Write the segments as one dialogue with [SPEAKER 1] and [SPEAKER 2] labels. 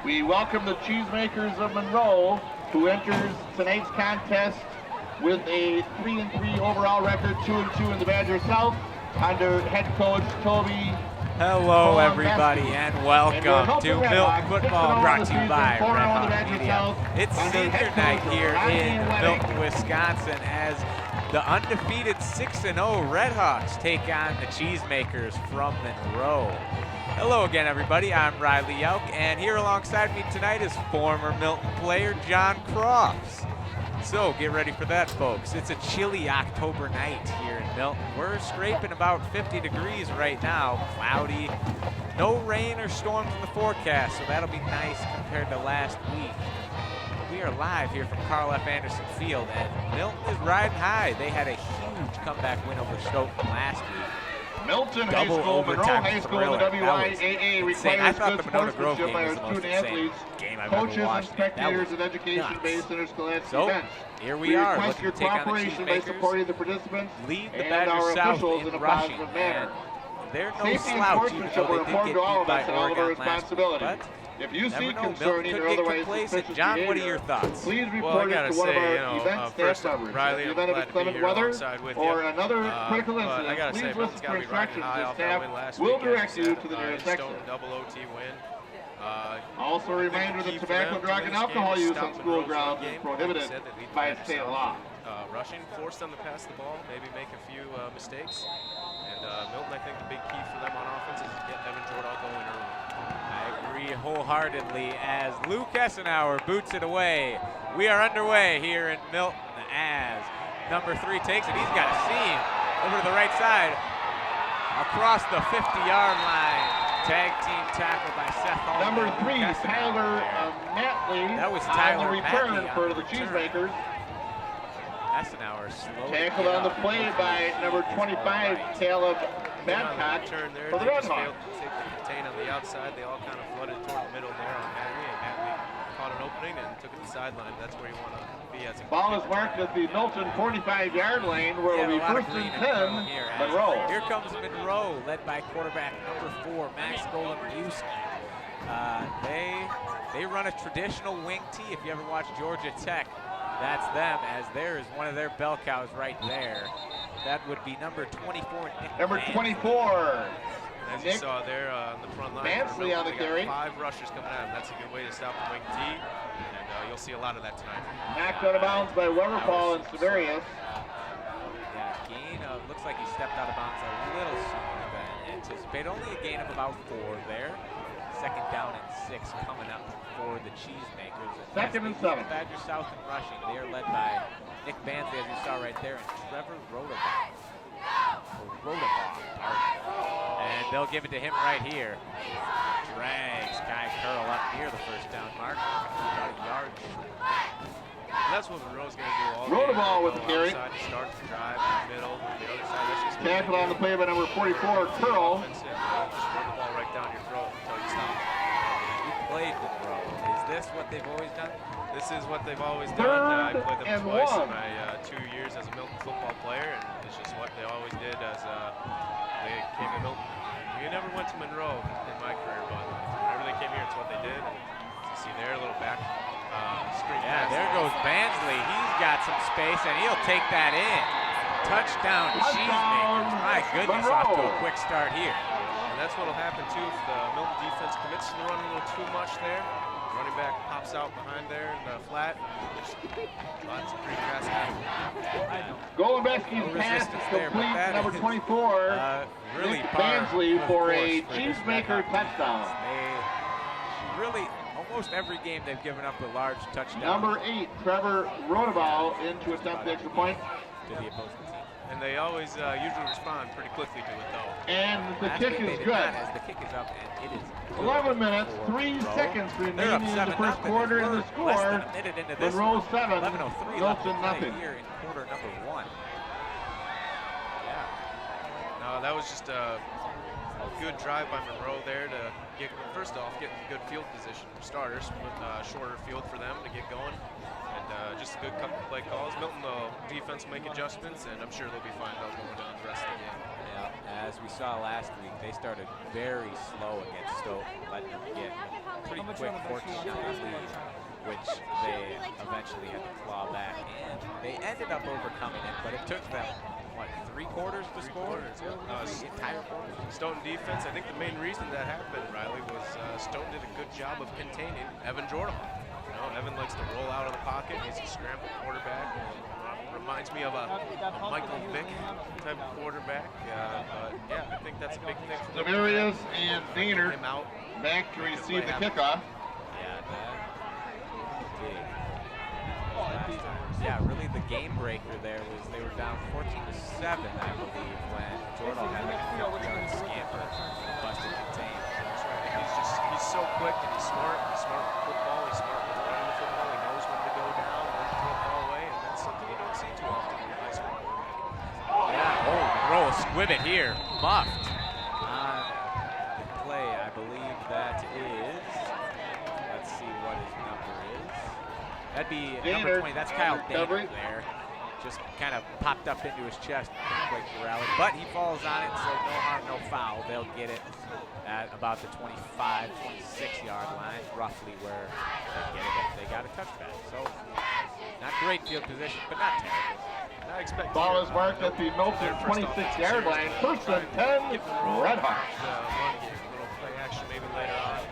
[SPEAKER 1] We welcome the Cheesemakers of Monroe, who enters tonight's contest with a 3-3 overall record, 2-2 in the Badger South, under head coach Toby.
[SPEAKER 2] Hello, everybody, and welcome to Milton Football, brought to you by Redhawks Media. It's senior night here in Milton, Wisconsin, as the undefeated 6-0 Redhawks take on the Cheesemakers from Monroe. Hello again, everybody. I'm Riley Yelk, and here alongside me tonight is former Milton player John Crofts. So get ready for that, folks. It's a chilly October night here in Milton. We're scraping about 50 degrees right now, cloudy. No rain or storms in the forecast, so that'll be nice compared to last week. We are live here from Carl F. Anderson Field, and Milton is riding high. They had a huge comeback win over Stoughton last week.
[SPEAKER 1] Milton High School, Monroe High School, the WIAA requires good sportsmanship by our student athletes, coaches, and spectators of education-based interscholastic events.
[SPEAKER 2] Here we are,
[SPEAKER 1] request your cooperation by supporting the participants and our officials in a positive manner. Safety and sportsmanship are important to all of us and all of our responsibility. If you see concerning or otherwise suspicious
[SPEAKER 2] John,
[SPEAKER 1] behavior,
[SPEAKER 2] what are your thoughts?
[SPEAKER 1] please report it to one of our event staff members.
[SPEAKER 3] Riley,
[SPEAKER 1] In the event of inclement weather or another critical
[SPEAKER 3] I
[SPEAKER 1] incident,
[SPEAKER 3] gotta
[SPEAKER 1] please
[SPEAKER 3] say,
[SPEAKER 1] listen for instructions. The staff
[SPEAKER 3] will
[SPEAKER 1] will direct you to the nearest exit.
[SPEAKER 3] Double OT win.
[SPEAKER 1] Also a reminder that tobacco, drug, and alcohol use on school grounds is prohibited by state law.
[SPEAKER 3] Rushing, forced them to pass the ball, maybe make a few mistakes. And Milton, I think the big key for them on offense is to get Evan Jordahl going early.
[SPEAKER 2] I agree wholeheartedly as Luke Essenauer boots it away. We are underway here in Milton as number 3 takes it. He's got a seam over to the right side, across the 50-yard line. Tag team tackle by Seth Hall.
[SPEAKER 1] Number 3, Tyler Matley.
[SPEAKER 2] That was
[SPEAKER 1] on
[SPEAKER 2] Tyler
[SPEAKER 1] the return
[SPEAKER 2] Matley
[SPEAKER 1] for
[SPEAKER 2] on
[SPEAKER 1] the
[SPEAKER 2] the
[SPEAKER 1] Cheesemakers.
[SPEAKER 2] Essenauer slowly
[SPEAKER 1] Tackled on the play by number 25, Caleb Babcock for the Redhawks.
[SPEAKER 3] Failed to take the contain on the outside. They all kind of flooded toward the middle there on Matley, and Matley caught an opening and took it to the sideline. That's where you want to be as a
[SPEAKER 1] ball is marked at the Milton 45-yard lane, where it'll be first and 10, Monroe.
[SPEAKER 2] Here comes Monroe, led by quarterback number 4, Max Golombusky. They run a traditional wing T. If you ever watch Georgia Tech, that's them, as there is one of their bell cows right there. That would be number 24.
[SPEAKER 1] Number 24.
[SPEAKER 3] As you saw there on the front line,
[SPEAKER 1] Mansley on the carry.
[SPEAKER 3] 5 rushers coming at him. That's a good way to stop the wing T, and you'll see a lot of that tonight.
[SPEAKER 1] Knocked out of bounds by Weberfall and Severius.
[SPEAKER 2] Yeah, gain of, looks like he stepped out of bounds a little sooner than anticipated. Only a gain of about 4 there. Second down and 6 coming up for the Cheesemakers.
[SPEAKER 1] Second and 7.
[SPEAKER 2] Badger South in rushing. They are led by Nick Bansley, as you saw right there, and Trevor Rodabaugh. And they'll give it to him right here. Drags Guy Curl up near the first down mark. About a yard.
[SPEAKER 3] And that's what Monroe's going to do all
[SPEAKER 1] Rodabaugh with the carry.
[SPEAKER 3] Start the drive in the middle. The other side, that's just
[SPEAKER 1] tackled on the play by number 44, Curl.
[SPEAKER 3] Just run the ball right down your throat until you stop.
[SPEAKER 2] You played Monroe. Is this what they've always done?
[SPEAKER 3] This is what they've always done. I played them twice in my 2 years as a Milton football player, and it's just what they always did as they came to Milton. We never went to Monroe in my career, but whenever they came here, it's what they did. And you see there, a little back screen.
[SPEAKER 2] Yeah, there goes Bansley. He's got some space, and he'll take that in. Touchdown, Cheesemakers. My goodness, off to a quick start here.
[SPEAKER 3] And that's what will happen, too, if the Milton defense commits to the run a little too much there. Running back pops out behind there in the flat. Just lots of free grass.
[SPEAKER 1] Golombusky's pass is complete to number 24,
[SPEAKER 2] really
[SPEAKER 1] Nick Bansley for a Cheesemaker touchdown.
[SPEAKER 2] They really, almost every game they've given up a large touchdown.
[SPEAKER 1] Number 8, Trevor Rodabaugh in to attempt the extra point.
[SPEAKER 2] To the opposing team.
[SPEAKER 3] And they always usually respond pretty quickly to it, though.
[SPEAKER 1] And the kick is good.
[SPEAKER 2] As the kick is up, and it is
[SPEAKER 1] 11 minutes, 3 seconds remaining in the first quarter, and the score, Monroe 7, Milton nothing.
[SPEAKER 2] Here in quarter number 1. Yeah.
[SPEAKER 3] No, that was just a good drive by Monroe there to get, first off, get good field position for starters, with a shorter field for them to get going. And just a good couple play calls. Milton, the defense, will make adjustments, and I'm sure they'll be fine going down the rest of the game.
[SPEAKER 2] Yeah, As we saw last week, they started very slow against Stoke, letting them get a pretty quick 14-0 lead, which they eventually had to claw back. And they ended up overcoming it, but it took them, what, 3 quarters to score? Entire quarters.
[SPEAKER 3] Stoughton defense, I think the main reason that happened, Riley, was Stoughton did a good job of containing Evan Jordan. You know, Evan likes to roll out of the pocket. He's a scramble quarterback. Reminds me of a Michael Vick type of quarterback. But yeah, I think that's a big thing for
[SPEAKER 1] Demarius and Daynard back to receive the kickoff.
[SPEAKER 2] Yeah, really the game breaker there was they were down 14-7, I believe, when Jordan had like a 50-yard scamper, busted contained.
[SPEAKER 3] That's right. He's so quick and he's smart. He's smart with football. He's smart with running the football. He knows when to go down, when to throw the ball away, and that's something you don't see too often in high school.
[SPEAKER 2] Yeah, Monroe squibbit here, muffed on the play. I believe that is, let's see what his number is. That'd be number 20. That's Kyle Daynard there. Just kind of popped up into his chest. Couldn't quite rally. But he falls on it, so no harm, no foul. They'll get it at about the 25, 26-yard line, roughly where they get it if they got a touchback. So not great field position, but not terrible.
[SPEAKER 3] I expect
[SPEAKER 1] ball is marked at the Milton 26-yard line. First and 10, Redhawks.
[SPEAKER 3] Little play action maybe later on.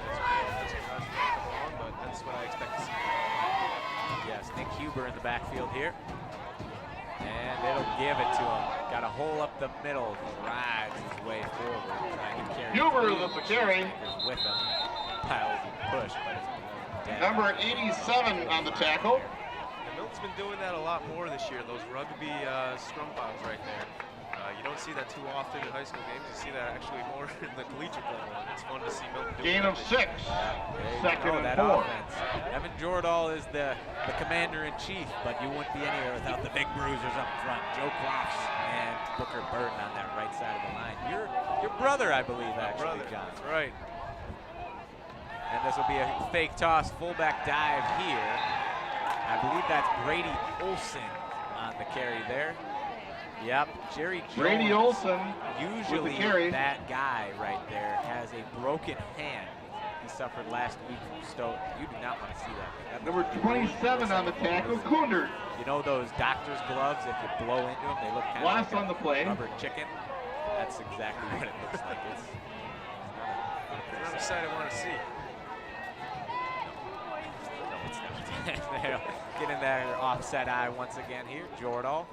[SPEAKER 3] But that's what I expect to see.
[SPEAKER 2] Yes, Nick Huber in the backfield here. And it'll give it to him. Got a hole up the middle, drives his way forward, trying to carry.
[SPEAKER 1] Huber with the carry.
[SPEAKER 2] With him. Piles and push, but it's dead.
[SPEAKER 1] Number 87 on the tackle.
[SPEAKER 3] And Milton's been doing that a lot more this year, those rugby scrum piles right there. You don't see that too often in high school games. You see that actually more in the collegiate level, and it's fun to see Milton do
[SPEAKER 1] Gain of 6. Second and 4.
[SPEAKER 2] Offense. Evan Jordan is the commander-in-chief, but you wouldn't be anywhere without the big bruisers up front. Joe Crofts and Booker Burton on that right side of the line. Your brother, I believe, actually, John.
[SPEAKER 3] That's right.
[SPEAKER 2] And this will be a fake toss, fullback dive here. I believe that's Brady Olson on the carry there. Yep, Jerry Jones,
[SPEAKER 1] Brady Olson,
[SPEAKER 2] usually that guy right there, has a broken hand. He suffered last week from Stoke. You do not want to see that.
[SPEAKER 1] Number 27 on the tackle, Coonder.
[SPEAKER 2] You know those doctor's gloves, if you blow into them, they look kind of like
[SPEAKER 1] on the play.
[SPEAKER 2] Rubber chicken? That's exactly what it looks like. It's
[SPEAKER 3] not a sight I want to see.
[SPEAKER 2] No, it's not. They'll get in there, offset eye once again here. Jordan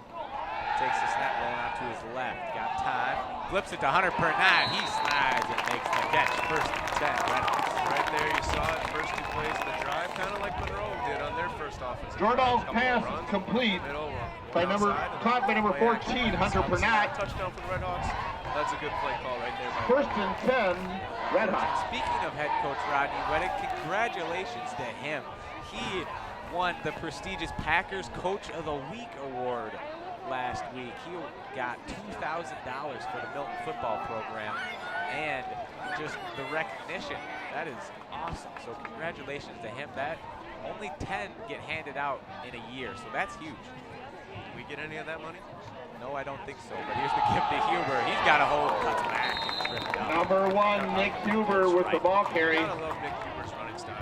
[SPEAKER 2] takes the snap, rolling out to his left. Got time. Flips it to Hunter Pernat. He slides and makes the catch. First and 10.
[SPEAKER 3] Right there, you saw it. First 2 plays of the drive, kind of like Monroe did on their first offense.
[SPEAKER 1] Jordan's pass is complete caught by number 14, Hunter Pernat.
[SPEAKER 3] Touchdown for the Redhawks. That's a good play call right there.
[SPEAKER 1] First and 10, Redhawks.
[SPEAKER 2] Speaking of head coach Rodney Reddick, congratulations to him. He won the prestigious Packers Coach of the Week award last week. He got $2,000 for the Milton football program and just the recognition. That is awesome. So congratulations to him. That only 10 get handed out in a year, so that's huge.
[SPEAKER 3] Did we get any of that money?
[SPEAKER 2] No, I don't think so. But here's the gift to Huber. He's got a hold, cuts back, and tripped up.
[SPEAKER 1] Number 1, Nick Huber with the ball carry.
[SPEAKER 3] I love Nick Huber's running style.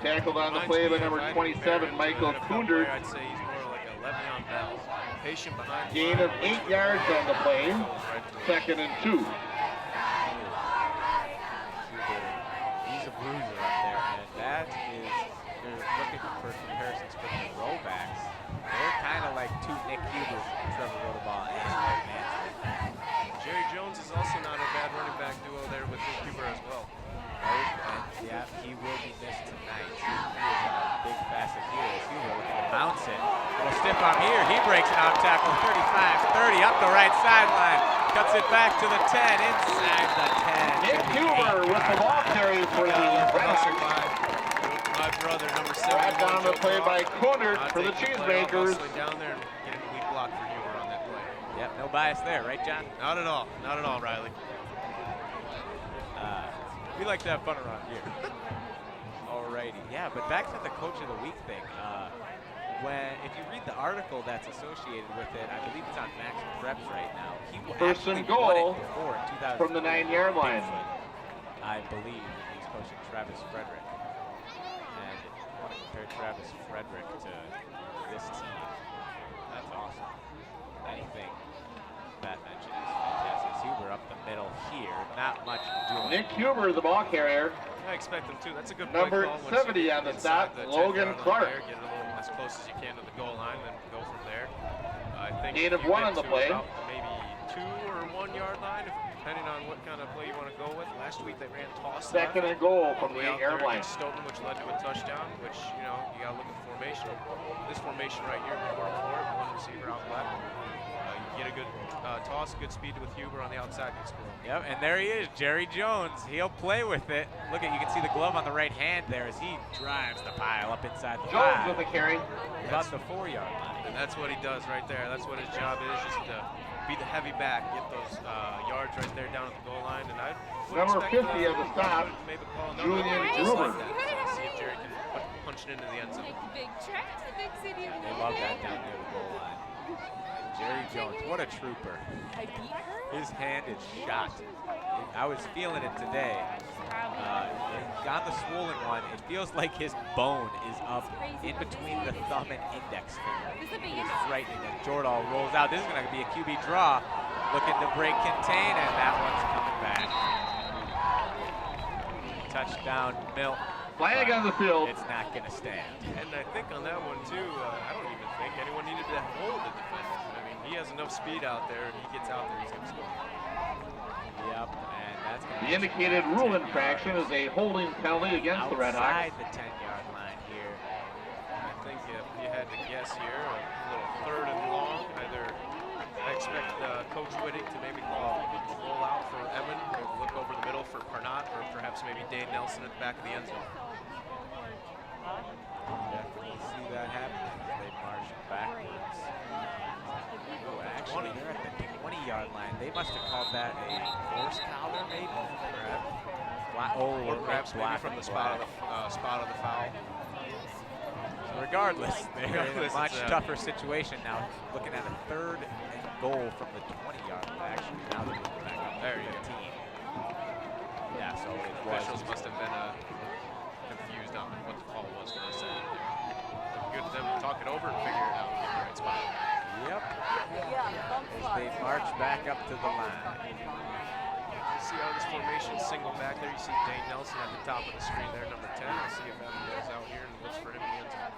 [SPEAKER 1] Tackled on the play by number 27, Michael Coonder.
[SPEAKER 3] I'd say he's more like a Le'Veon Bell. Patient behind.
[SPEAKER 1] Gain of 8 yards on the play. Second and 2.
[SPEAKER 2] He's a bruiser up there, and that is, they're looking for comparisons for the throwbacks. They're kind of like 2 Nick Hubers, Trevor Rotobaugh and Mike Manson.
[SPEAKER 3] Jerry Jones is also not a bad running back duo there with Nick Huber as well.
[SPEAKER 2] And yeah, he will be missed tonight. He is a big facet here. Huber looking to bounce it. Little stiff arm here. He breaks it out, tackle 35, 30 up the right sideline. Cuts it back to the 10, inside the 10.
[SPEAKER 1] Nick Huber with the ball carry for the Redhawks.
[SPEAKER 3] My brother, number 7.
[SPEAKER 1] Back down the play by Coonder for the Cheesemakers.
[SPEAKER 3] Down there and getting a lead block for Huber on that play.
[SPEAKER 2] Yep, no bias there, right, John?
[SPEAKER 3] Not at all. Not at all, Riley.
[SPEAKER 2] We like to have fun around here. Alrighty, yeah, but back to the Coach of the Week thing. if you read the article that's associated with it, I believe it's on Max Preps right now. He
[SPEAKER 1] First
[SPEAKER 2] actually
[SPEAKER 1] and goal
[SPEAKER 2] won it before in 2000
[SPEAKER 1] from the 9-yard line.
[SPEAKER 2] I believe he's coaching Travis Frederick. And I want to compare Travis Frederick to this team. That's awesome. Anything Matt mentioned is fantastic. Huber up the middle here. Not much doing.
[SPEAKER 1] Nick Huber, the ball carrier.
[SPEAKER 3] I expect him to. That's a good
[SPEAKER 1] Number
[SPEAKER 3] play call.
[SPEAKER 1] 70 on the stop, Logan Clark.
[SPEAKER 3] Get a little as close as you can to the goal line, then go from there. I think
[SPEAKER 1] gain of 1 on the play.
[SPEAKER 3] About maybe 2 or 1 yard line, depending on what kind of play you want to go with. Last week they ran toss.
[SPEAKER 1] Second and goal from the
[SPEAKER 3] air
[SPEAKER 1] line.
[SPEAKER 3] Stoughton, which led to a touchdown, which, you know, you got to look at the formation. This formation right here would work for it. 1 receiver out left. You get a good toss, good speed with Huber on the outside.
[SPEAKER 2] Yep, and there he is, Jerry Jones. He'll play with it. Look at, you can see the glove on the right hand there as he drives the pile up inside the
[SPEAKER 1] Jones
[SPEAKER 2] 5.
[SPEAKER 1] with the carry.
[SPEAKER 2] About the 4-yard line.
[SPEAKER 3] And that's what he does right there. That's what his job is, just to be the heavy back, get those yards right there down at the goal line. And I
[SPEAKER 1] Number 50 at the stop,
[SPEAKER 3] maybe call
[SPEAKER 1] Julian Gruber.
[SPEAKER 3] See if Jerry can punch it into the end zone.
[SPEAKER 4] Big trek to the big city of
[SPEAKER 2] They love that down near the goal line. Jerry Jones, what a trooper. His hand is shot. I was feeling it today. On the swollen one, it feels like his bone is up in between the thumb and index finger. It's frightening. And Jordahl rolls out. This is going to be a QB draw. Looking to break contain, and that one's coming back. Touchdown, Milton.
[SPEAKER 1] Flag on the field.
[SPEAKER 2] It's not going to stand.
[SPEAKER 3] And I think on that one, too, I don't even think anyone needed to hold the defender. I mean, he has enough speed out there. If he gets out there, he's going to score.
[SPEAKER 2] Yep, and that's going to
[SPEAKER 1] the indicated rule infraction is a holding penalty against the Redhawks.
[SPEAKER 2] Outside the 10-yard line here.
[SPEAKER 3] I think if you had to guess here, a little 3rd and long, either I expect Coach Whittick to maybe call a roll out for Evan, or look over the middle for Parnott, or perhaps maybe Dane Nelson at the back of the end zone.
[SPEAKER 2] Definitely see that happening as they march backwards. Oh, actually, they're at the 20-yard line. They must have called that a horse collar, maybe?
[SPEAKER 3] Or perhaps maybe from the spot of the foul.
[SPEAKER 2] So regardless, they're in a much tougher situation now. Looking at a 3rd and goal from the 20-yard line. Actually, now they're moving back up to 15. Yeah, so it was.
[SPEAKER 3] Officials must have been confused on what the call was for a second. Good for them to talk it over and figure it out and get the right spot.
[SPEAKER 2] Yep. As they march back up to the line.
[SPEAKER 3] You see how this formation single back there. You see Dane Nelson at the top of the screen there, number 10. I'll see if Evan goes out here and looks for him in the end zone.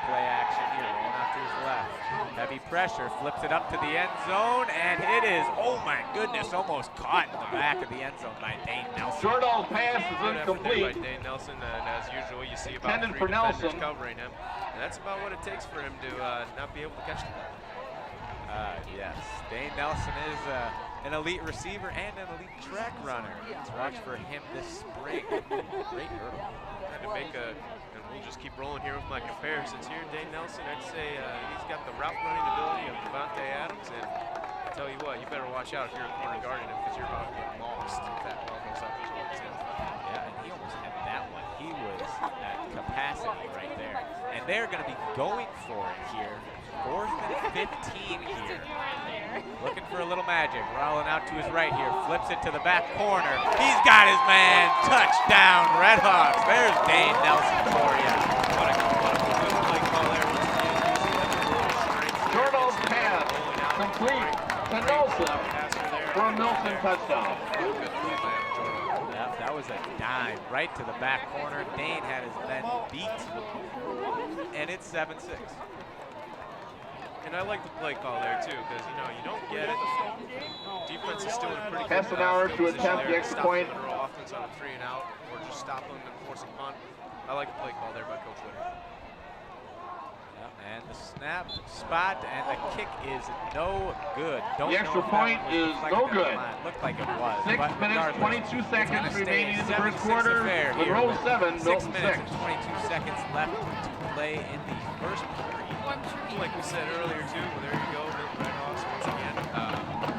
[SPEAKER 2] Play action here, rolling out to his left. Heavy pressure, flips it up to the end zone, and it is, oh my goodness, almost caught in the back of the end zone by Dane Nelson.
[SPEAKER 1] Jordahl's pass is
[SPEAKER 3] Good effort there
[SPEAKER 1] incomplete.
[SPEAKER 3] by Dane Nelson, and as usual, you see about
[SPEAKER 1] Intended
[SPEAKER 3] 3
[SPEAKER 1] for
[SPEAKER 3] defenders
[SPEAKER 1] Nelson.
[SPEAKER 3] covering him. And that's about what it takes for him to not be able to catch the ball.
[SPEAKER 2] Yes, Dane Nelson is an elite receiver and an elite track runner. Let's watch for him this spring. Great hurdle.
[SPEAKER 3] And to make and we'll just keep rolling here with my comparisons here. Dane Nelson, I'd say he's got the route running ability of Devontae Adams, and I tell you what, you better watch out if you're a corner guarding him, because you're about to get lost if that ball goes up his way.
[SPEAKER 2] Yeah, and he almost had that one. He was at capacity right there. And they're going to be going for it here. 4th and 15 here. Looking for a little magic. Rolling out to his right here. Flips it to the back corner. He's got his man. Touchdown, Redhawks. There's Dane Nelson for you.
[SPEAKER 3] What a good play call there.
[SPEAKER 1] Jordahl's pass complete to Nelson for a Milton touchdown.
[SPEAKER 2] That was a dime right to the back corner. Dane had his men beat. And it's 7-6.
[SPEAKER 3] And I like the play call there too, because you don't get it. Defense is still in a pretty good
[SPEAKER 1] Pessenauer to
[SPEAKER 3] position
[SPEAKER 1] attempt the
[SPEAKER 3] there.
[SPEAKER 1] extra
[SPEAKER 3] Stop
[SPEAKER 1] point.
[SPEAKER 3] the Monroe offense on a 3 and out, or just stop them and force a punt. I like the play call there by Coach Whittick.
[SPEAKER 2] And the snap spot and the kick is no good.
[SPEAKER 1] The extra point is no good.
[SPEAKER 2] Looked like it was.
[SPEAKER 1] 6 minutes, 22 seconds remaining in the first quarter. Monroe 7,
[SPEAKER 2] 6
[SPEAKER 1] Milton 6.
[SPEAKER 2] minutes and 22 seconds left to play in the first period.
[SPEAKER 3] Like we said earlier too, well, there you go, Milton Red Hawks once again.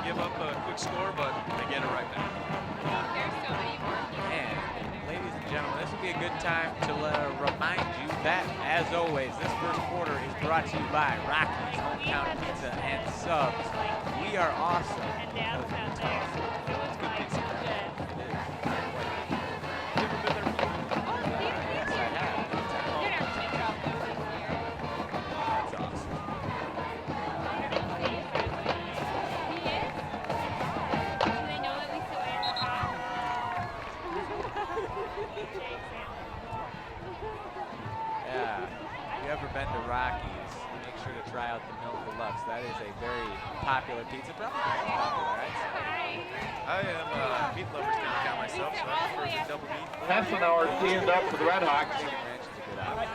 [SPEAKER 3] Give up a quick score, but they get it right back.
[SPEAKER 2] And ladies and gentlemen, this will be a good time to remind you that, as always, this first quarter is brought to you by Rocky's Hometown Pizza and Subs. We are awesome.
[SPEAKER 4] And downtown Jackson. It was
[SPEAKER 3] good
[SPEAKER 4] quite
[SPEAKER 3] pizza.
[SPEAKER 4] good.
[SPEAKER 3] You ever been there before?
[SPEAKER 2] Yes, I have.
[SPEAKER 4] You're gonna have to drop those in here.
[SPEAKER 2] That's awesome.
[SPEAKER 4] He is? Do they know that we still wear the hat?
[SPEAKER 2] Yeah. If you ever been to Rocky's, make sure to try out the Milton Deluxe. That is a very popular pizza. Probably very popular, right?
[SPEAKER 3] I am a meat lover's kind of guy myself, so I prefer the double meat.
[SPEAKER 1] Hassenauer teamed up for the Redhawks.
[SPEAKER 2] Ranch is a good option.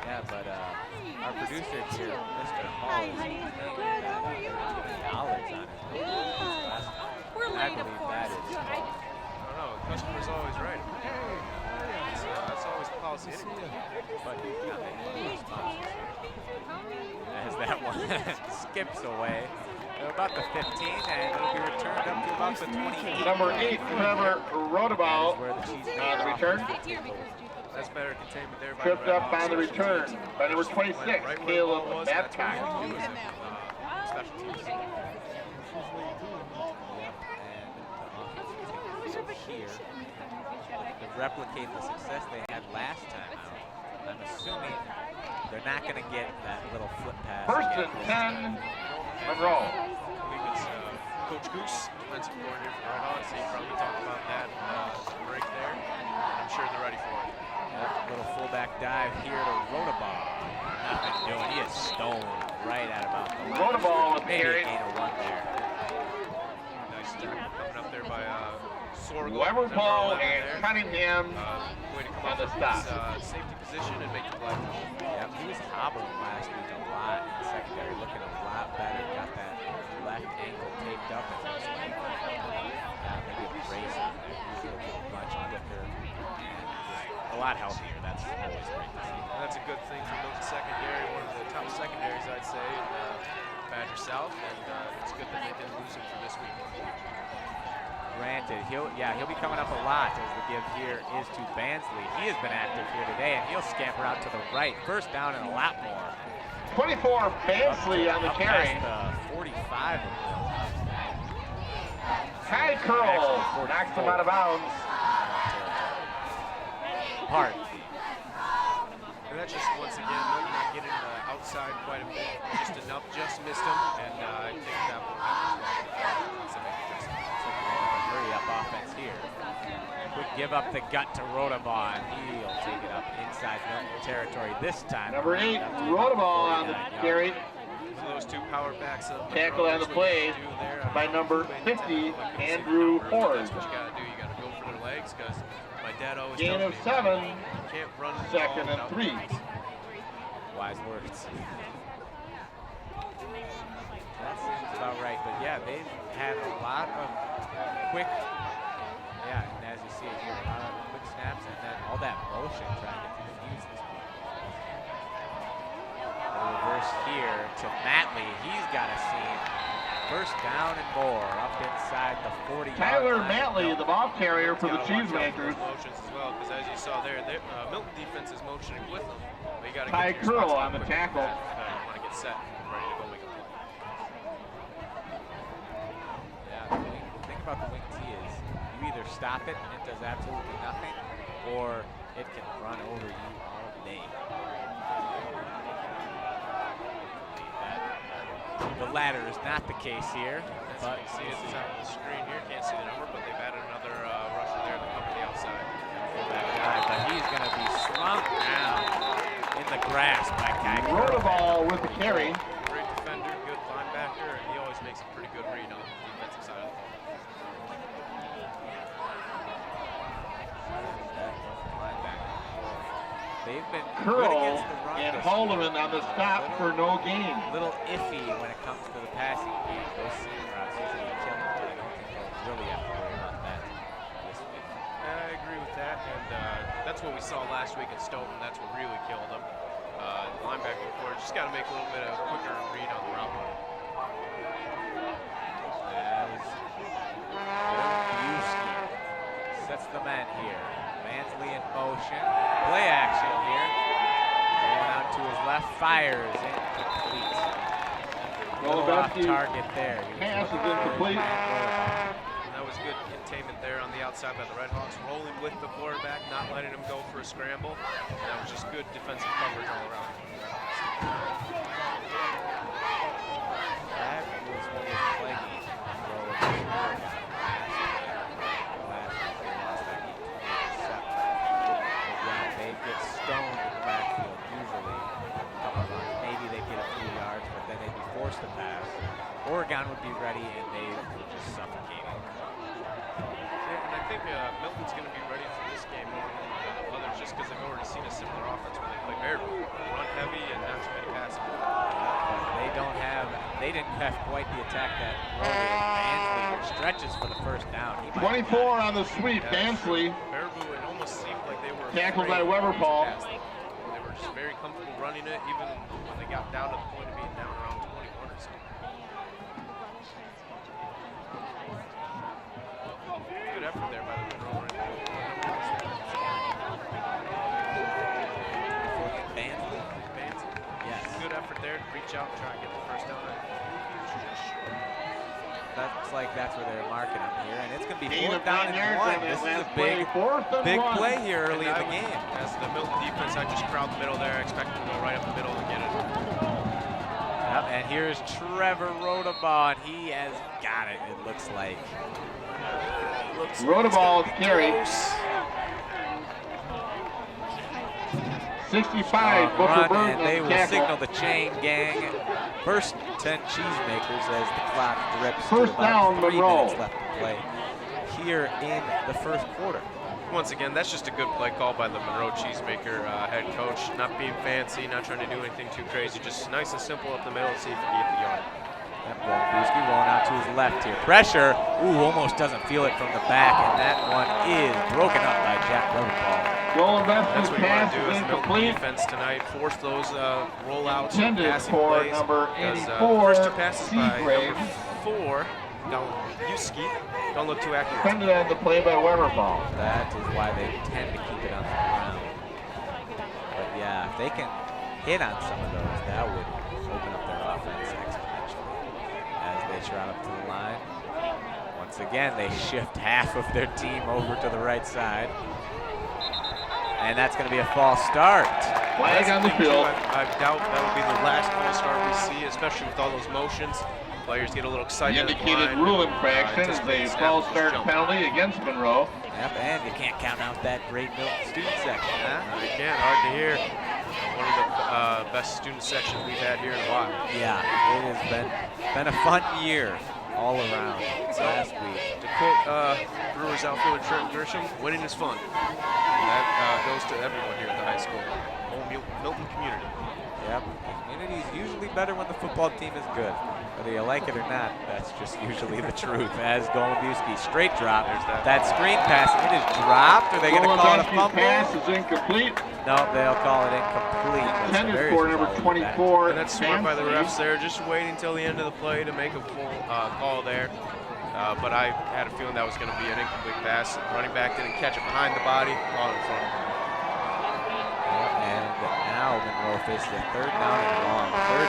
[SPEAKER 2] Yeah, but our producer here, Mr. Hall, is saying that $20 on his last time.
[SPEAKER 4] We're
[SPEAKER 2] I
[SPEAKER 4] late, of
[SPEAKER 2] believe
[SPEAKER 4] course.
[SPEAKER 2] that is
[SPEAKER 3] I don't know. The customer's always right. That's always policy anyway.
[SPEAKER 2] but he's not making any responses. As that one skips away. They're about the 15, and it'll be returned up to about the 28.
[SPEAKER 1] Number 8, Trevor Rodeball
[SPEAKER 2] Where the cheese
[SPEAKER 1] on the return.
[SPEAKER 3] That's better containment there by
[SPEAKER 1] Tripped
[SPEAKER 3] the
[SPEAKER 1] up on the return by number 26,
[SPEAKER 3] Right where the
[SPEAKER 1] Caleb
[SPEAKER 3] ball was, that's what
[SPEAKER 1] Babcock.
[SPEAKER 3] you do is special teams.
[SPEAKER 2] Yep, and the offense here to replicate the success they had last time out. I'm assuming they're not going to get that little flip pass.
[SPEAKER 1] First
[SPEAKER 2] again
[SPEAKER 1] and
[SPEAKER 2] this
[SPEAKER 1] 10,
[SPEAKER 2] time.
[SPEAKER 1] Monroe.
[SPEAKER 3] I believe it's Coach Goose, defensive coordinator for Redhawks. He probably talked about that break there. I'm sure they're ready for it.
[SPEAKER 2] Yep, little fullback dive here to Rodeball. Nothing doing. He is stoned right at about the line.
[SPEAKER 1] Rodeball with the
[SPEAKER 2] Maybe a
[SPEAKER 1] carry.
[SPEAKER 2] gain of 1 there.
[SPEAKER 3] Nice start coming up there by Sorgo.
[SPEAKER 1] Weberpaul and Cunningham
[SPEAKER 3] Way to come
[SPEAKER 1] on
[SPEAKER 3] up
[SPEAKER 1] the
[SPEAKER 3] with
[SPEAKER 1] stop.
[SPEAKER 3] his safety position and make the play.
[SPEAKER 2] Yep, he was hobbling last week a lot in the secondary, looking a lot better. Got that left ankle taped up, it looks like. Maybe a brace on there. He's looking much quicker and a lot healthier. That's always great to see.
[SPEAKER 3] And that's a good thing for Milton secondary, one of the top secondaries, I'd say, in Badger South. And it's good that they didn't lose him for this week.
[SPEAKER 2] Granted, he'll be coming up a lot as the give here is to Bansley. He has been active here today, and he'll scamper out to the right. First down and a lot more.
[SPEAKER 1] 24, Bansley on the
[SPEAKER 2] Up
[SPEAKER 1] carry.
[SPEAKER 2] past the 45 of them.
[SPEAKER 1] High curl knocks him out of bounds.
[SPEAKER 2] Hard.
[SPEAKER 3] And that's just, once again, Milton not getting outside quite a bit. Just enough, just missed him. And I think that will happen as well.
[SPEAKER 2] Hurry up offense here. Quick give up the gut to Rodeball, and he'll take it up inside Milton territory this time.
[SPEAKER 1] Number 8, Rodeball on the carry.
[SPEAKER 3] So those two power backs up.
[SPEAKER 1] Tackle on the play by number 50, Andrew Ford.
[SPEAKER 3] That's what you got to do. You got to go for their legs because my dad always
[SPEAKER 1] Gain
[SPEAKER 3] tells
[SPEAKER 1] of
[SPEAKER 3] me,
[SPEAKER 1] 7,
[SPEAKER 3] you can't run the
[SPEAKER 1] second
[SPEAKER 3] ball
[SPEAKER 1] and
[SPEAKER 3] without
[SPEAKER 1] 3.
[SPEAKER 3] legs.
[SPEAKER 2] Wise words. That seems about right, but yeah, they've had a lot of quick, and as you see it here, a lot of quick snaps and then all that motion trying to confuse this one. The reverse here to Matley. He's got a seam. First down and more up inside the 40-yard
[SPEAKER 1] Tyler
[SPEAKER 2] line.
[SPEAKER 1] Matley, the ball carrier for the
[SPEAKER 3] Gotta watch out for
[SPEAKER 1] Cheesemakers.
[SPEAKER 3] those motions as well, because as you saw there, Milton defense is motioning with them. But you got to
[SPEAKER 1] High
[SPEAKER 3] get to your
[SPEAKER 1] curl
[SPEAKER 3] spots
[SPEAKER 1] on the
[SPEAKER 3] quick with
[SPEAKER 1] tackle.
[SPEAKER 3] that. You want to get set and ready to go make a play.
[SPEAKER 2] Yeah, the thing about the wing T is you either stop it and it does absolutely nothing, or it can run over you all day. The latter is not the case here.
[SPEAKER 3] As
[SPEAKER 2] But
[SPEAKER 3] you can see at the top of the screen here, can't see the number, but they've added another rusher there to cover the outside.
[SPEAKER 2] that guy, but he's going to be slung down in the grass by Kai.
[SPEAKER 1] Rodeball with the carry.
[SPEAKER 3] Great defender, good linebacker, and he always makes a pretty good read on the defensive side of the ball.
[SPEAKER 2] They've been good
[SPEAKER 1] Curl
[SPEAKER 2] against the run
[SPEAKER 1] and
[SPEAKER 2] this
[SPEAKER 1] Haldeman
[SPEAKER 2] year.
[SPEAKER 1] on the stop for no gain.
[SPEAKER 2] Little iffy when it comes to the passing game. Those seam routes usually kill them, but I don't think they'll really have to worry about that this week.
[SPEAKER 3] I agree with that, and that's what we saw last week at Stoughton. That's what really killed them. Linebacker core just got to make a little bit of quicker read on the route running.
[SPEAKER 2] That was Buski. limits the men here. Mansley in motion. Play action here. Going out to his left, fires, incomplete. Little off target there.
[SPEAKER 1] Pass is incomplete.
[SPEAKER 3] That was good containment there on the outside by the Redhawks, rolling with the quarterback, not letting him go for a scramble. And that was just good defensive coverage all around.
[SPEAKER 2] That was what was plaguing Monroe last week. They lost that game 27. Yeah, they get stoned in the backfield usually. A couple of runs. Maybe they get a few yards, but then they'd be forced to pass. Oregon would be ready, and they were just suffocating.
[SPEAKER 3] Yeah, and I think Milton's going to be ready for this game more than others, just because they've already seen a similar offense where they play very run heavy and not too many passes.
[SPEAKER 2] They didn't have quite the attack that Mansley stretches for the first down.
[SPEAKER 1] 24 on the sweep, Mansley.
[SPEAKER 3] Baraboo, it almost seemed like they were
[SPEAKER 1] tackled by Weber Paul.
[SPEAKER 3] They were just very comfortable running it, even when they got down to the point of being down around 21 or so. Good effort there by the Monroe. Mansley.
[SPEAKER 2] Yes.
[SPEAKER 3] Good effort there to reach out and try and get the first down.
[SPEAKER 2] Looks like that's where they're marking him here, and it's going to be
[SPEAKER 1] Gain
[SPEAKER 2] 4th
[SPEAKER 1] of
[SPEAKER 2] down
[SPEAKER 1] 9
[SPEAKER 2] and
[SPEAKER 1] yards
[SPEAKER 2] 1. This is a
[SPEAKER 1] big
[SPEAKER 2] play here early in the game.
[SPEAKER 3] As the Milton defense, I just crowd the middle there. I expect them to go right up the middle and get it.
[SPEAKER 2] Yep, and here's Trevor Rodabaugh, and he has got it, it looks like.
[SPEAKER 1] Rodabaugh carry. 65, Booker Burton.
[SPEAKER 2] And they will signal the chain gang. First 10 Cheesemakers as the clock drips
[SPEAKER 1] First
[SPEAKER 2] to about
[SPEAKER 1] down,
[SPEAKER 2] 3
[SPEAKER 1] Monroe.
[SPEAKER 2] minutes left to play here in the first quarter.
[SPEAKER 3] Once again, that's just a good play call by the Monroe Cheesemaker head coach. Not being fancy, not trying to do anything too crazy, just nice and simple up the middle and see if you can get the yard.
[SPEAKER 2] Yep, Booski rolling out to his left here. Pressure, almost doesn't feel it from the back, and that one is broken up by Jack Weberpaul.
[SPEAKER 3] That's what you want to do as the Milton
[SPEAKER 1] incomplete.
[SPEAKER 3] defense tonight. Force those rollouts,
[SPEAKER 1] Intended
[SPEAKER 3] passing
[SPEAKER 1] for
[SPEAKER 3] plays.
[SPEAKER 1] number
[SPEAKER 3] Because
[SPEAKER 1] 84,
[SPEAKER 3] first 2 passes by
[SPEAKER 1] Seagrave.
[SPEAKER 3] number 4, Yuski, don't look too accurate.
[SPEAKER 1] Intended on the play by Weberball.
[SPEAKER 2] That is why they tend to keep it on the ground. But yeah, if they can hit on some of those, that would open up their offense exponentially as they trot up to the line. Once again, they shift half of their team over to the right side. And that's going to be a false start.
[SPEAKER 1] Flag on the field.
[SPEAKER 3] I doubt that'll be the last false start we see, especially with all those motions. Players get a little excited.
[SPEAKER 1] The indicated rule infraction is a false start penalty against Monroe.
[SPEAKER 2] Yep, and you can't count out that great Milton student section, huh?
[SPEAKER 3] You can't, hard to hear. One of the best student sections we've had here in a while.
[SPEAKER 2] Yeah, it has been a fun year all around last week.
[SPEAKER 3] To quote Brewers outfielder Trent Grisham, winning is fun. And that goes to everyone here at the high school, whole Milton community.
[SPEAKER 2] Yep, the community is usually better when the football team is good. Whether you like it or not, that's just usually the truth. As Golubuski straight drop. That screen pass, it is dropped. Are they going to call it a fumble?
[SPEAKER 1] Pass is incomplete.
[SPEAKER 2] No, they'll call it incomplete.
[SPEAKER 1] Intended for number 24.
[SPEAKER 3] And that's smart by the refs there, just waiting until the end of the play to make a full call there. But I had a feeling that was going to be an incomplete pass. Running back didn't catch it behind the body, ball in front of him.
[SPEAKER 2] And now Monroe faces a 3rd down and long. 3rd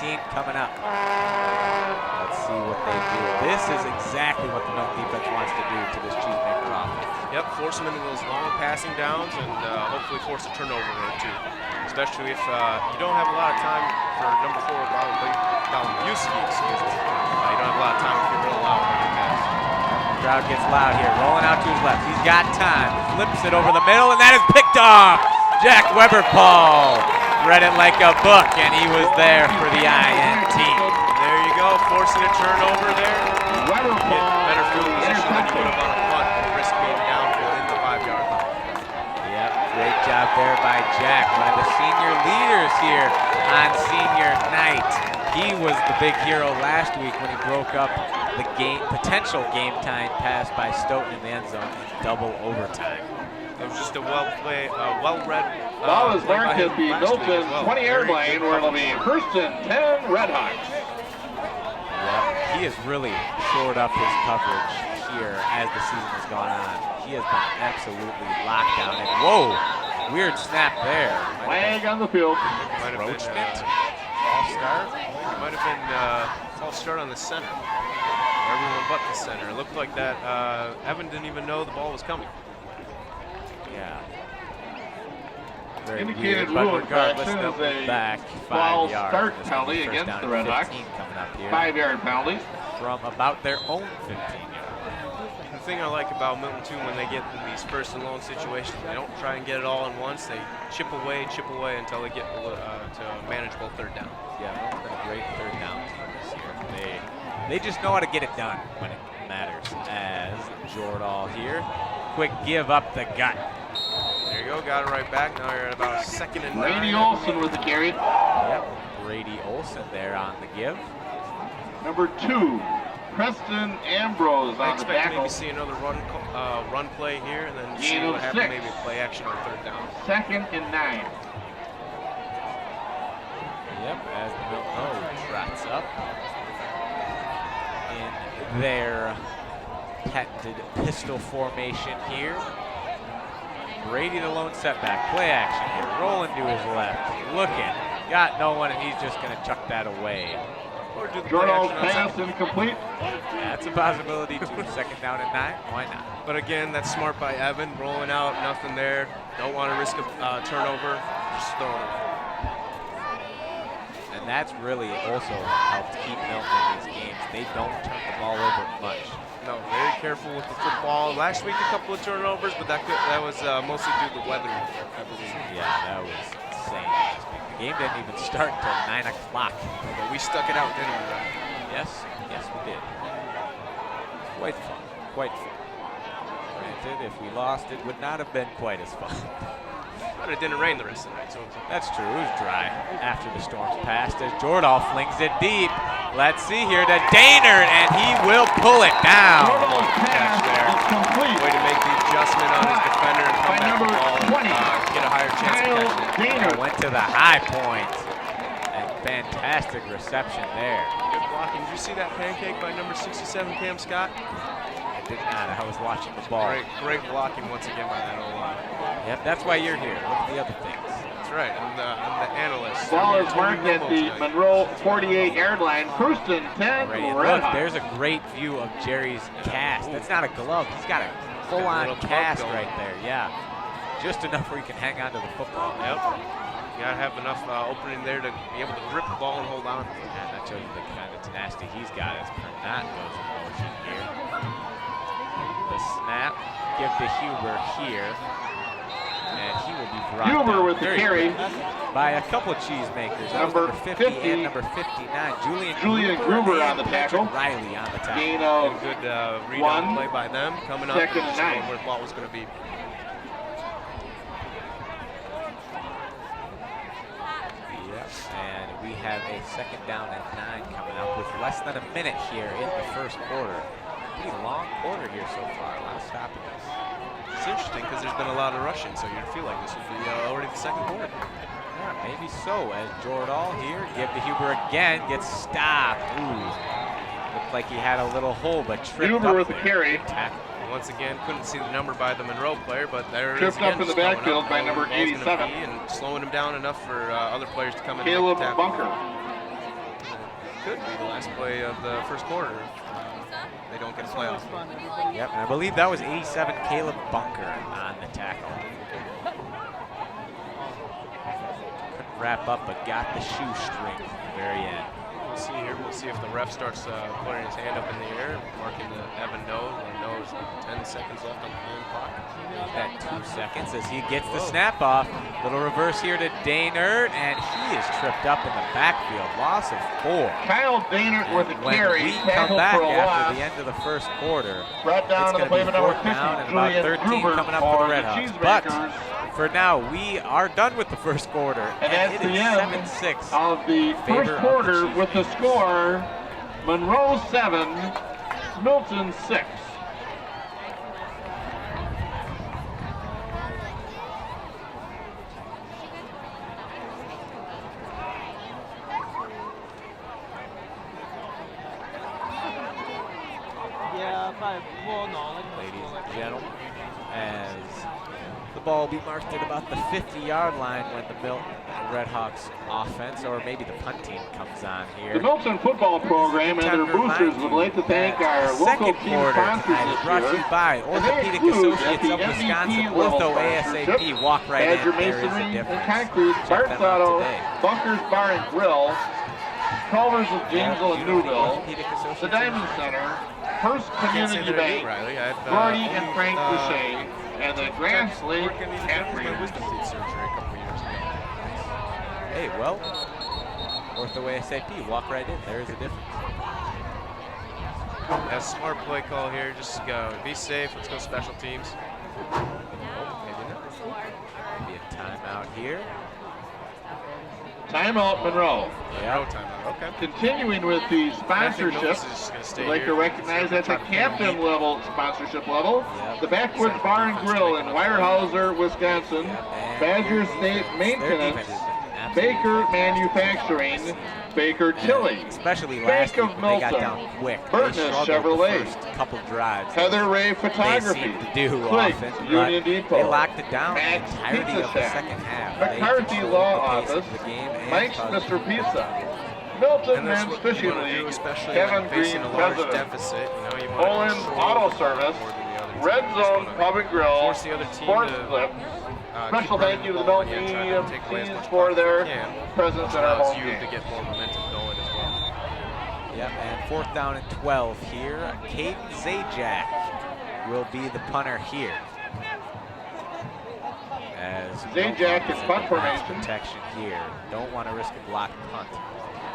[SPEAKER 2] 15 coming up. Let's see what they do. This is exactly what the Milton defense wants to do to this Cheesemaker offense.
[SPEAKER 3] Yep, force them into those long passing downs and hopefully force a turnover or 2. Especially if you don't have a lot of time for number 4, Golubuski, excuse me. You don't have a lot of time if you roll out on your pass.
[SPEAKER 2] Crowd gets loud here, rolling out to his left. He's got time, flips it over the middle, and that is picked off. Jack Weberpaul read it like a book, and he was there for the INT.
[SPEAKER 3] There you go, forcing a turnover there.
[SPEAKER 1] Weberpaul.
[SPEAKER 3] Better field position than you would have on a punt and risk being down within the 5-yard line.
[SPEAKER 2] Yep, great job there by Jack, one of the senior leaders here on senior night. He was the big hero last week when he broke up the potential game time pass by Stoughton in the end zone in double overtime.
[SPEAKER 3] It was just a well-read
[SPEAKER 1] Ball is marked at the Milton 20-yard line where it'll be 1st and 10 Redhawks.
[SPEAKER 2] Yep, he has really shored up his coverage here as the season has gone on. he has been absolutely locked down. And whoa, weird snap there.
[SPEAKER 1] Flag on the field.
[SPEAKER 3] Might have been
[SPEAKER 2] false start.
[SPEAKER 3] It might have been false start on the center. Everyone but the center. It looked like that Evan didn't even know the ball was coming.
[SPEAKER 2] Yeah. Very
[SPEAKER 1] Indicated
[SPEAKER 2] weird, but
[SPEAKER 1] rule
[SPEAKER 2] regardless,
[SPEAKER 1] infraction
[SPEAKER 2] they'll
[SPEAKER 1] is
[SPEAKER 2] move
[SPEAKER 1] a
[SPEAKER 2] back 5
[SPEAKER 1] false
[SPEAKER 2] yards.
[SPEAKER 1] start
[SPEAKER 2] This will be
[SPEAKER 1] penalty
[SPEAKER 2] first
[SPEAKER 1] against
[SPEAKER 2] down
[SPEAKER 1] the
[SPEAKER 2] and
[SPEAKER 1] Redhawks.
[SPEAKER 2] 15 coming up here
[SPEAKER 1] 5-yard penalty.
[SPEAKER 2] from about their own 15 yard.
[SPEAKER 3] The thing I like about Milton too, when they get in these first and long situations, they don't try and get it all in once. They chip away until they get to a manageable third down.
[SPEAKER 2] Yeah, Milton's been a great third down team this year. They just know how to get it done when it matters. As Jordahl here, quick give up the gut.
[SPEAKER 3] There you go, got it right back. Now you're at about 2nd and 9.
[SPEAKER 1] Brady Olson with the carry.
[SPEAKER 2] Yep, Brady Olson there on the give.
[SPEAKER 1] Number 2, Preston Ambrose
[SPEAKER 3] I
[SPEAKER 1] on the
[SPEAKER 3] expect to
[SPEAKER 1] tackle.
[SPEAKER 3] maybe see another run play here, and then see
[SPEAKER 1] Gain
[SPEAKER 3] what
[SPEAKER 1] of
[SPEAKER 3] happens.
[SPEAKER 1] 6.
[SPEAKER 3] Maybe play action on third down.
[SPEAKER 1] 2nd and 9.
[SPEAKER 2] Yep, as the Milton trots up in their patented pistol formation here. Brady the lone setback, play action here, rolling to his left, looking, got no one, and he's just going to chuck that away.
[SPEAKER 3] Or do the play
[SPEAKER 1] Jordahl's
[SPEAKER 3] action on
[SPEAKER 1] pass
[SPEAKER 3] second.
[SPEAKER 1] incomplete.
[SPEAKER 2] That's a possibility too. 2nd down and 9, why not?
[SPEAKER 3] But again, that's smart by Evan, rolling out, nothing there. Don't want to risk a turnover, just throwing it.
[SPEAKER 2] And that's really also helped keep Milton in these games. They don't turn the ball over much.
[SPEAKER 3] No, very careful with the football. Last week, a couple of turnovers, but that was mostly due to the weather, I believe.
[SPEAKER 2] Yeah, that was insane last week. The game didn't even start until 9 o'clock.
[SPEAKER 3] But we stuck it out, didn't we?
[SPEAKER 2] Yes, yes we did. Quite fun, quite fun. Granted, if we lost, it would not have been quite as fun.
[SPEAKER 3] But it didn't rain the rest of the night, so
[SPEAKER 2] That's true, it was dry after the storms passed as Jordahl flings it deep. Let's see here to Daynard, and he will pull it down.
[SPEAKER 1] Jordahl's pass is complete.
[SPEAKER 3] way to make the adjustment on his defender and come
[SPEAKER 1] By
[SPEAKER 3] back
[SPEAKER 1] number
[SPEAKER 3] the ball,
[SPEAKER 1] 20,
[SPEAKER 3] get a higher chance of
[SPEAKER 1] Kyle
[SPEAKER 3] catching it.
[SPEAKER 1] Daynard.
[SPEAKER 2] Went to the high point, and fantastic reception there.
[SPEAKER 3] Good blocking. Did you see that pancake by number 67, Cam Scott?
[SPEAKER 2] I did not, I was watching the ball.
[SPEAKER 3] Great blocking once again by that O-line.
[SPEAKER 2] Yep, that's why you're here. Look at the other things.
[SPEAKER 3] That's right. I'm the analyst.
[SPEAKER 1] Ball is marked at the Monroe 48-yard line. 1st and 10,
[SPEAKER 2] Right, and
[SPEAKER 1] Red
[SPEAKER 2] look,
[SPEAKER 1] Hawks.
[SPEAKER 2] there's a great view of Jerry's cast. That's not a glove. He's got a full-on
[SPEAKER 3] little glove
[SPEAKER 2] cast
[SPEAKER 3] going.
[SPEAKER 2] right there. Yeah, just enough where he can hang on to the football.
[SPEAKER 3] Yep. You gotta have enough opening there to be able to grip the ball and hold on.
[SPEAKER 2] And that shows you the kind of tenacity he's got as Pernat goes in motion here. The snap, give to Huber here. And he will be brought
[SPEAKER 1] Huber
[SPEAKER 2] down
[SPEAKER 1] with the
[SPEAKER 2] very
[SPEAKER 1] carry.
[SPEAKER 2] quickly by a couple of cheesemakers. That was
[SPEAKER 1] Number
[SPEAKER 2] number 50
[SPEAKER 1] 50,
[SPEAKER 2] and number 59.
[SPEAKER 1] Julian Gruber on the tackle.
[SPEAKER 2] Riley on the tackle.
[SPEAKER 1] Gain of
[SPEAKER 3] Good read
[SPEAKER 1] 1.
[SPEAKER 3] on play by them. Coming up,
[SPEAKER 1] 2nd and 9.
[SPEAKER 3] where the ball was going to be.
[SPEAKER 2] Yep, and we have a 2nd down and 9 coming up with less than a minute here in the 1st quarter. Pretty long quarter here so far, a lot of stoppages.
[SPEAKER 3] It's interesting because there's been a lot of rushing, so you'd feel like this would be already the 2nd quarter.
[SPEAKER 2] Yeah, maybe so, as Jordahl here, give to Huber again, gets stopped. Ooh, looked like he had a little hole, but tripped
[SPEAKER 1] Huber
[SPEAKER 2] up
[SPEAKER 1] with the
[SPEAKER 2] there.
[SPEAKER 1] carry.
[SPEAKER 2] Tackle.
[SPEAKER 3] Once again, couldn't see the number by the Monroe player, but there it is
[SPEAKER 1] Tripped up
[SPEAKER 3] again,
[SPEAKER 1] in the
[SPEAKER 3] just going
[SPEAKER 1] backfield
[SPEAKER 3] up,
[SPEAKER 1] by
[SPEAKER 3] where
[SPEAKER 1] number
[SPEAKER 3] the ball's gonna
[SPEAKER 1] 87.
[SPEAKER 3] be, and slowing him down enough for other players to come in
[SPEAKER 1] Caleb
[SPEAKER 3] and make the tackle.
[SPEAKER 1] Bunker.
[SPEAKER 3] Could be the last play of the 1st quarter. They don't get a playoff.
[SPEAKER 2] Yep, and I believe that was 87 Caleb Bunker on the tackle. Couldn't wrap up, but got the shoestring at the very end.
[SPEAKER 3] We'll see here. We'll see if the ref starts putting his hand up in the air, marking the Evan no. And no is 10 seconds left on the game clock.
[SPEAKER 2] That 2 seconds as he gets the snap off. Little reverse here to Daynard, and he is tripped up in the backfield. Loss of 4.
[SPEAKER 1] Kyle Daynard with the
[SPEAKER 2] When
[SPEAKER 1] carry.
[SPEAKER 2] we come
[SPEAKER 1] Tackled
[SPEAKER 2] back
[SPEAKER 1] for a
[SPEAKER 2] after
[SPEAKER 1] loss.
[SPEAKER 2] the end of the 1st quarter,
[SPEAKER 1] Brought down to
[SPEAKER 2] it's
[SPEAKER 1] the
[SPEAKER 2] going to be
[SPEAKER 1] play number
[SPEAKER 2] 4th
[SPEAKER 1] 50,
[SPEAKER 2] down and about
[SPEAKER 1] Julian
[SPEAKER 2] 13
[SPEAKER 1] Gruber
[SPEAKER 2] coming up
[SPEAKER 1] for
[SPEAKER 2] for the
[SPEAKER 1] the
[SPEAKER 2] Redhawks. But
[SPEAKER 1] Cheesemakers.
[SPEAKER 2] for now, we are done with the 1st quarter,
[SPEAKER 1] And that's
[SPEAKER 2] it
[SPEAKER 1] the
[SPEAKER 2] is
[SPEAKER 1] end
[SPEAKER 2] 7-6.
[SPEAKER 1] of the
[SPEAKER 2] favor of
[SPEAKER 1] 1st
[SPEAKER 2] the
[SPEAKER 1] quarter with the
[SPEAKER 2] Cheesemakers.
[SPEAKER 1] score Monroe 7, Milton 6.
[SPEAKER 2] Ladies and gentlemen, as the ball will be marked at about the 50-yard line when the Milton Red Hawks offense, or maybe the punt team, comes on here.
[SPEAKER 1] The Milton football program and their boosters would like to thank our local team sponsors this
[SPEAKER 2] brought to
[SPEAKER 1] year.
[SPEAKER 2] you by Orthopedic Associates of Wisconsin, Ortho ASAP. Walk right in, there is a difference.
[SPEAKER 1] Concrete,
[SPEAKER 2] Check them out
[SPEAKER 1] Auto,
[SPEAKER 2] today.
[SPEAKER 1] Bunkers Bar and Grill, Culver's of Janesville and
[SPEAKER 2] You know the
[SPEAKER 1] Newville,
[SPEAKER 2] Orthopedic Associates
[SPEAKER 1] the Diamond Center, First Community Bank,
[SPEAKER 3] Riley.
[SPEAKER 1] Gordy and Frank Boucher, and the Grand Slate and
[SPEAKER 3] my wisdom teeth surgery a couple years ago.
[SPEAKER 2] Hey, well, Ortho ASAP, walk right in, there is a difference.
[SPEAKER 3] A smart play call here. Just go. Be safe. Let's go special teams.
[SPEAKER 2] Maybe not. Maybe a timeout here.
[SPEAKER 1] Timeout Monroe.
[SPEAKER 3] No timeout. Okay.
[SPEAKER 1] Continuing with the sponsorships, I'd like to recognize at the captain level sponsorship level, the Backwoods Bar and Grill in Weyerhaeuser, Wisconsin, Badger State Maintenance, Baker Manufacturing, Baker Tilly,
[SPEAKER 2] Especially last
[SPEAKER 1] Bank
[SPEAKER 2] week
[SPEAKER 1] of
[SPEAKER 2] when they got
[SPEAKER 1] Milton,
[SPEAKER 2] down quick.
[SPEAKER 1] Burtness
[SPEAKER 2] They struggled
[SPEAKER 1] Chevrolet,
[SPEAKER 2] the first couple drives.
[SPEAKER 1] Heather Ray Photography,
[SPEAKER 2] They seemed to do
[SPEAKER 1] Clicks,
[SPEAKER 2] offense, but
[SPEAKER 1] Union Depot,
[SPEAKER 2] they locked it down
[SPEAKER 1] Max
[SPEAKER 2] the entirety
[SPEAKER 1] Pizza
[SPEAKER 2] of the
[SPEAKER 1] Shack,
[SPEAKER 2] second half.
[SPEAKER 1] McCarthy
[SPEAKER 2] They
[SPEAKER 1] Law
[SPEAKER 2] controlled the pace
[SPEAKER 1] Office,
[SPEAKER 2] of the game and
[SPEAKER 1] Mike's
[SPEAKER 2] caused
[SPEAKER 1] Mr.
[SPEAKER 2] it.
[SPEAKER 1] Pizza, Milton
[SPEAKER 3] And that's
[SPEAKER 1] Men's
[SPEAKER 3] what you
[SPEAKER 1] Fishing
[SPEAKER 3] want to do,
[SPEAKER 1] League,
[SPEAKER 3] especially
[SPEAKER 1] Kevin
[SPEAKER 3] when
[SPEAKER 1] Green
[SPEAKER 3] facing a large
[SPEAKER 1] President,
[SPEAKER 3] deficit. You know, you want
[SPEAKER 1] Olin
[SPEAKER 3] to
[SPEAKER 1] Auto Service,
[SPEAKER 3] more than the other team.
[SPEAKER 1] Red
[SPEAKER 3] You just
[SPEAKER 1] Zone
[SPEAKER 3] wanna
[SPEAKER 1] Pub and Grill,
[SPEAKER 3] force the other team
[SPEAKER 1] Sports
[SPEAKER 3] to,
[SPEAKER 1] Clip.
[SPEAKER 3] keep
[SPEAKER 1] Special
[SPEAKER 3] running
[SPEAKER 1] thank you to the
[SPEAKER 3] ball
[SPEAKER 1] Milton
[SPEAKER 3] and try to take away as
[SPEAKER 1] teams
[SPEAKER 3] much
[SPEAKER 1] for
[SPEAKER 3] clock as
[SPEAKER 1] their
[SPEAKER 3] you can,
[SPEAKER 1] presence
[SPEAKER 3] which
[SPEAKER 1] at our
[SPEAKER 3] allows
[SPEAKER 1] home
[SPEAKER 3] you
[SPEAKER 1] game.
[SPEAKER 3] to get more momentum going as well.
[SPEAKER 2] Yep, and 4th down and 12 here. Caden Zajac will be the punter here. As
[SPEAKER 1] Zajac is punt
[SPEAKER 2] pass
[SPEAKER 1] formation.
[SPEAKER 2] protection here. Don't want to risk a blocked punt.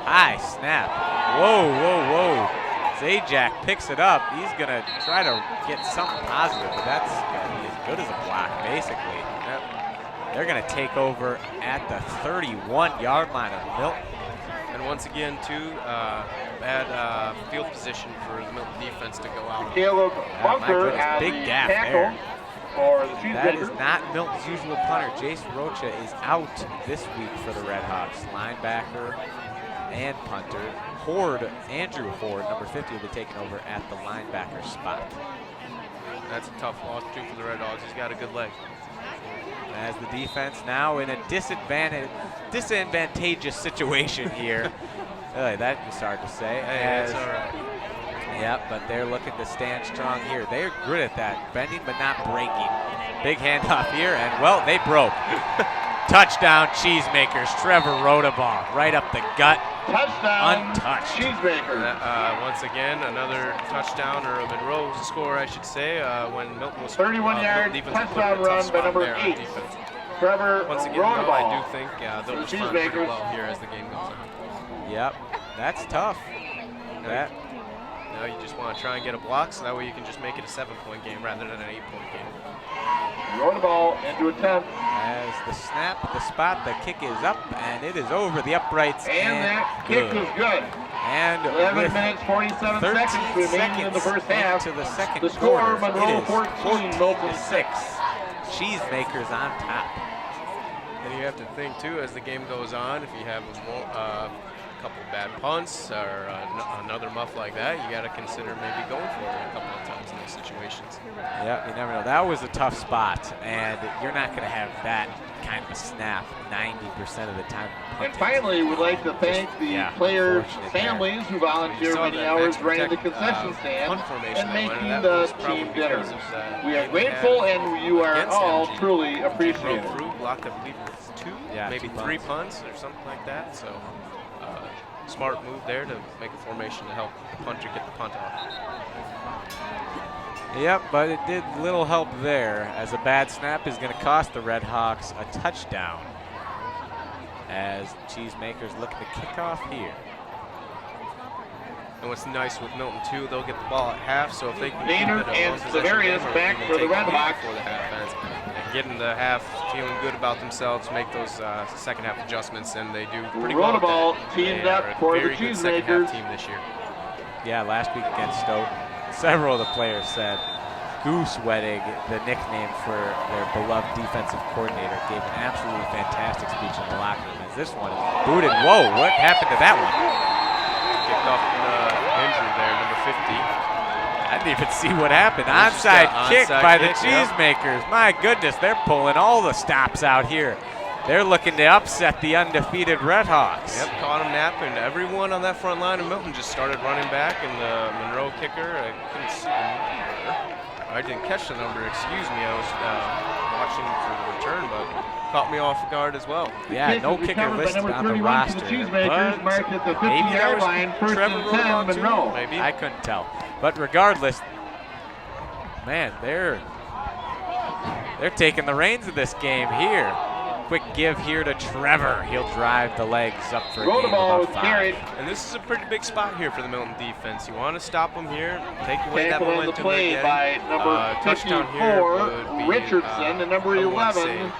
[SPEAKER 2] High snap. Whoa, whoa, whoa. Zajac picks it up. He's going to try to get something positive, but that's going to be as good as a block, basically. They're going to take over at the 31-yard line of Milton.
[SPEAKER 3] And once again, too, bad field position for the Milton defense to go out.
[SPEAKER 1] Caleb
[SPEAKER 2] my
[SPEAKER 1] Bunker
[SPEAKER 2] goodness,
[SPEAKER 1] on
[SPEAKER 2] big
[SPEAKER 1] the
[SPEAKER 2] gap
[SPEAKER 1] tackle
[SPEAKER 2] there.
[SPEAKER 1] for the
[SPEAKER 2] That is
[SPEAKER 1] Cheesemakers.
[SPEAKER 2] not Milton's usual punter. Jace Rocha is out this week for the Redhawks. Linebacker and punter. Andrew Ford, number 50, will be taking over at the linebacker spot.
[SPEAKER 3] That's a tough loss, too, for the Redhawks. He's got a good leg.
[SPEAKER 2] As the defense now in a disadvantageous situation here. Really, that was hard to say.
[SPEAKER 3] Hey, that's all right.
[SPEAKER 2] Yep, but they're looking to stand strong here. They're good at that, bending but not breaking. Big handoff here, and well, they broke. Touchdown, Cheesemakers. Trevor Rodabaugh right up the gut.
[SPEAKER 1] Touchdown,
[SPEAKER 2] Untouched.
[SPEAKER 1] Cheesemakers.
[SPEAKER 3] Once again, another touchdown, or a Monroe score, I should say, when Milton was
[SPEAKER 1] 31-yard
[SPEAKER 3] Milton defense
[SPEAKER 1] touchdown
[SPEAKER 3] put a tough
[SPEAKER 1] run by
[SPEAKER 3] spot
[SPEAKER 1] number
[SPEAKER 3] there on
[SPEAKER 1] 8.
[SPEAKER 3] defense.
[SPEAKER 1] Trevor
[SPEAKER 3] Once again, though, I
[SPEAKER 1] Rodabaugh.
[SPEAKER 3] do think they'll
[SPEAKER 1] The
[SPEAKER 3] respond pretty
[SPEAKER 1] Cheesemakers.
[SPEAKER 3] well here as the game goes on.
[SPEAKER 2] Yep, that's tough. That.
[SPEAKER 3] Now you just want to try and get a block, so that way you can just make it a 7-point game rather than an 8-point game.
[SPEAKER 1] Rodabaugh into attempt.
[SPEAKER 2] As the snap, the spot, the kick is up, and it is over the uprights.
[SPEAKER 1] And that kick is good.
[SPEAKER 2] And
[SPEAKER 1] 11
[SPEAKER 2] with
[SPEAKER 1] minutes, 47
[SPEAKER 2] 13
[SPEAKER 1] seconds remaining in the first half.
[SPEAKER 2] into the second
[SPEAKER 1] The score,
[SPEAKER 2] quarter,
[SPEAKER 1] Monroe
[SPEAKER 2] it is
[SPEAKER 1] 14, Milton 6.
[SPEAKER 2] Cheesemakers on top.
[SPEAKER 3] And you have to think, too, as the game goes on, if you have a couple bad punts or another muff like that, you got to consider maybe going for it a couple of times in those situations.
[SPEAKER 2] Yeah, you never know. That was a tough spot, and you're not going to have that kind of a snap 90% of the time.
[SPEAKER 1] And finally, we'd like to thank the players' families who volunteer many hours running the concession stand and making the team dinners. We are grateful, and you are all truly appreciated.
[SPEAKER 3] Blocked, I believe, it's 2, maybe 3 punts or something like that. So, smart move there to make a formation to help the punter get the punt off.
[SPEAKER 2] Yep, but it did little help there, as a bad snap is going to cost the Redhawks a touchdown. As Cheesemakers looking to kick off here.
[SPEAKER 3] And what's nice with Milton, too, they'll get the ball at half, so if they can
[SPEAKER 1] Maynard
[SPEAKER 3] keep it a
[SPEAKER 1] and
[SPEAKER 3] one-possession
[SPEAKER 1] Severius
[SPEAKER 3] game, or
[SPEAKER 1] back
[SPEAKER 3] even
[SPEAKER 1] for the
[SPEAKER 3] take a lead
[SPEAKER 1] Redhawks.
[SPEAKER 3] before the half ends, and getting the half feeling good about themselves, make those second half adjustments, and they do pretty well with
[SPEAKER 1] Rodabaugh
[SPEAKER 3] that.
[SPEAKER 1] teamed
[SPEAKER 3] They
[SPEAKER 1] up
[SPEAKER 3] are a
[SPEAKER 1] for the
[SPEAKER 3] very good second half
[SPEAKER 1] Cheesemakers.
[SPEAKER 3] team this year.
[SPEAKER 2] Yeah, last week against Stoke, several of the players said Goose Wedding, the nickname for their beloved defensive coordinator, gave an absolutely fantastic speech in the locker room. As this one is booted. Whoa, what happened to that one?
[SPEAKER 3] Kicked off injury there, number 50.
[SPEAKER 2] I didn't even see what happened. Onside kick by the Cheesemakers. My goodness, they're pulling all the stops out here. They're looking to upset the undefeated Redhawks.
[SPEAKER 3] Yep, caught him napping. Everyone on that front line of Milton just started running back, and the Monroe kicker, I couldn't see the number. I didn't catch the number, excuse me. I was watching for the return, but caught me off guard as well.
[SPEAKER 2] Yeah, no kicker listed on the roster.
[SPEAKER 5] But marked at the 50-yard line, first and 10, Monroe.
[SPEAKER 3] Maybe.
[SPEAKER 2] I couldn't tell. But regardless, man, they're taking the reins of this game here. Quick give here to Trevor. He'll drive the legs up for a gain of about 5.
[SPEAKER 3] And this is a pretty big spot here for the Milton defense. You want to stop them here, take away that momentum they're
[SPEAKER 5] by number 54, Richardson, and number 11,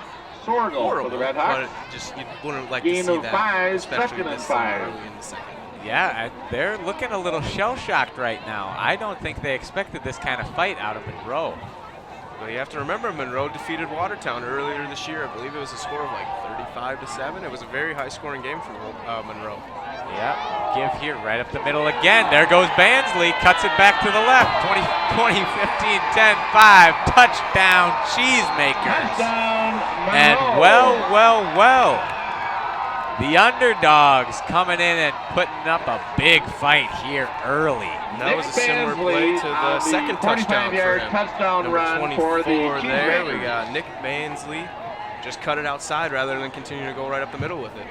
[SPEAKER 5] Sorgel for the Redhawks.
[SPEAKER 3] Just you wouldn't like to see that,
[SPEAKER 5] 5,
[SPEAKER 3] especially
[SPEAKER 5] second and
[SPEAKER 3] this
[SPEAKER 5] 5.
[SPEAKER 3] early in the second.
[SPEAKER 2] Yeah, they're looking a little shell-shocked right now. I don't think they expected this kind of fight out of Monroe.
[SPEAKER 3] But you have to remember, Monroe defeated Watertown earlier this year. I believe it was a score of like 35-7. It was a very high-scoring game for Monroe.
[SPEAKER 2] Yeah, give here right up the middle again. There goes Bansley, cuts it back to the left. 20, 15, 10, 5, touchdown Cheesemakers. And well, the underdogs coming in and putting up a big fight here early.
[SPEAKER 3] And that was a similar play to the second touchdown for him. Number 24 there, we got Nick Bansley. Just cut it outside rather than continue to go right up the middle with it.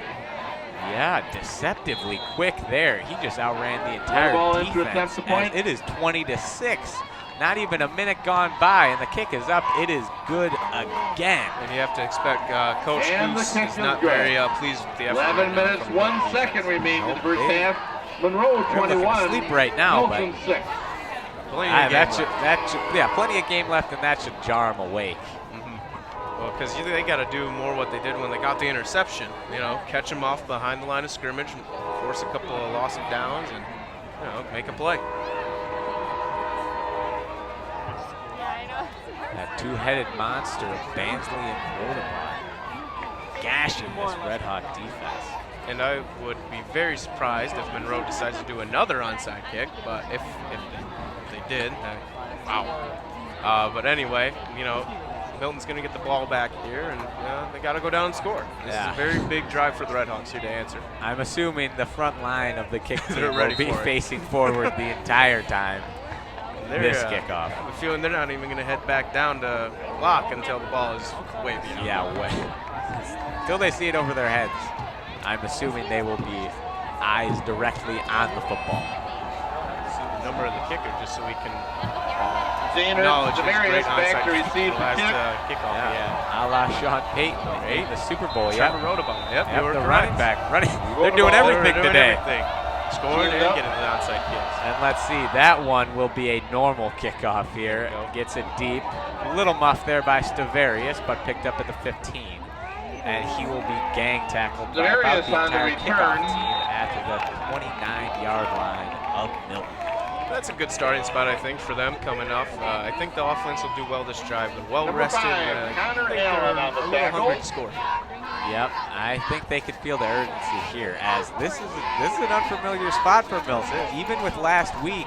[SPEAKER 2] Yeah, deceptively quick there. He just outran the entire defense. And it is 20-6. Not even a minute gone by, and the kick is up. It is good again.
[SPEAKER 3] And you have to expect Coach Goose is not very pleased with the effort.
[SPEAKER 5] 11 minutes, 1 second remains in the first half. Monroe 21.
[SPEAKER 2] Sleep right now,
[SPEAKER 5] Milton 6.
[SPEAKER 2] Plenty of game left, and that should jar them awake.
[SPEAKER 3] Well, because they got to do more what they did when they got the interception. You know, catch them off behind the line of scrimmage, and force a couple of loss of downs, and make a play.
[SPEAKER 2] That two-headed monster of Bansley and Rodemar gashing this Red Hawk defense.
[SPEAKER 3] And I would be very surprised if Monroe decides to do another onside kick, but if they did, wow. But anyway, Milton's going to get the ball back here, and they got to go down and score. This is a very big drive for the Redhawks here to answer.
[SPEAKER 2] I'm assuming the front line of the kick team will be facing forward the entire time. This kickoff.
[SPEAKER 3] I have a feeling they're not even going to head back down to block until the ball is way beyond.
[SPEAKER 2] Yeah, until they see it over their heads. I'm assuming they will be eyes directly on the football.
[SPEAKER 3] See the number of the kicker just so we can
[SPEAKER 5] acknowledge his great onside
[SPEAKER 3] kick kickoff.
[SPEAKER 2] Yeah, a la Sean Payton, the Super Bowl.
[SPEAKER 3] Trevor Rodebon. Yep,
[SPEAKER 2] the running back. They're doing everything today.
[SPEAKER 3] Scoring and getting the onside kicks.
[SPEAKER 2] And let's see, that one will be a normal kickoff here. Gets it deep. A little muff there by Stavarius, but picked up at the 15. And he will be gang tackled by about the entire kickoff team at the 29-yard line of Milton.
[SPEAKER 3] That's a good starting spot, I think, for them coming up. I think the offense will do well this drive. They're well rested. I think they're a little hungry to score.
[SPEAKER 2] Yep, I think they could feel the urgency here, as this is an unfamiliar spot for Milton. Even with last week,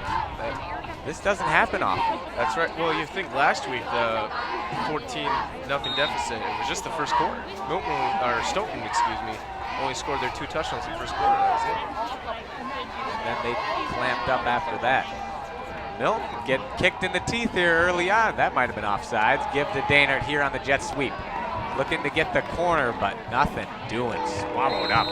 [SPEAKER 2] this doesn't happen often.
[SPEAKER 3] That's right. Well, you think last week the 14-0 deficit, it was just the first quarter. Stoughton, only scored their 2 touchdowns in the first quarter. That was it.
[SPEAKER 2] And then they clamped up after that. Milton get kicked in the teeth here early on. That might have been offsides. Give to Daynard here on the jet sweep. Looking to get the corner, but nothing doing. Swallowed up.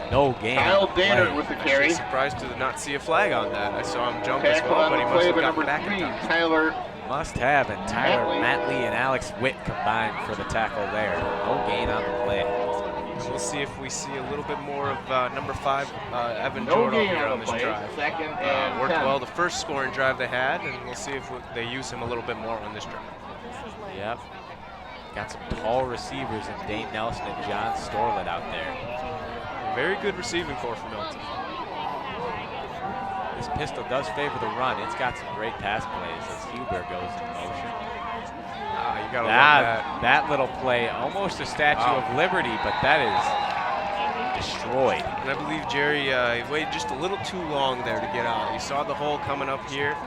[SPEAKER 2] No gain.
[SPEAKER 5] Kyle Daynard with the carry.
[SPEAKER 3] I'm surprised to not see a flag on that. I saw him jump as well, but he must have gotten back in time.
[SPEAKER 5] Tyler
[SPEAKER 2] must have, and Tyler Matley and Alex Witt combined for the tackle there. No gain on the play.
[SPEAKER 3] And we'll see if we see a little bit more of number 5, Evan Jordan here on this drive. Worked well the first scoring drive they had, and we'll see if they use him a little bit more on this drive.
[SPEAKER 2] Yep. Got some tall receivers in Dane Nelson and John Storlett out there.
[SPEAKER 3] Very good receiving corps for Milton.
[SPEAKER 2] This pistol does favor the run. It's got some great pass plays as Huber goes in motion.
[SPEAKER 3] You gotta love that.
[SPEAKER 2] That little play, almost a Statue of Liberty, but that is destroyed.
[SPEAKER 3] And I believe Jerry waited just a little too long there to get out. He saw the hole coming up here.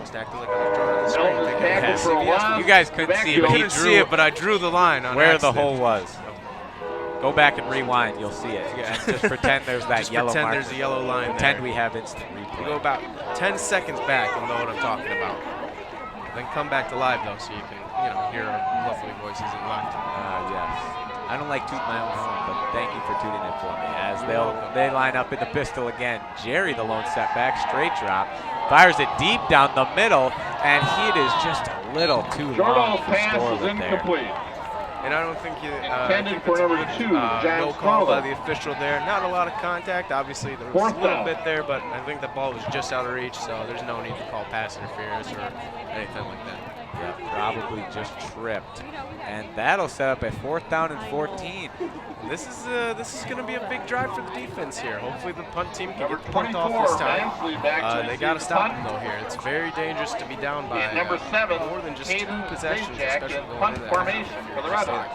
[SPEAKER 3] just acting like I was drawing the screen.
[SPEAKER 5] Milton's
[SPEAKER 3] Thinking,
[SPEAKER 5] tackled for a loss.
[SPEAKER 2] You guys couldn't see,
[SPEAKER 3] you
[SPEAKER 2] but he
[SPEAKER 3] couldn't
[SPEAKER 2] drew
[SPEAKER 3] see it, but I drew the line on
[SPEAKER 2] where
[SPEAKER 3] accident.
[SPEAKER 2] the hole was. Go back and rewind, you'll see it.
[SPEAKER 3] Yeah.
[SPEAKER 2] And just pretend there's that
[SPEAKER 3] Just
[SPEAKER 2] yellow
[SPEAKER 3] pretend
[SPEAKER 2] marker.
[SPEAKER 3] there's a yellow line
[SPEAKER 2] Pretend
[SPEAKER 3] there.
[SPEAKER 2] we have instant
[SPEAKER 3] You
[SPEAKER 2] replay.
[SPEAKER 3] go about 10 seconds back, you'll know what I'm talking about. Then come back to live though, so you can, hear our lovely voices in live.
[SPEAKER 2] Yes. I don't like tooting my own horn, but thank you for tooting it for me. As they line up in the pistol again. Jerry, the lone setback, straight drop, fires it deep down the middle, and it is just a little too long
[SPEAKER 5] Short
[SPEAKER 2] for
[SPEAKER 5] pass is
[SPEAKER 2] Storlin there.
[SPEAKER 5] incomplete.
[SPEAKER 3] And I don't think
[SPEAKER 5] Intended for number 2,
[SPEAKER 3] no call by the official there. Not a lot of contact. Obviously, there was
[SPEAKER 5] Fourth
[SPEAKER 3] a little
[SPEAKER 5] down.
[SPEAKER 3] bit there, but I think the ball was just out of reach, so there's no need to call pass interference or anything like that.
[SPEAKER 2] Yeah, probably just tripped. And that'll set up a 4th down and 14.
[SPEAKER 3] This is going to be a big drive for the defense here. Hopefully the punt team can
[SPEAKER 5] Number
[SPEAKER 3] get the punt
[SPEAKER 5] 24,
[SPEAKER 3] off this time.
[SPEAKER 5] Mansley back to
[SPEAKER 3] They got to
[SPEAKER 5] receive
[SPEAKER 3] stop
[SPEAKER 5] punt.
[SPEAKER 3] them though here. It's very dangerous to be down by
[SPEAKER 5] And number 7,
[SPEAKER 3] more than just 2
[SPEAKER 5] Hayden
[SPEAKER 3] possessions,
[SPEAKER 5] Zajac
[SPEAKER 3] especially
[SPEAKER 5] in
[SPEAKER 3] going
[SPEAKER 5] punt
[SPEAKER 3] into that
[SPEAKER 5] formation for the Redhawks.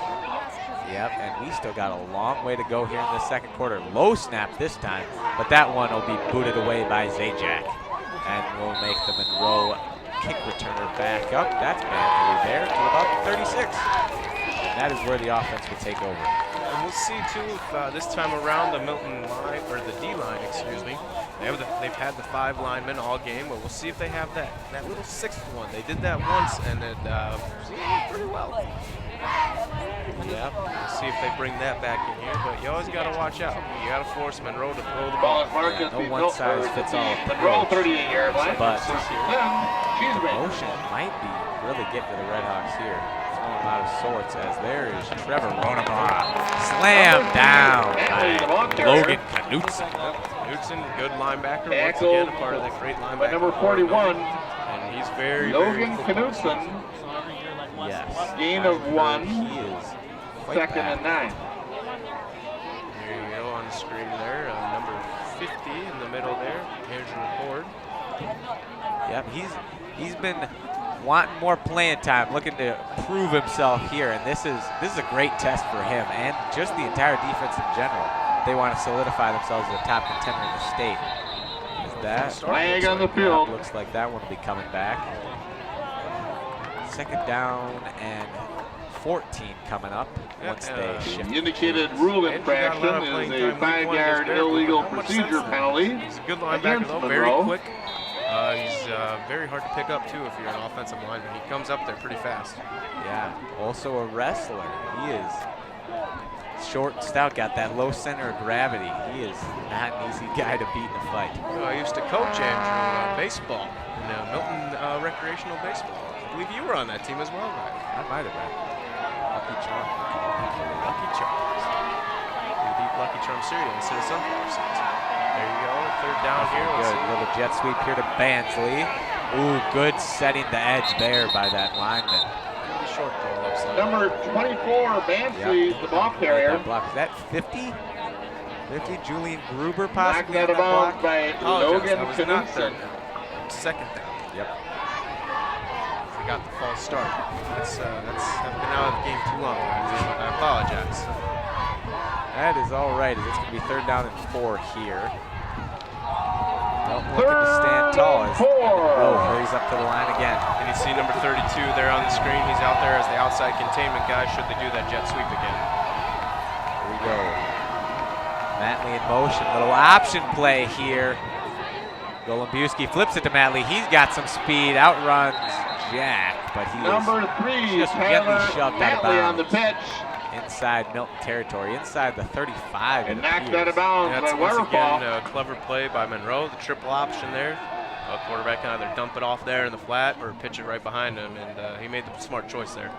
[SPEAKER 2] Yep, and we still got a long way to go here in the second quarter. Low snap this time, but that one will be booted away by Zajac. And we'll make the Monroe kick returner back up. That's Manley there to about 36. And that is where the offense will take over.
[SPEAKER 3] And we'll see too if this time around the Milton line, or the D line, excuse me, they've had the 5 linemen all game, but we'll see if they have that little 6th one. They did that once, and it worked pretty well.
[SPEAKER 2] Yep.
[SPEAKER 3] We'll see if they bring that back in here, but you always got to watch out. You got to force Monroe to throw the
[SPEAKER 5] Ball
[SPEAKER 3] ball.
[SPEAKER 5] is marked
[SPEAKER 2] Yeah,
[SPEAKER 5] as
[SPEAKER 2] no
[SPEAKER 5] the
[SPEAKER 2] one-size-fits-all
[SPEAKER 5] Monroe
[SPEAKER 2] approach.
[SPEAKER 5] 38-yard line.
[SPEAKER 2] But
[SPEAKER 5] Cheesemakers.
[SPEAKER 2] motion might be really getting to the Redhawks here. Throwing them out of sorts as there is Trevor Ronamara. Slammed down by Logan Knutson.
[SPEAKER 3] Knutson, good linebacker, once
[SPEAKER 5] Tackled
[SPEAKER 3] again, a part of that great linebacker.
[SPEAKER 5] by number
[SPEAKER 3] core.
[SPEAKER 5] 41,
[SPEAKER 3] And he's very,
[SPEAKER 5] Logan
[SPEAKER 3] very
[SPEAKER 5] Knutson.
[SPEAKER 2] Yes.
[SPEAKER 5] Gain of 1.
[SPEAKER 2] He is quite
[SPEAKER 5] 2nd and 9.
[SPEAKER 3] There you go on the screen there. Number 50 in the middle there. Here's your report.
[SPEAKER 2] Yep, he's been wanting more playing time, looking to prove himself here, and this is a great test for him and just the entire defense in general. They want to solidify themselves as a top contender in the state. Is that
[SPEAKER 5] Flag on the
[SPEAKER 2] yeah,
[SPEAKER 5] field.
[SPEAKER 2] looks like that one will be coming back. 2nd down and 14 coming up once they shift.
[SPEAKER 5] The indicated rule infraction is a 5-yard illegal procedure penalty.
[SPEAKER 3] He's a good linebacker
[SPEAKER 5] against
[SPEAKER 3] though,
[SPEAKER 5] Monroe.
[SPEAKER 3] very quick. He's very hard to pick up too if you're an offensive lineman. He comes up there pretty fast.
[SPEAKER 2] Yeah, also a wrestler. He is short and stout, got that low center of gravity. He is not an easy guy to beat in a fight.
[SPEAKER 3] I used to coach Andrew baseball in Milton recreational baseball. I believe you were on that team as well, right?
[SPEAKER 2] I might have been. Lucky Charm.
[SPEAKER 3] Lucky Charms. We beat Lucky Charm cereal instead of sunflower seeds. There you go, 3rd down here. Let's
[SPEAKER 2] Good
[SPEAKER 3] see.
[SPEAKER 2] little jet sweep here to Bansley. Ooh, good setting the edge there by that lineman.
[SPEAKER 3] Pretty short though, left side.
[SPEAKER 5] Number 24, Mansley, the ball carrier.
[SPEAKER 2] That block. Is that 50? 50, Julian Gruber
[SPEAKER 5] Knocked
[SPEAKER 2] possibly
[SPEAKER 5] out
[SPEAKER 2] on
[SPEAKER 5] of
[SPEAKER 2] that block?
[SPEAKER 5] bounds by
[SPEAKER 3] Apologize,
[SPEAKER 5] Logan
[SPEAKER 3] that was not
[SPEAKER 5] Knutson.
[SPEAKER 3] 3rd down. 2nd down.
[SPEAKER 2] Yep.
[SPEAKER 3] We got the false start. I've been out of the game too long, guys. I apologize.
[SPEAKER 2] That is all right. It's going to be 3rd down and 4 here. Milton looking to stand tall as Monroe hurries up to the line again.
[SPEAKER 3] And you see number 32 there on the screen. He's out there as the outside containment guy should they do that jet sweep again.
[SPEAKER 2] Here we go. Matley in motion. Little option play here. Golombuski flips it to Matley. He's got some speed. Outruns Jack, but he
[SPEAKER 5] Number
[SPEAKER 2] is
[SPEAKER 5] 3,
[SPEAKER 2] just gently
[SPEAKER 5] Tyler
[SPEAKER 2] shoved out of
[SPEAKER 5] Matley on the
[SPEAKER 2] bounds.
[SPEAKER 5] pitch.
[SPEAKER 2] Inside Milton territory, inside the 35.
[SPEAKER 5] And
[SPEAKER 2] it
[SPEAKER 5] knocked
[SPEAKER 2] appears.
[SPEAKER 5] out of bounds
[SPEAKER 3] That's
[SPEAKER 5] by
[SPEAKER 3] once
[SPEAKER 5] Waterfall.
[SPEAKER 3] again a clever play by Monroe. The triple option there. Quarterback can either dump it off there in the flat or pitch it right behind him, and he made the smart choice there.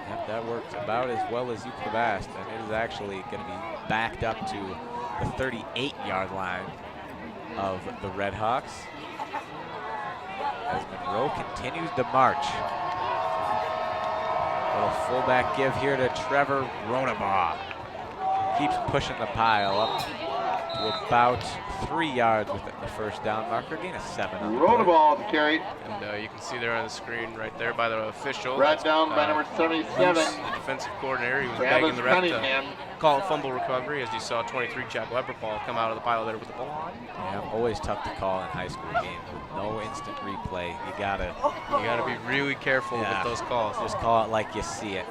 [SPEAKER 2] Yep, that worked about as well as you could have asked, and it is actually going to be backed up to the 38-yard line of the Redhawks as Monroe continues to march. Little fullback give here to Trevor Ronabaugh. Keeps pushing the pile up to about 3 yards within the first down marker. Gain of 7 on the
[SPEAKER 5] Roll the
[SPEAKER 2] play.
[SPEAKER 5] ball to carry.
[SPEAKER 3] And you can see there on the screen right there by the official.
[SPEAKER 5] Brought down by number 77.
[SPEAKER 3] Luce, the defensive coordinator. He was
[SPEAKER 5] Travis
[SPEAKER 3] begging the ref
[SPEAKER 5] Cunningham.
[SPEAKER 3] to call a fumble recovery as you saw 23 Jack Weberpaul come out of the pile there with the ball.
[SPEAKER 2] Yeah, always tough to call in high school games with no instant replay. You gotta
[SPEAKER 3] be really careful with those calls.
[SPEAKER 2] Just call it like you see it.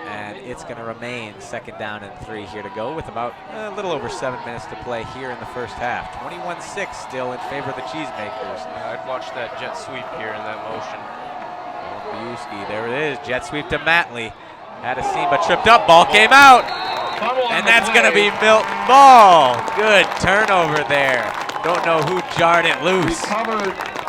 [SPEAKER 2] And it's gonna remain 2nd down and 3 here to go with about a little over 7 minutes to play here in the first half. 21-6 still in favor of the Cheesemakers.
[SPEAKER 3] I'd watch that jet sweep here in that motion.
[SPEAKER 2] Biuski, there it is, jet sweep to Matley. Had a seam but tripped up, ball came out. And that's going to be Milton Ball. Good turnover there. Don't know who jarred it loose.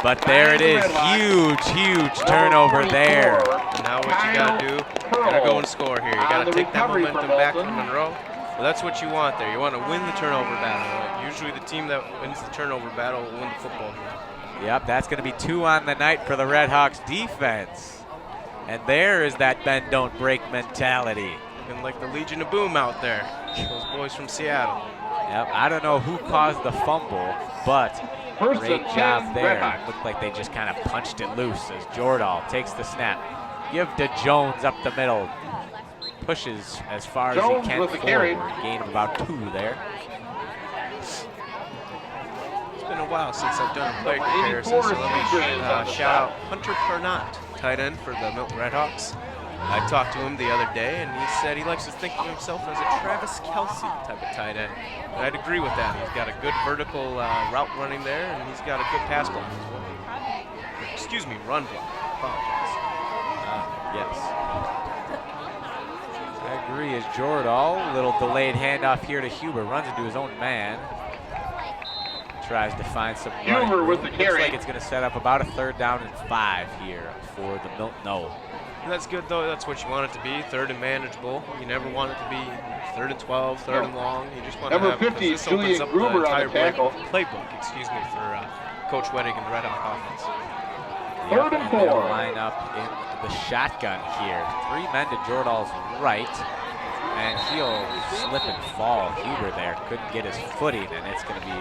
[SPEAKER 2] But there it is. Huge turnover there.
[SPEAKER 3] And now what you got to do, you got to go and score here. You got to take that momentum back from Monroe. Well, that's what you want there. You want to win the turnover battle. Usually the team that wins the turnover battle will win the football game.
[SPEAKER 2] Yep, that's going to be 2 on the night for the Redhawks defense. And there is that bend, don't break mentality.
[SPEAKER 3] Looking like the Legion of Boom out there. Those boys from Seattle.
[SPEAKER 2] Yep, I don't know who caused the fumble, but great job there. Looked like they just kind of punched it loose as Jordahl takes the snap. Give to Jones up the middle. Pushes as far as he can forward. Gain of about 2 there.
[SPEAKER 3] It's been a while since I've done a play comparison, so let me shout out Hunter Pernot, tight end for the Milton Red Hawks. I talked to him the other day, and he said he likes to think of himself as a Travis Kelce type of tight end. And I'd agree with that. He's got a good vertical route running there, and he's got a good pass block as well. Excuse me, run block. Apologize.
[SPEAKER 2] Yes. I agree as Jordahl. Little delayed handoff here to Huber. Runs into his own man. Tries to find some
[SPEAKER 5] Huber with the carry.
[SPEAKER 2] Looks like it's going to set up about a 3rd down and 5 here for the Milton. No.
[SPEAKER 3] And that's good, though. That's what you want it to be, 3rd and manageable. You never want it to be 3rd and 12, 3rd and long. You just want
[SPEAKER 5] number
[SPEAKER 3] to have
[SPEAKER 5] 50
[SPEAKER 3] this
[SPEAKER 5] Julian
[SPEAKER 3] opens up
[SPEAKER 5] Gruber
[SPEAKER 3] the
[SPEAKER 5] on the
[SPEAKER 3] entire
[SPEAKER 5] tackle.
[SPEAKER 3] playbook, for Coach Wedding and the Red Hawk offense.
[SPEAKER 5] 3rd and 4.
[SPEAKER 2] Line up in the shotgun here. 3 men to Jordahl's right. And he'll slip and fall. Huber there couldn't get his footing, and it's going to be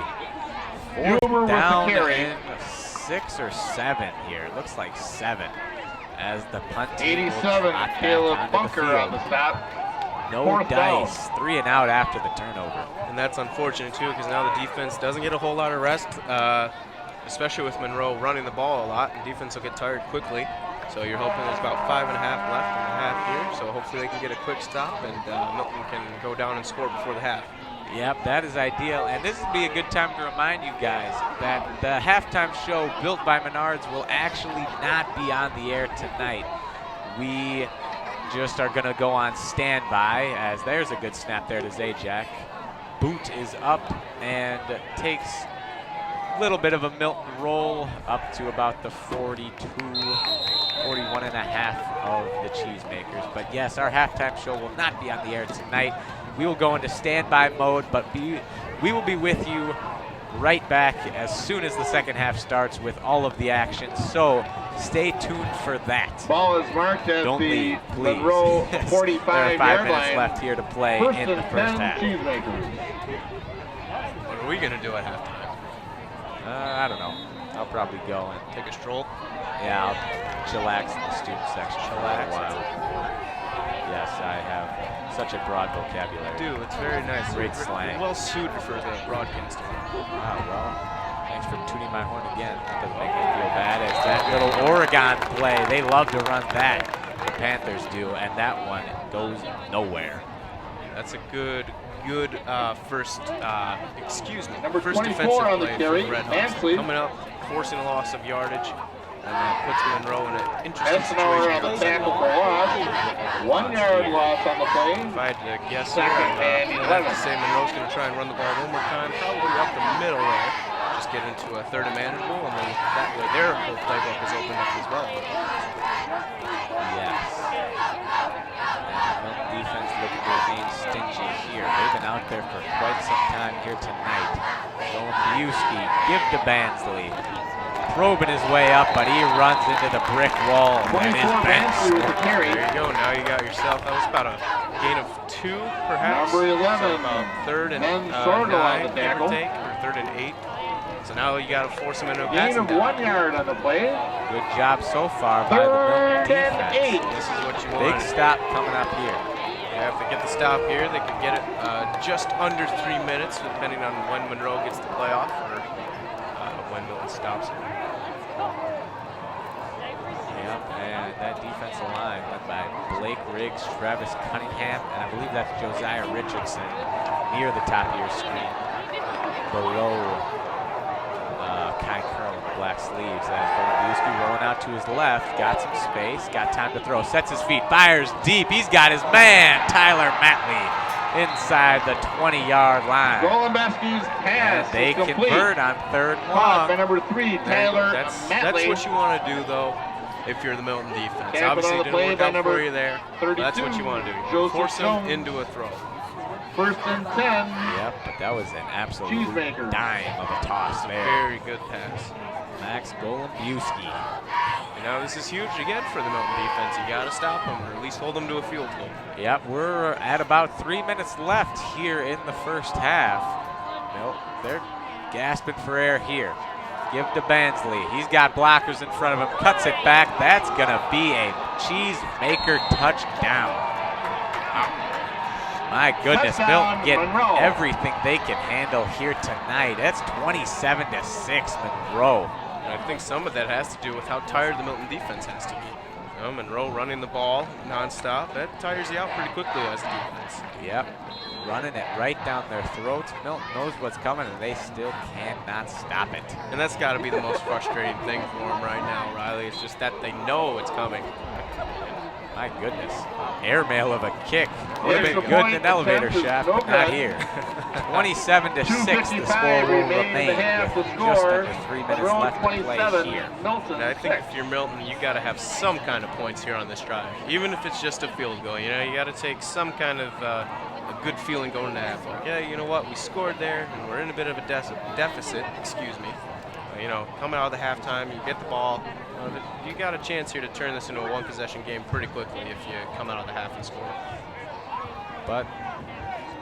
[SPEAKER 2] 4th down and 6 or 7 here. It looks like 7 as the punt team
[SPEAKER 5] 87, Caleb Bunker on the stop.
[SPEAKER 2] No dice. 3 and out after the turnover.
[SPEAKER 3] And that's unfortunate, too, because now the defense doesn't get a whole lot of rest, especially with Monroe running the ball a lot. And defense will get tired quickly. So you're hoping there's about 5.5 left in the half here. So hopefully they can get a quick stop and Milton can go down and score before the half.
[SPEAKER 2] Yep, that is ideal. And this would be a good time to remind you guys that the halftime show built by Menards will actually not be on the air tonight. We just are going to go on standby as there's a good snap there to Zajac. Boot is up and takes a little bit of a Milton roll up to about the 41 and a half of the Cheesemakers. But yes, our halftime show will not be on the air tonight. We will go into standby mode, but we will be with you right back as soon as the second half starts with all of the action. So stay tuned for that.
[SPEAKER 5] Ball is marked at
[SPEAKER 2] Don't
[SPEAKER 5] the
[SPEAKER 2] leave, please.
[SPEAKER 5] Monroe 45
[SPEAKER 2] there are 5
[SPEAKER 5] yard
[SPEAKER 2] minutes
[SPEAKER 5] line.
[SPEAKER 2] left here to play in the first half.
[SPEAKER 3] What are we going to do at halftime?
[SPEAKER 2] I don't know. I'll probably go and
[SPEAKER 3] Take a stroll?
[SPEAKER 2] yeah, I'll chillax in the student section for a while. Yes, I have such a broad vocabulary.
[SPEAKER 3] Dude, it's very nice.
[SPEAKER 2] Great slang.
[SPEAKER 3] Well suited for the broadcaster.
[SPEAKER 2] Ah, well, thanks for tuning my horn again. That doesn't make me feel bad. As that little Oregon play, they love to run that. The Panthers do, and that one goes nowhere.
[SPEAKER 3] That's a good first,
[SPEAKER 5] Number
[SPEAKER 3] first
[SPEAKER 5] 24
[SPEAKER 3] defensive
[SPEAKER 5] on the
[SPEAKER 3] play
[SPEAKER 5] carry,
[SPEAKER 3] for the Red Hawks.
[SPEAKER 5] Mansley.
[SPEAKER 3] Coming up, forcing a loss of yardage, and then puts Monroe in an interesting
[SPEAKER 5] Essenauer
[SPEAKER 3] situation.
[SPEAKER 5] on the tackle for loss. 1 yard loss on the play.
[SPEAKER 3] If I had to guess
[SPEAKER 5] Second
[SPEAKER 3] here,
[SPEAKER 5] and
[SPEAKER 3] I'd have
[SPEAKER 5] 11.
[SPEAKER 3] to say Monroe's going to try and run the ball one more time, probably up the middle there. Just get into a 3rd and manageable, and then that way their whole playbook is opened up as well.
[SPEAKER 2] Yes. And the Milton defense looking to remain stingy here. They've been out there for quite some time here tonight. Going Biuski, give to Bansley. Probing his way up, but he runs into the brick wall. And
[SPEAKER 5] 24
[SPEAKER 2] is
[SPEAKER 5] Bansley with the carry.
[SPEAKER 3] There you go. Now you got yourself. That was about a gain of 2, perhaps.
[SPEAKER 5] Number 11.
[SPEAKER 3] So about 3rd and
[SPEAKER 5] Ben
[SPEAKER 3] 9,
[SPEAKER 5] Sorgel on the
[SPEAKER 3] give or
[SPEAKER 5] tackle.
[SPEAKER 3] take, or 3rd and 8. So now you got to force him into a
[SPEAKER 5] Gain
[SPEAKER 3] passing
[SPEAKER 5] of
[SPEAKER 3] down.
[SPEAKER 5] 1 yard on the play.
[SPEAKER 2] Good job so far by the Milton
[SPEAKER 5] 3rd and
[SPEAKER 2] defense.
[SPEAKER 5] 8.
[SPEAKER 3] This is what you
[SPEAKER 2] Big
[SPEAKER 3] want.
[SPEAKER 2] stop coming up here.
[SPEAKER 3] Yeah, if they get the stop here, they could get it just under 3 minutes, depending on when Monroe gets the playoff or when Milton stops it.
[SPEAKER 2] Yep, and that defensive line led by Blake Riggs, Travis Cunningham, and I believe that's Josiah Richardson near the top of your screen. Below Kai Curl in the black sleeves. As Golubowski rolling out to his left, got some space, got time to throw, sets his feet, fires deep. He's got his man, Tyler Matley, inside the 20-yard line.
[SPEAKER 5] Golubowski's pass
[SPEAKER 2] And they
[SPEAKER 5] is complete.
[SPEAKER 2] convert on 3rd and
[SPEAKER 5] Caught by
[SPEAKER 2] long.
[SPEAKER 5] number 3, Tyler
[SPEAKER 3] That's
[SPEAKER 5] Matley.
[SPEAKER 3] what you want to do, though, if you're the Milton defense.
[SPEAKER 5] Tackled
[SPEAKER 3] Obviously,
[SPEAKER 5] on
[SPEAKER 3] it
[SPEAKER 5] the
[SPEAKER 3] didn't
[SPEAKER 5] play
[SPEAKER 3] work
[SPEAKER 5] by
[SPEAKER 3] out
[SPEAKER 5] number
[SPEAKER 3] for you there. But that's what you want to do. You
[SPEAKER 5] Joseph
[SPEAKER 3] force him
[SPEAKER 5] Jones.
[SPEAKER 3] into a throw.
[SPEAKER 5] 1st and 10.
[SPEAKER 2] Yep, but that was an absolute
[SPEAKER 5] Cheesemakers.
[SPEAKER 2] dime of a toss there.
[SPEAKER 3] Very good pass.
[SPEAKER 2] Max Golubowski.
[SPEAKER 3] And now this is huge again for the Milton defense. You got to stop them, or at least hold them to a field goal.
[SPEAKER 2] Yep, we're at about 3 minutes left here in the first half. Nope, they're gasping for air here. Give to Bansley. He's got blockers in front of him. Cuts it back. That's going to be a Cheesemaker touchdown. My goodness,
[SPEAKER 5] Touchdown,
[SPEAKER 2] Milton getting
[SPEAKER 5] Monroe.
[SPEAKER 2] everything they can handle here tonight. That's 27-6 Monroe.
[SPEAKER 3] And I think some of that has to do with how tired the Milton defense has to be. You know, Monroe running the ball nonstop, that tires you out pretty quickly as a defense.
[SPEAKER 2] Yep, running it right down their throats. Milton knows what's coming, and they still cannot stop it.
[SPEAKER 3] And that's got to be the most frustrating thing for them right now, Riley. It's just that they know it's coming.
[SPEAKER 2] My goodness. Airmail of a kick. Would have
[SPEAKER 5] Here's
[SPEAKER 2] been
[SPEAKER 5] the
[SPEAKER 2] good in
[SPEAKER 5] point.
[SPEAKER 2] an elevator
[SPEAKER 5] Attempt is
[SPEAKER 2] shaft,
[SPEAKER 5] no
[SPEAKER 2] but not
[SPEAKER 5] good.
[SPEAKER 2] here. 27-6, the score
[SPEAKER 5] 2:55
[SPEAKER 2] will
[SPEAKER 5] remains
[SPEAKER 2] remain
[SPEAKER 5] in the half
[SPEAKER 2] with
[SPEAKER 5] to
[SPEAKER 2] just
[SPEAKER 5] score.
[SPEAKER 2] under 3 minutes
[SPEAKER 5] Monroe
[SPEAKER 2] left to play
[SPEAKER 5] 27,
[SPEAKER 2] here.
[SPEAKER 5] Milton
[SPEAKER 3] And I think
[SPEAKER 5] 6.
[SPEAKER 3] if you're Milton, you got to have some kind of points here on this drive, even if it's just a field goal. You know, you got to take some kind of a good feeling going into half. Like, yeah, you know what, we scored there, and we're in a bit of a deficit. Excuse me. You know, coming out of the halftime, you get the ball. You got a chance here to turn this into a one-possession game pretty quickly if you come out of the half and score.
[SPEAKER 2] But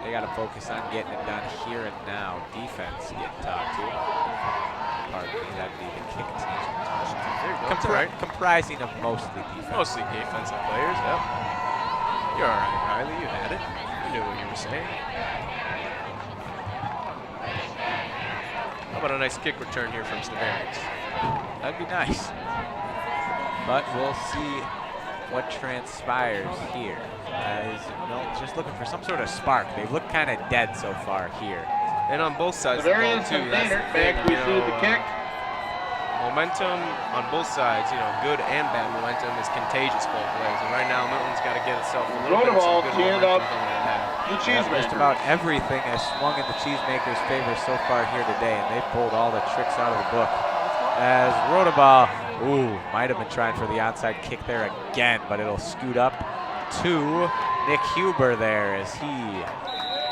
[SPEAKER 2] they got to focus on getting it done here and now. Defense getting talked to. Pardon me, that'd be the kick team.
[SPEAKER 3] There you go. That's all right.
[SPEAKER 2] Comprising of mostly defense.
[SPEAKER 3] Mostly defensive players, yep. You're all right, Riley. You had it. You knew what you were saying. How about a nice kick return here from Stavariks?
[SPEAKER 2] That'd be nice. But we'll see what transpires here. As Milton's just looking for some sort of spark. They look kind of dead so far here.
[SPEAKER 3] And on both sides of
[SPEAKER 5] The
[SPEAKER 3] the ball,
[SPEAKER 5] variance
[SPEAKER 3] too. That's the
[SPEAKER 5] container
[SPEAKER 3] thing,
[SPEAKER 5] back
[SPEAKER 3] you
[SPEAKER 5] received the
[SPEAKER 3] know,
[SPEAKER 5] kick.
[SPEAKER 3] Momentum on both sides, you know, good and bad momentum is contagious both ways. And right now, Milton's got to get itself a little bit of some good
[SPEAKER 5] Rodewald
[SPEAKER 3] momentum
[SPEAKER 5] teed up.
[SPEAKER 3] going in that.
[SPEAKER 5] The
[SPEAKER 2] Just
[SPEAKER 5] Cheesemakers.
[SPEAKER 2] about everything has swung in the Cheesemakers' favor so far here today, and they pulled all the tricks out of the book. As Rodewald, might have been trying for the onside kick there again, but it'll scoot up to Nick Huber there as he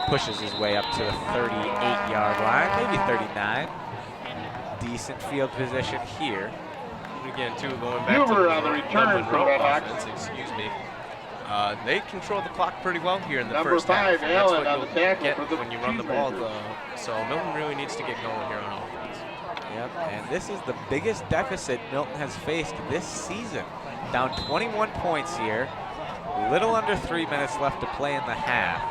[SPEAKER 2] pushes his way up to the 38-yard line, maybe 39. Decent field position here.
[SPEAKER 3] And again, too, going back
[SPEAKER 5] Huber
[SPEAKER 3] to
[SPEAKER 5] on the return for
[SPEAKER 3] Monroe
[SPEAKER 5] Redhawks.
[SPEAKER 3] offense, excuse me. They control the clock pretty well here in the
[SPEAKER 5] Number
[SPEAKER 3] first half.
[SPEAKER 5] 5,
[SPEAKER 3] and that's
[SPEAKER 5] Allen
[SPEAKER 3] what
[SPEAKER 5] on the
[SPEAKER 3] you'll
[SPEAKER 5] tackle
[SPEAKER 3] get
[SPEAKER 5] for the
[SPEAKER 3] when you run the ball.
[SPEAKER 5] Cheesemakers.
[SPEAKER 3] So Milton really needs to get going here on offense.
[SPEAKER 2] Yep, and this is the biggest deficit Milton has faced this season. Down 21 points here. Little under 3 minutes left to play in the half.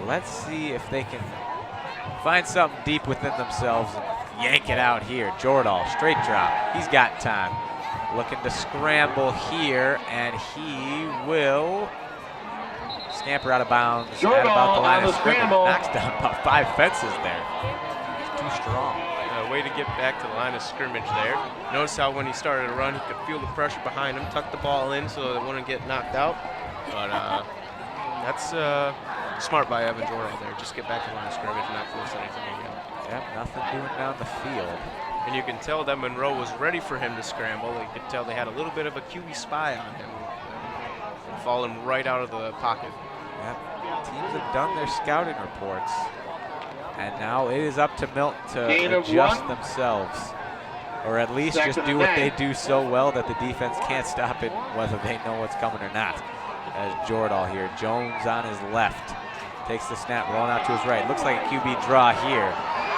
[SPEAKER 2] Let's see if they can find something deep within themselves and yank it out here. Jordahl, straight drop. He's got time. Looking to scramble here, and he will scamper out of bounds at
[SPEAKER 5] Jordahl
[SPEAKER 2] about the line
[SPEAKER 5] on
[SPEAKER 2] of
[SPEAKER 5] the
[SPEAKER 2] scrimmage.
[SPEAKER 5] scramble.
[SPEAKER 2] Knocks down about 5 fences there. He's too strong.
[SPEAKER 3] Way to get back to the line of scrimmage there. Notice how when he started to run, he could feel the pressure behind him, tuck the ball in so it wouldn't get knocked out. But that's smart by Evan Jordahl there. Just get back to the line of scrimmage and not force anything again.
[SPEAKER 2] Yep, nothing doing down the field.
[SPEAKER 3] And you can tell that Monroe was ready for him to scramble. You could tell they had a little bit of a QB spy on him. And falling right out of the pocket.
[SPEAKER 2] Yep, teams have done their scouting reports. And now it is up to Milton
[SPEAKER 5] Gain
[SPEAKER 2] to
[SPEAKER 5] of
[SPEAKER 2] adjust
[SPEAKER 5] 1.
[SPEAKER 2] themselves. Or at least
[SPEAKER 5] Second
[SPEAKER 2] just
[SPEAKER 5] and
[SPEAKER 2] do what they
[SPEAKER 5] 9.
[SPEAKER 2] do so well that the defense can't stop it, whether they know what's coming or not. as Jordahl here. Jones on his left. Takes the snap, rolling out to his right. Looks like a QB draw here.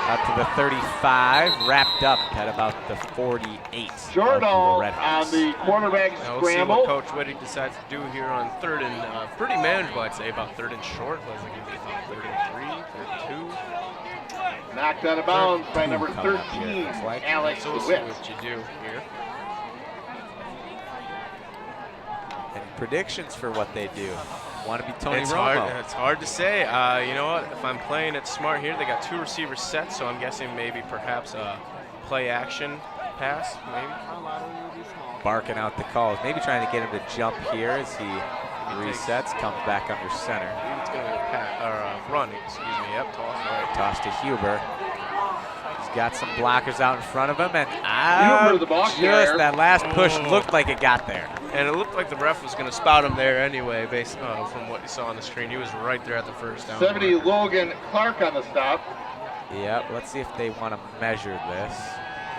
[SPEAKER 2] Up to the 35, wrapped up at about the 48.
[SPEAKER 5] Jordahl on the quarterback
[SPEAKER 3] We'll
[SPEAKER 5] scramble.
[SPEAKER 3] see what Coach Whitty decides to do here on 3rd and pretty manageable, I'd say, about 3rd and short. Let's give it about 3rd and 3, 3rd and 2.
[SPEAKER 5] Knocked out of bounds by number
[SPEAKER 2] coming
[SPEAKER 5] 13,
[SPEAKER 2] up here, looks like.
[SPEAKER 5] Alex
[SPEAKER 3] So we'll see
[SPEAKER 5] DeWitt.
[SPEAKER 3] what you do here.
[SPEAKER 2] And predictions for what they do. Want to be Tony
[SPEAKER 3] It's
[SPEAKER 2] Romo.
[SPEAKER 3] it's hard to say. You know what? If I'm playing it smart here, they got 2 receivers set, so I'm guessing maybe perhaps a play action pass, maybe.
[SPEAKER 2] Barking out the calls. Maybe trying to get him to jump here as he resets, comes back under center.
[SPEAKER 3] Maybe it's going to be a run, excuse me. Yep, toss. Right.
[SPEAKER 2] Toss to Huber. He's got some blockers out in front of him, and
[SPEAKER 5] Huber, the ball carrier.
[SPEAKER 2] that last push looked like it got there.
[SPEAKER 3] And it looked like the ref was going to spout him there anyway, based from what you saw on the screen. He was right there at the first down.
[SPEAKER 5] 70 Logan Clark on the stop.
[SPEAKER 2] Yep, let's see if they want to measure this.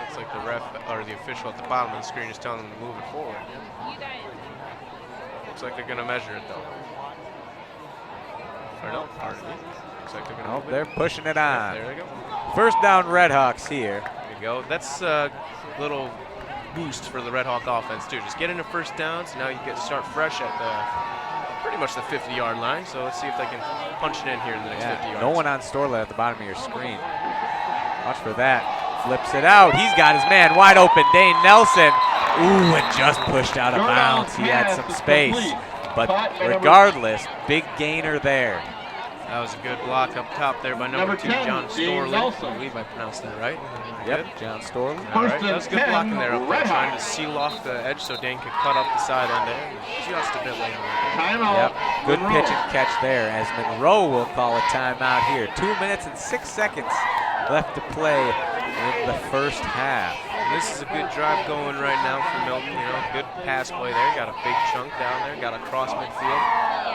[SPEAKER 3] Looks like the ref or the official at the bottom of the screen is telling them to move it forward.
[SPEAKER 4] You guys.
[SPEAKER 3] Looks like they're going to measure it though. Or no, pardon me. Looks like they're going to move it.
[SPEAKER 2] They're pushing it on.
[SPEAKER 3] There they go.
[SPEAKER 2] First down, Redhawks here.
[SPEAKER 3] There you go. That's a little boost for the Red Hawk offense too. Just getting a first down, so now you get to start fresh at the pretty much the 50-yard line. So let's see if they can punch it in here in the next 50 yards.
[SPEAKER 2] No one on Storla at the bottom of your screen. Watch for that. Flips it out. He's got his man wide open, Dane Nelson. Ooh, and just pushed out of bounds. He had some space. But regardless, big gainer there.
[SPEAKER 3] That was a good block up top there by number 2,
[SPEAKER 5] 10,
[SPEAKER 3] John
[SPEAKER 5] Dane
[SPEAKER 3] Storley.
[SPEAKER 5] Nelson.
[SPEAKER 3] I believe I pronounced that right.
[SPEAKER 2] Yep, John Storley.
[SPEAKER 3] All right,
[SPEAKER 5] First
[SPEAKER 3] that was
[SPEAKER 5] and
[SPEAKER 3] good
[SPEAKER 5] 10,
[SPEAKER 3] blocking there up there,
[SPEAKER 5] Red
[SPEAKER 3] trying to
[SPEAKER 5] Hawks.
[SPEAKER 3] seal off the edge so Dane could cut up the side end there. Just a bit later.
[SPEAKER 5] Timeout.
[SPEAKER 2] Yep, good
[SPEAKER 5] Monroe.
[SPEAKER 2] pitch and catch there as Monroe will call a timeout here. 2 minutes and 6 seconds left to play in the first half.
[SPEAKER 3] And this is a good drive going right now for Milton. You know, good pass play there. Got a big chunk down there. Got across midfield.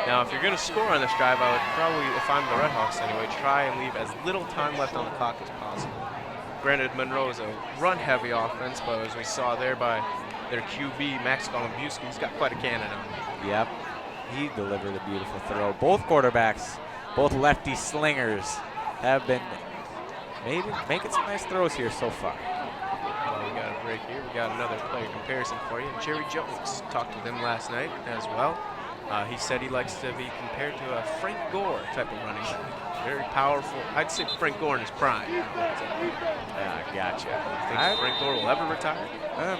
[SPEAKER 3] Now, if you're going to score on this drive, I would probably, if I'm the Red Hawks anyway, try and leave as little time left on the clock as possible. Granted, Monroe is a run-heavy offense, but as we saw there by their QB, Max Golumbewski, he's got quite a cannon on him.
[SPEAKER 2] Yep, he delivered a beautiful throw. Both quarterbacks, both lefty slingers, have been making some nice throws here so far.
[SPEAKER 3] We got a break here. We got another player comparison for you. Jerry Jones talked to them last night as well. He said he likes to be compared to a Frank Gore type of running back. Very powerful. I'd say Frank Gore in his prime.
[SPEAKER 2] Gotcha.
[SPEAKER 3] Think Frank Gore will ever retire?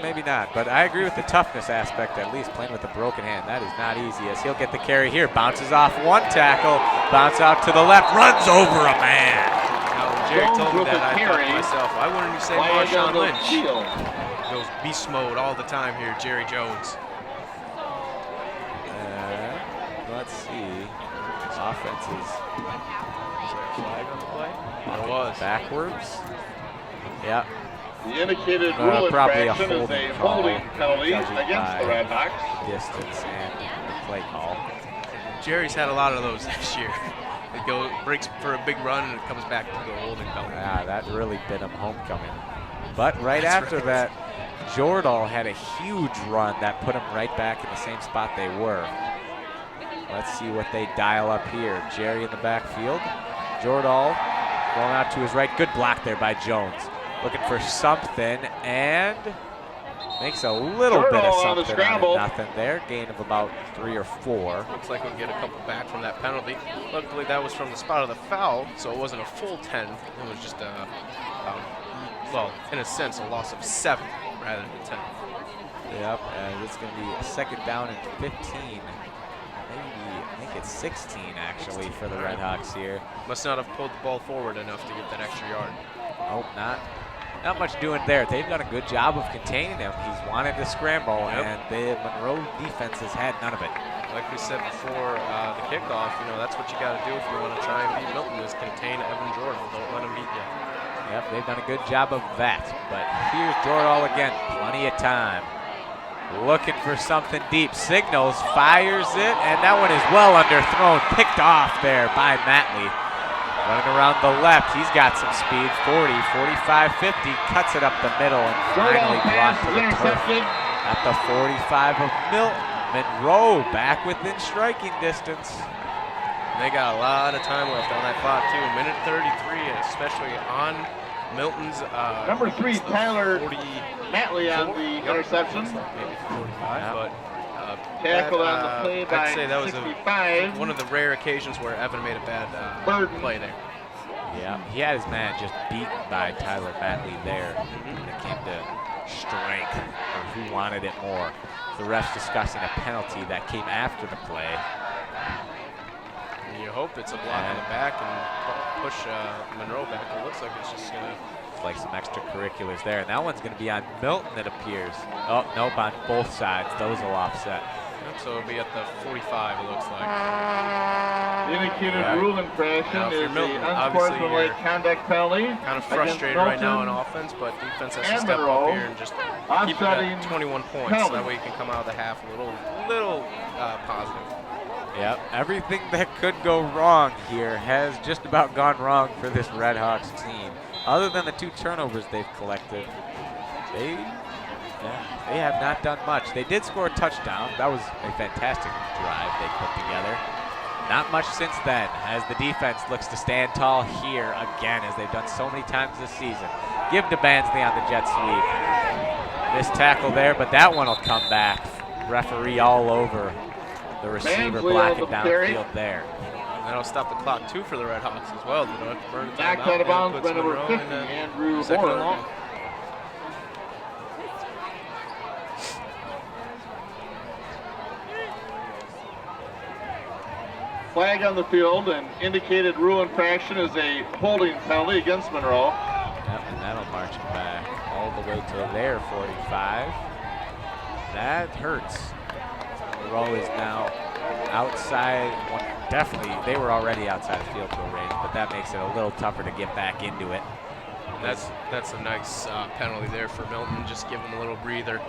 [SPEAKER 2] Maybe not, but I agree with the toughness aspect, at least playing with a broken hand. That is not easy as he'll get the carry here. Bounces off one tackle, bounce out to the left, runs over a man.
[SPEAKER 3] Now, when Jerry told me that, I thought to myself, why wouldn't you say Marshawn Lynch? Goes beast mode all the time here, Jerry Jones.
[SPEAKER 2] Let's see. Offenses.
[SPEAKER 3] Is there a flag on the play? There was.
[SPEAKER 2] Backwards. Yep.
[SPEAKER 5] The indicated rule
[SPEAKER 2] probably a
[SPEAKER 5] infraction is
[SPEAKER 2] holding
[SPEAKER 5] a
[SPEAKER 2] call,
[SPEAKER 5] holding penalty
[SPEAKER 2] judging
[SPEAKER 5] against
[SPEAKER 2] by
[SPEAKER 5] the Red Hawks.
[SPEAKER 2] Distance and play call.
[SPEAKER 3] Jerry's had a lot of those this year. It breaks for a big run and it comes back to the holding penalty.
[SPEAKER 2] Yeah, that really bit him homecoming. But right
[SPEAKER 3] That's
[SPEAKER 2] after
[SPEAKER 3] right.
[SPEAKER 2] that, Jordahl had a huge run that put him right back in the same spot they were. Let's see what they dial up here. Jerry in the backfield. Jordahl going out to his right. Good block there by Jones. Looking for something and makes a little bit of
[SPEAKER 5] Jordahl on the
[SPEAKER 2] something out
[SPEAKER 5] scramble.
[SPEAKER 2] of nothing there. Gain of about 3 or 4.
[SPEAKER 3] Looks like we'll get a couple back from that penalty. Luckily, that was from the spot of the foul, so it wasn't a full 10. It was just well, in a sense, a loss of 7 rather than 10.
[SPEAKER 2] Yep, and it's going to be a second down and 15. Maybe make it 16 actually for the Red Hawks here.
[SPEAKER 3] Must not have pulled the ball forward enough to get that extra yard.
[SPEAKER 2] Nope, not much doing there. They've done a good job of containing him. He's wanted to scramble, and the Monroe defense has had none of it.
[SPEAKER 3] Like we said before the kickoff, you know, that's what you got to do if you want to try and beat Milton is contain Evan Jordan. Don't let him beat you.
[SPEAKER 2] Yep, they've done a good job of that. But here's Jordahl again, plenty of time. Looking for something deep, signals, fires it, and that one is well underthrown, picked off there by Matley. Running around the left, he's got some speed, 40, 45, 50, cuts it up the middle, and finally brought to the turf at the 45 of Milton. Monroe back within striking distance.
[SPEAKER 3] And they got a lot of time left on that clock too. A minute 33, especially on Milton's.
[SPEAKER 5] Number 3, Tyler Matley on the interception.
[SPEAKER 3] Maybe 45, but
[SPEAKER 5] tackle on the play by
[SPEAKER 3] I'd say that was
[SPEAKER 5] 65.
[SPEAKER 3] one of the rare occasions where Evan made a bad play there.
[SPEAKER 2] Yeah, he had his man just beaten by Tyler Matley there when it came to strength or who wanted it more. The refs discussing a penalty that came after the play.
[SPEAKER 3] And you hope it's a block in the back and push Monroe back. It looks like it's just gonna.
[SPEAKER 2] Like some extracurriculars there, and that one's going to be on Milton, it appears. Oh, nope, on both sides. Those will offset.
[SPEAKER 3] Yep, so it'll be at the 45, it looks like.
[SPEAKER 5] Indicated rule infraction
[SPEAKER 3] now,
[SPEAKER 5] is
[SPEAKER 3] Milton,
[SPEAKER 5] the unsportsmanlike conduct penalty.
[SPEAKER 3] Kind of frustrated right now on offense, but defense has to step up here and just keep it at 21 points.
[SPEAKER 5] Penalty.
[SPEAKER 3] That way you can come out of the half a little positive.
[SPEAKER 2] Yep, everything that could go wrong here has just about gone wrong for this Redhawks team. Other than the 2 turnovers they've collected, they have not done much. They did score a touchdown. That was a fantastic drive they put together. Not much since then, as the defense looks to stand tall here again, as they've done so many times this season. Give to Bansley on the jet sweep. This tackle there, but that one will come back. Referee all over the receiver blocking downfield there.
[SPEAKER 3] That'll stop the clock too for the Redhawks as well. They don't have to burn the time
[SPEAKER 5] Knocked out of bounds by number 50,
[SPEAKER 3] in,
[SPEAKER 5] Andrew
[SPEAKER 3] second and
[SPEAKER 5] Moore.
[SPEAKER 3] long.
[SPEAKER 5] Flag on the field, and indicated rule infraction is a holding penalty against Monroe.
[SPEAKER 2] Yep, and that'll march him back all the way to their 45. That hurts. Monroe is now outside. Definitely, they were already outside of field goal range, but that makes it a little tougher to get back into it.
[SPEAKER 3] That's a nice penalty there for Milton. Just give them a little breather.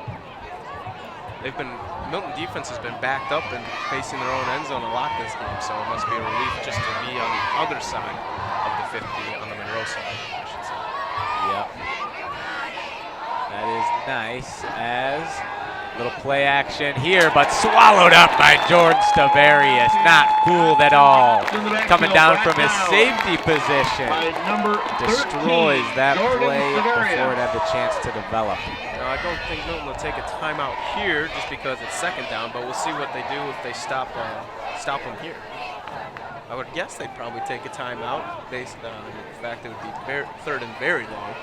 [SPEAKER 3] Milton defense has been backed up and facing their own end zone a lot this game, so it must be a relief just to be on the other side of the 50, on the Monroe side, I should say.
[SPEAKER 2] Yep. That is nice, as little play action here, but swallowed up by Jordan Stavarius. Not fooled at all. Coming down from his safety position. Destroys that play before it had the chance to develop.
[SPEAKER 3] I don't think Milton will take a timeout here just because it's second down, but we'll see what they do if they stop them here. I would guess they'd probably take a timeout based on the fact it would be third and very long,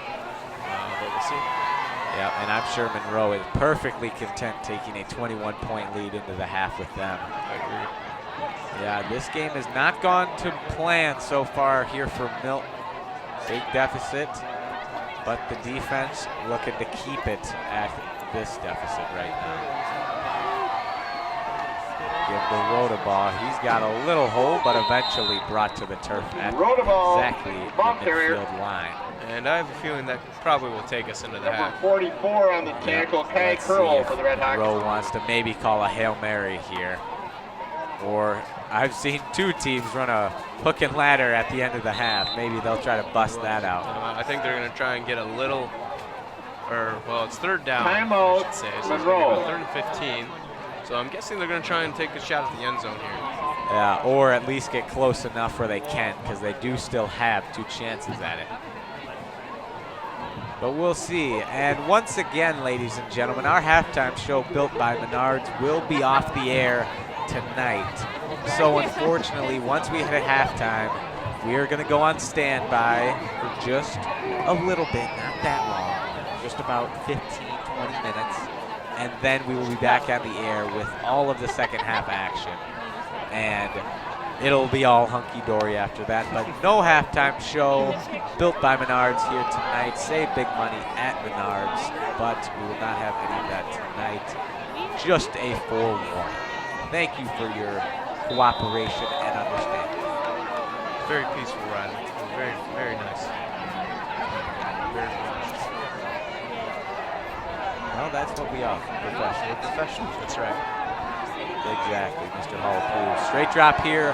[SPEAKER 3] but we'll see.
[SPEAKER 2] Yeah, and I'm sure Monroe is perfectly content taking a 21-point lead into the half with them.
[SPEAKER 3] I agree.
[SPEAKER 2] Yeah, this game has not gone to plan so far here for Milton. Big deficit, but the defense looking to keep it at this deficit right now. Give the Rodaball. He's got a little hole, but eventually brought to the turf at exactly the midfield line.
[SPEAKER 3] And I have a feeling that probably will take us into the half.
[SPEAKER 5] Number 44 on the tackle, Kai Curl for the Redhawks.
[SPEAKER 2] Monroe wants to maybe call a Hail Mary here. Or I've seen 2 teams run a hook and ladder at the end of the half. Maybe they'll try to bust that out.
[SPEAKER 3] I think they're going to try and get a little, it's third down,
[SPEAKER 5] Timeout,
[SPEAKER 3] I should say. So
[SPEAKER 5] Monroe.
[SPEAKER 3] it's 3rd and 15. So I'm guessing they're going to try and take a shot at the end zone here.
[SPEAKER 2] Yeah, or at least get close enough where they can, because they do still have 2 chances at it. But we'll see. And once again, ladies and gentlemen, our halftime show built by Menards will be off the air tonight. So unfortunately, once we hit halftime, we are going to go on standby for just a little bit, not that long, just about 15, 20 minutes. And then we will be back on the air with all of the second half action. And it'll be all hunky-dory after that, but no halftime show built by Menards here tonight. Save big money at Menards, but we will not have any of that tonight. Just a forewarning. Thank you for your cooperation and understanding.
[SPEAKER 3] Very peaceful ride. Very, very nice. Very professional.
[SPEAKER 2] Well, that's what we offer.
[SPEAKER 3] We're professionals. That's right.
[SPEAKER 2] Exactly, Mr. Hall approves. Straight drop here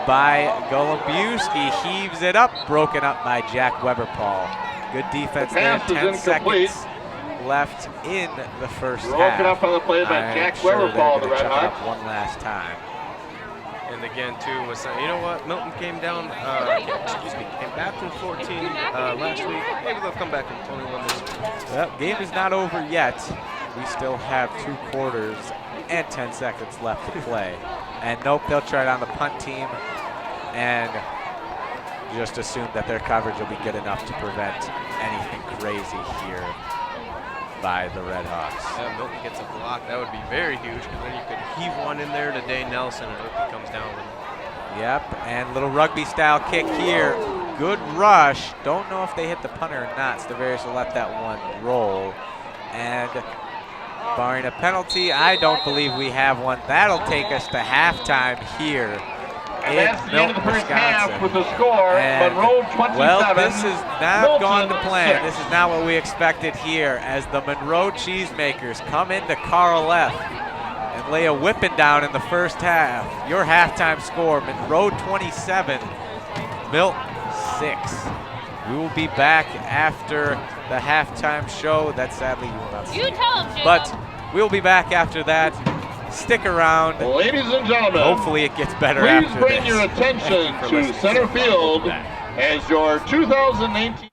[SPEAKER 2] by Golubiewski. Heaves it up, broken up by Jack Weber-Paul. Good defense there, 10 seconds left in the first
[SPEAKER 5] Broken
[SPEAKER 2] half.
[SPEAKER 5] up on the play by Jack Weber, ball the Red Hawks.
[SPEAKER 2] One last time.
[SPEAKER 3] And again, too, was you know what? Milton came down, came back from 14 last week. Maybe they'll come back from 21 this week.
[SPEAKER 2] Well, game is not over yet. We still have 2 quarters and 10 seconds left to play. And nope, they'll try it on the punt team and just assume that their coverage will be good enough to prevent anything crazy here by the Redhawks.
[SPEAKER 3] Yeah, Milton gets a block. That would be very huge because then you could heave one in there to Dane Nelson and hope he comes down with it.
[SPEAKER 2] Yep, and little rugby style kick here. Good rush. Don't know if they hit the punter or not. Stavarius will let that one roll. And barring a penalty, I don't believe we have one. That'll take us to halftime here in
[SPEAKER 5] That's the end of the
[SPEAKER 2] Milton,
[SPEAKER 5] first half
[SPEAKER 2] Wisconsin.
[SPEAKER 5] with the score.
[SPEAKER 2] And,
[SPEAKER 5] Monroe 27.
[SPEAKER 2] well, this has not gone to
[SPEAKER 5] Milton
[SPEAKER 2] plan.
[SPEAKER 5] 6.
[SPEAKER 2] This is not what we expected here as the Monroe Cheesemakers come into Carl F. and lay a whipping down in the first half. Your halftime score, Monroe 27, Milton 6. We will be back after the halftime show. That sadly you will not see.
[SPEAKER 4] You tell him, Jim.
[SPEAKER 2] But we'll be back after that. Stick around.
[SPEAKER 5] Ladies and gentlemen,
[SPEAKER 2] Hopefully it gets better
[SPEAKER 5] please
[SPEAKER 2] after
[SPEAKER 5] bring
[SPEAKER 2] this.
[SPEAKER 5] your attention
[SPEAKER 2] Thank you for
[SPEAKER 5] to
[SPEAKER 2] listening.
[SPEAKER 5] center field
[SPEAKER 2] We'll be back.
[SPEAKER 5] as your 2018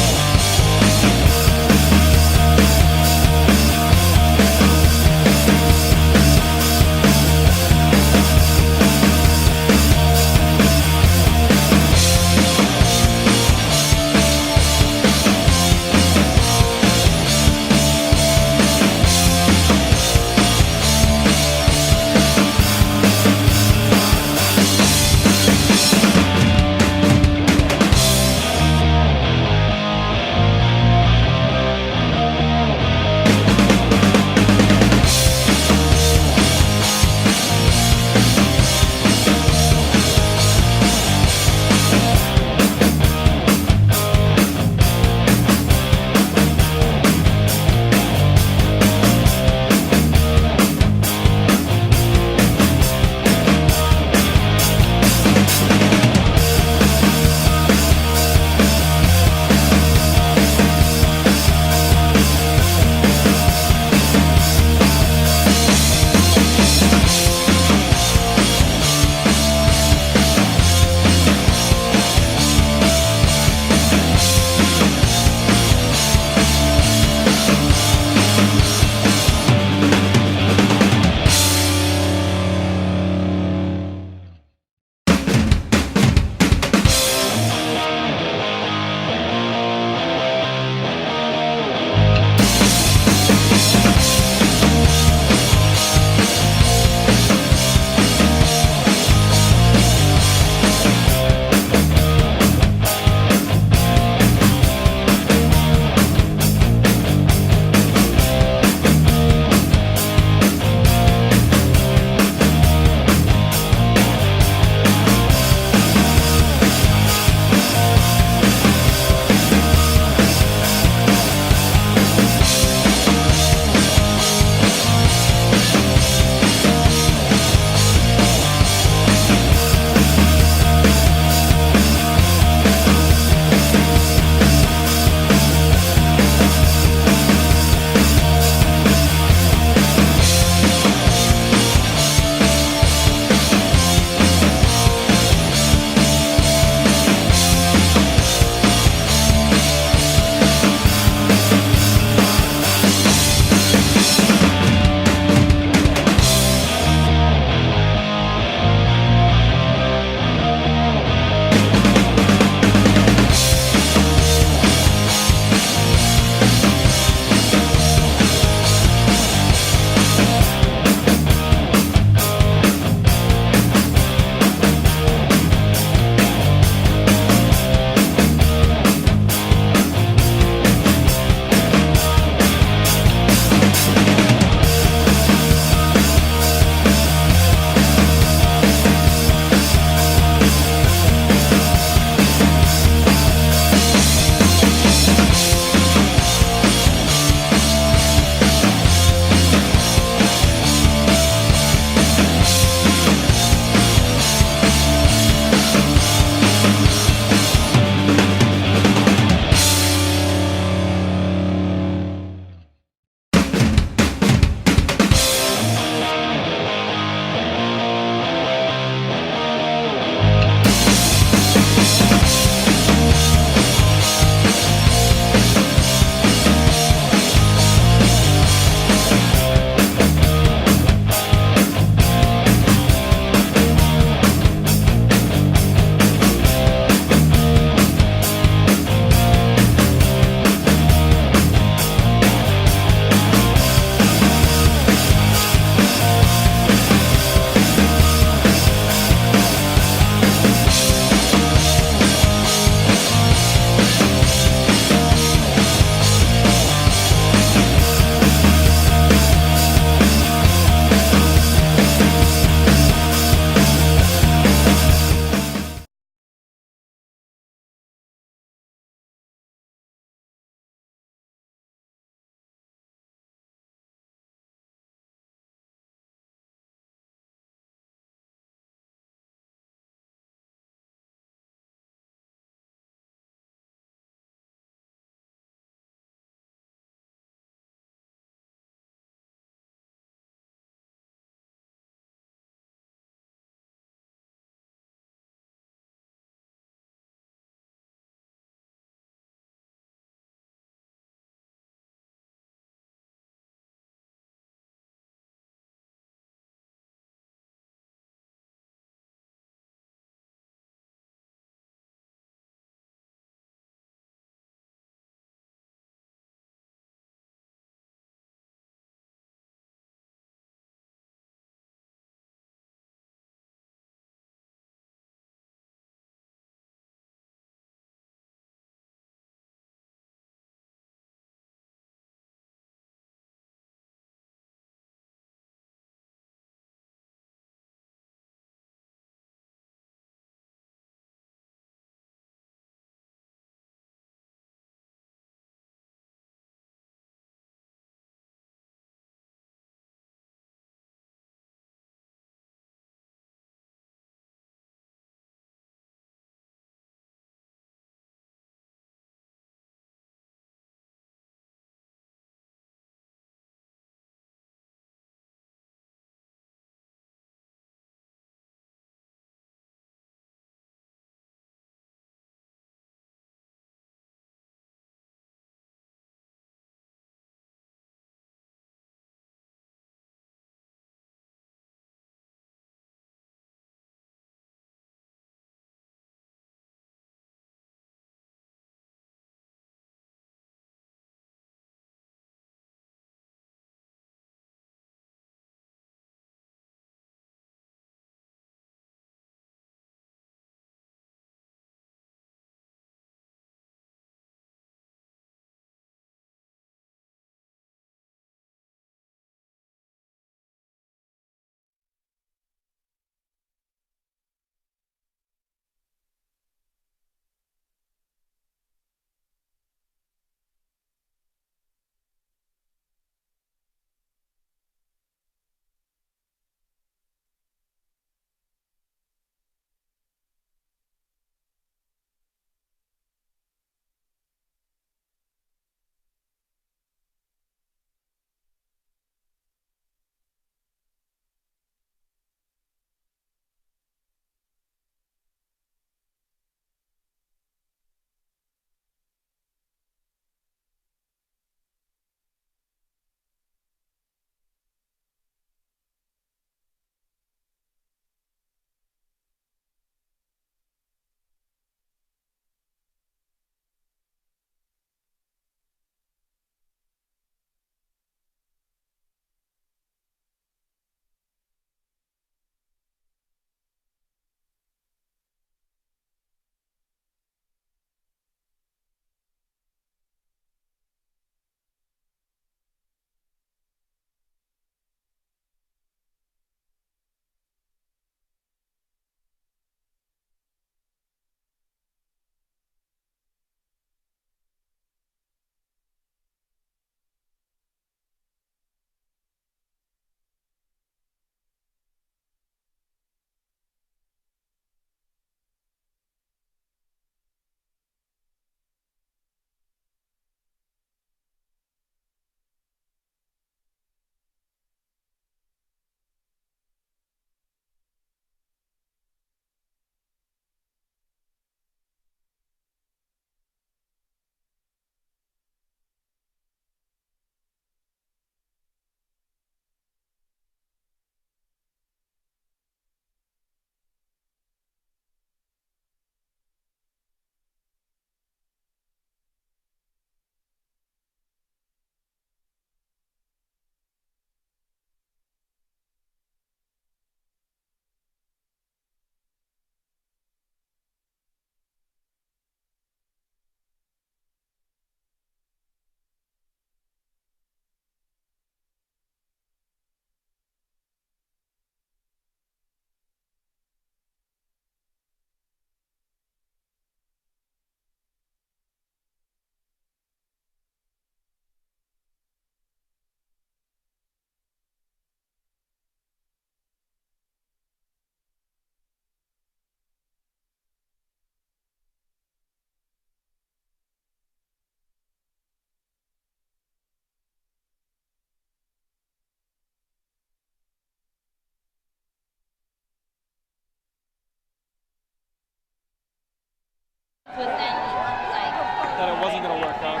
[SPEAKER 6] That it wasn't going to work out.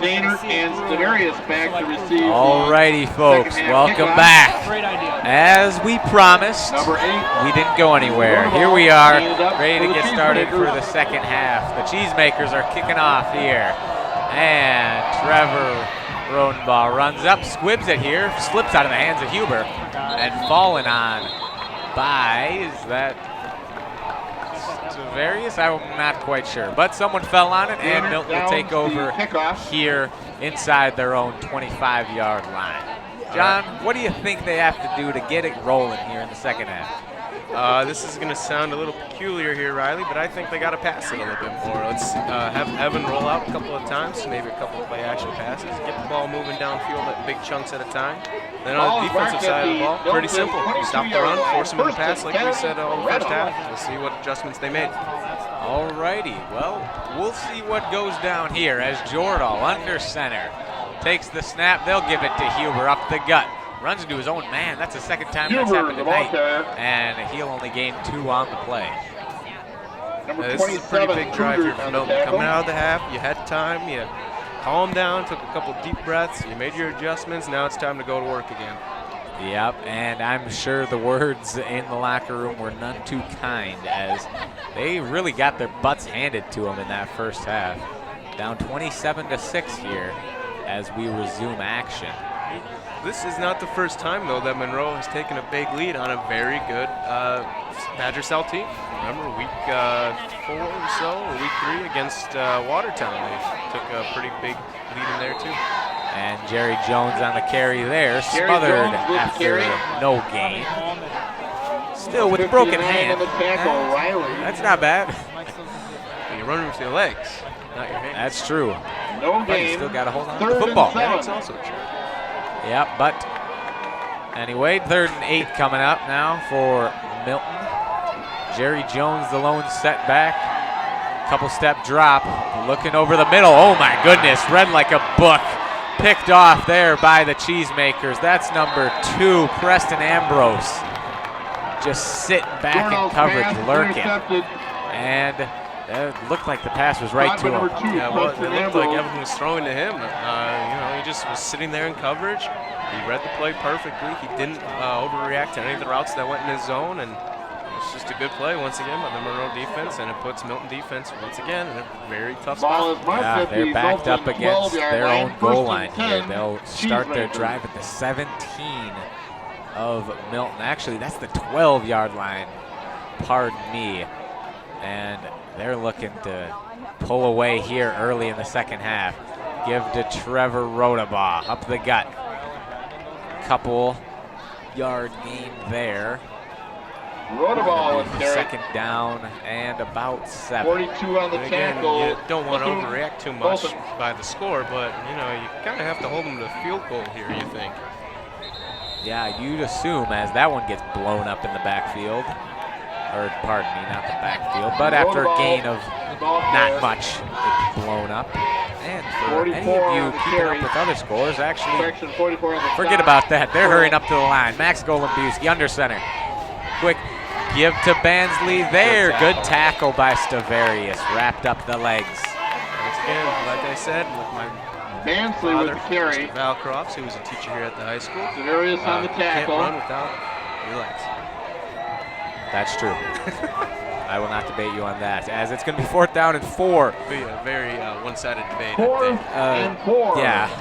[SPEAKER 5] Daner and Stavarius back to receive.
[SPEAKER 2] Alrighty, folks, welcome back.
[SPEAKER 6] Great idea.
[SPEAKER 2] As we promised,
[SPEAKER 5] Number 8.
[SPEAKER 2] we didn't go anywhere. Here we are, ready to get started for the second half. The Cheesemakers are kicking off here. And Trevor Rodenbaugh runs up, squibs it here, slips out of the hands of Huber, and fallen on by, is that Stavarius? I'm not quite sure, but someone fell on it, and Milton will take over here inside their own 25-yard line. John, what do you think they have to do to get it rolling here in the second half?
[SPEAKER 3] This is going to sound a little peculiar here, Riley, but I think they got to pass it a little bit more. Let's have Evan roll out a couple of times, maybe a couple of play-action passes, get the ball moving downfield at big chunks at a time. Then on the defensive side of the ball, pretty simple. Stop the run, force them to pass like we said all the first half. We'll see what adjustments they made.
[SPEAKER 2] Alrighty, well, we'll see what goes down here as Jordahl under center takes the snap. They'll give it to Huber up the gut. Runs into his own man. That's the second time that's happened tonight. And he'll only gain 2 on the play.
[SPEAKER 3] This is a pretty big drive here for Milton. Coming out of the half, you had time, you calmed down, took a couple deep breaths, you made your adjustments, now it's time to go to work again.
[SPEAKER 2] Yep, and I'm sure the words in the locker room were none too kind as they really got their butts handed to them in that first half. Down 27-6 here as we resume action.
[SPEAKER 3] This is not the first time, though, that Monroe has taken a big lead on a very good Badger South team. Remember week 4 or so, or week 3 against Watertown. They took a pretty big lead in there, too.
[SPEAKER 2] And Jerry Jones on the carry there, smothered after no gain. Still with broken hand. That's not bad.
[SPEAKER 3] You're running with your legs, not your hands.
[SPEAKER 2] That's true.
[SPEAKER 5] No
[SPEAKER 2] But you
[SPEAKER 5] gain.
[SPEAKER 2] still got to hold on to the football.
[SPEAKER 3] That's also true.
[SPEAKER 2] Yep, but anyway, 3rd and 8 coming up now for Milton. Jerry Jones, the lone setback. Couple step drop, looking over the middle. Oh my goodness, read like a book. Picked off there by the Cheesemakers. That's number 2, Preston Ambrose. Just sitting back in coverage, lurking. And it looked like the pass was right to him.
[SPEAKER 3] Yeah, well, it looked like everything was throwing to him. He just was sitting there in coverage. He read the play perfectly. He didn't overreact to any of the routes that went in his zone, and it's just a good play once again by the Monroe defense, and it puts Milton defense once again in a very tough spot.
[SPEAKER 2] Yeah, they're backed up against their own goal line here. They'll start their drive at the 17 of Milton. Actually, that's the 12-yard line, pardon me. And they're looking to pull away here early in the second half. Give to Trevor Rodenbaugh up the gut. Couple yard gain there.
[SPEAKER 5] Rodenbaugh is carried.
[SPEAKER 2] Second down and about 7.
[SPEAKER 5] 42 on the
[SPEAKER 3] And again,
[SPEAKER 5] tackle.
[SPEAKER 3] you don't want to overreact too much by the score, but you kind of have to hold them to field goal here, you think.
[SPEAKER 2] Yeah, you'd assume as that one gets blown up in the backfield. Or pardon me, not the backfield, but after a gain of not much, it's blown up. And for any of you keeping up with other scores, actually, forget about that. They're hurrying up to the line. Max Golumbowski under center. Quick give to Bansley there. Good tackle by Stavarius. Wrapped up the legs.
[SPEAKER 3] Once again, like I said, with my
[SPEAKER 5] Bansley
[SPEAKER 3] father,
[SPEAKER 5] with the carry.
[SPEAKER 3] Mr. Val Crofts, who was a teacher here at the high school.
[SPEAKER 5] Stavarius on the tackle.
[SPEAKER 3] Can't run without your legs.
[SPEAKER 2] That's true. I will not debate you on that, as it's going to be 4th down and 4.
[SPEAKER 3] It'll be a very one-sided debate, I
[SPEAKER 5] 4th
[SPEAKER 3] think.
[SPEAKER 5] and 4.
[SPEAKER 2] Yeah,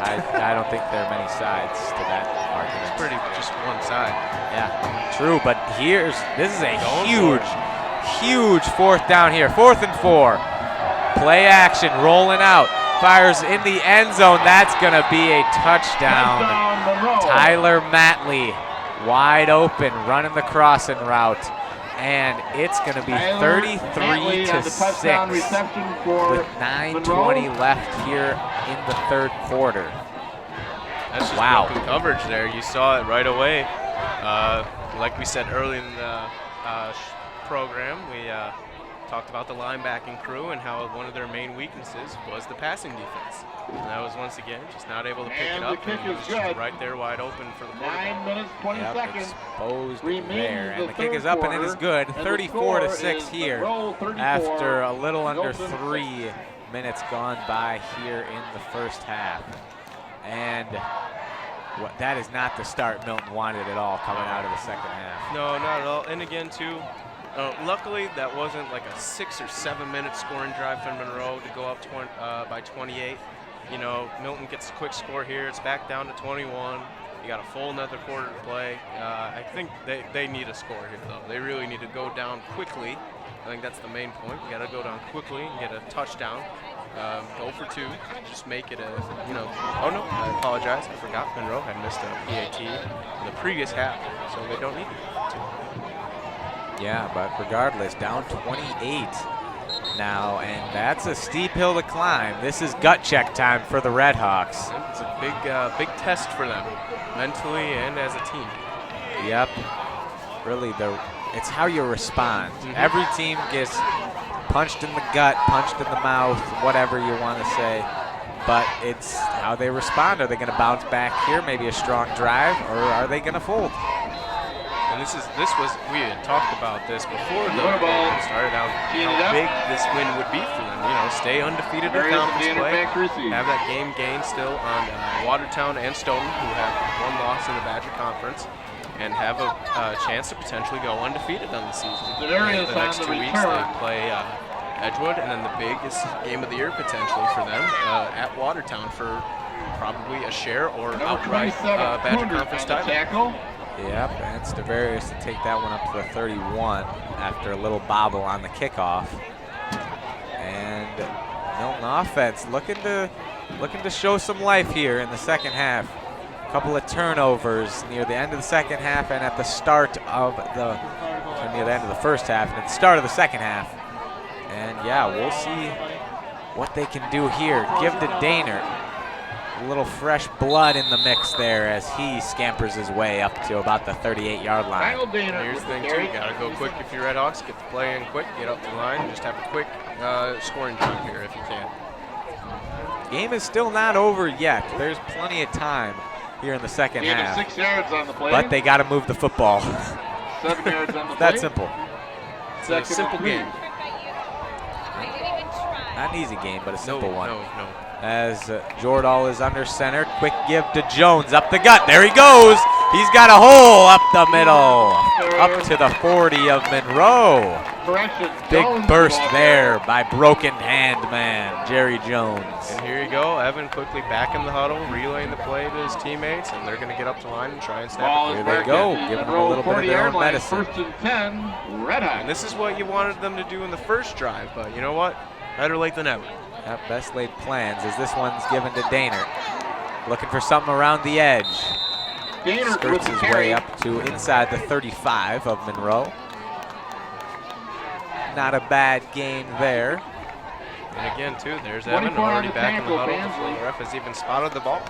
[SPEAKER 2] I don't think there are many sides to that argument.
[SPEAKER 3] It's pretty just one side.
[SPEAKER 2] Yeah, true, but this is a huge 4th down here. 4th and 4. Play action, rolling out. Fires in the end zone. That's going to be a touchdown. Tyler Matley wide open, running the crossing route. And it's going to be 33-6 with 9:20 left here in the 3rd quarter.
[SPEAKER 3] That's just broken coverage there. You saw it right away. Like we said early in the program, we talked about the linebacking crew and how one of their main weaknesses was the passing defense. And that was once again just not able to pick it up, and it was just right there wide open for the quarterback.
[SPEAKER 5] 9 minutes, 20 seconds.
[SPEAKER 2] Exposed
[SPEAKER 5] Remaining
[SPEAKER 2] there, and
[SPEAKER 5] the
[SPEAKER 2] the kick
[SPEAKER 5] third
[SPEAKER 2] is up and it
[SPEAKER 5] quarter,
[SPEAKER 2] is good.
[SPEAKER 5] and the
[SPEAKER 2] 34-6
[SPEAKER 5] score
[SPEAKER 2] here
[SPEAKER 5] is Monroe 34,
[SPEAKER 2] after a little under
[SPEAKER 5] Milton
[SPEAKER 2] 3 minutes gone by here in the first half. And that is not the start Milton wanted at all coming out of the second half.
[SPEAKER 3] No, not at all. And again, too, luckily that wasn't like a 6 or 7 minute scoring drive for Monroe to go up by 28. You know, Milton gets a quick score here. It's back down to 21. You got a full another quarter to play. I think they need a score here, though. They really need to go down quickly. I think that's the main point. You got to go down quickly and get a touchdown. Go for 2. Just make it a, you know. Oh no, I apologize. I forgot Monroe had missed a PAT in the previous half, so they don't need to.
[SPEAKER 2] Yeah, but regardless, down 28 now, and that's a steep hill to climb. This is gut check time for the Redhawks.
[SPEAKER 3] It's a big test for them, mentally and as a team.
[SPEAKER 2] Yep. Really, it's how you respond. Every team gets punched in the gut, punched in the mouth, whatever you want to say. But it's how they respond. Are they going to bounce back here, maybe a strong drive, or are they going to fold?
[SPEAKER 3] And we had talked about this before the game started out, how big this win would be for them. You know, stay undefeated in conference play, have that game gain still on Watertown and Stoughton, who have one loss in the Badger Conference, and have a chance to potentially go undefeated on the season. The next 2 weeks they play Edgewood, and then the biggest game of the year potentially for them at Watertown for probably a share or outright Badger Conference title.
[SPEAKER 2] Yep, and Stavarius to take that one up to the 31 after a little bobble on the kickoff. And Milton offense looking to show some life here in the second half. A couple of turnovers near the end of the second half and at the start of near the end of the first half and at the start of the second half. And yeah, we'll see what they can do here. Give to Daynard. A little fresh blood in the mix there as he scampers his way up to about the 38-yard line.
[SPEAKER 3] Here's the thing, too. You got to go quick if you're Redhawks. Get the play in quick, get up the line. Just have a quick scoring drive here if you can.
[SPEAKER 2] Game is still not over yet. There's plenty of time here in the second half.
[SPEAKER 5] 6 yards on the play.
[SPEAKER 2] But they got to move the football.
[SPEAKER 5] 7 yards on the play.
[SPEAKER 2] That's simple.
[SPEAKER 3] It's a simple game.
[SPEAKER 2] Not an easy game, but a simple one.
[SPEAKER 3] No.
[SPEAKER 2] As Jordahl is under center. Quick give to Jones up the gut. There he goes. He's got a hole up the middle. Up to the 40 of Monroe. Big burst there by broken hand man, Jerry Jones.
[SPEAKER 3] And here you go. Evan quickly back in the huddle, relaying the play to his teammates, and they're going to get up to line and try and snap it.
[SPEAKER 2] Here they go, giving them a little bit of their own medicine.
[SPEAKER 5] 1st and 10, Redhawks.
[SPEAKER 3] And this is what you wanted them to do in the first drive, but you know what? Better late than ever.
[SPEAKER 2] Yep, best laid plans as this one's given to Daynard. Looking for something around the edge. Skirts his way up to inside the 35 of Monroe. Not a bad gain there.
[SPEAKER 3] And again, too, there's Evan already back in the huddle before the ref has even spotted the ball.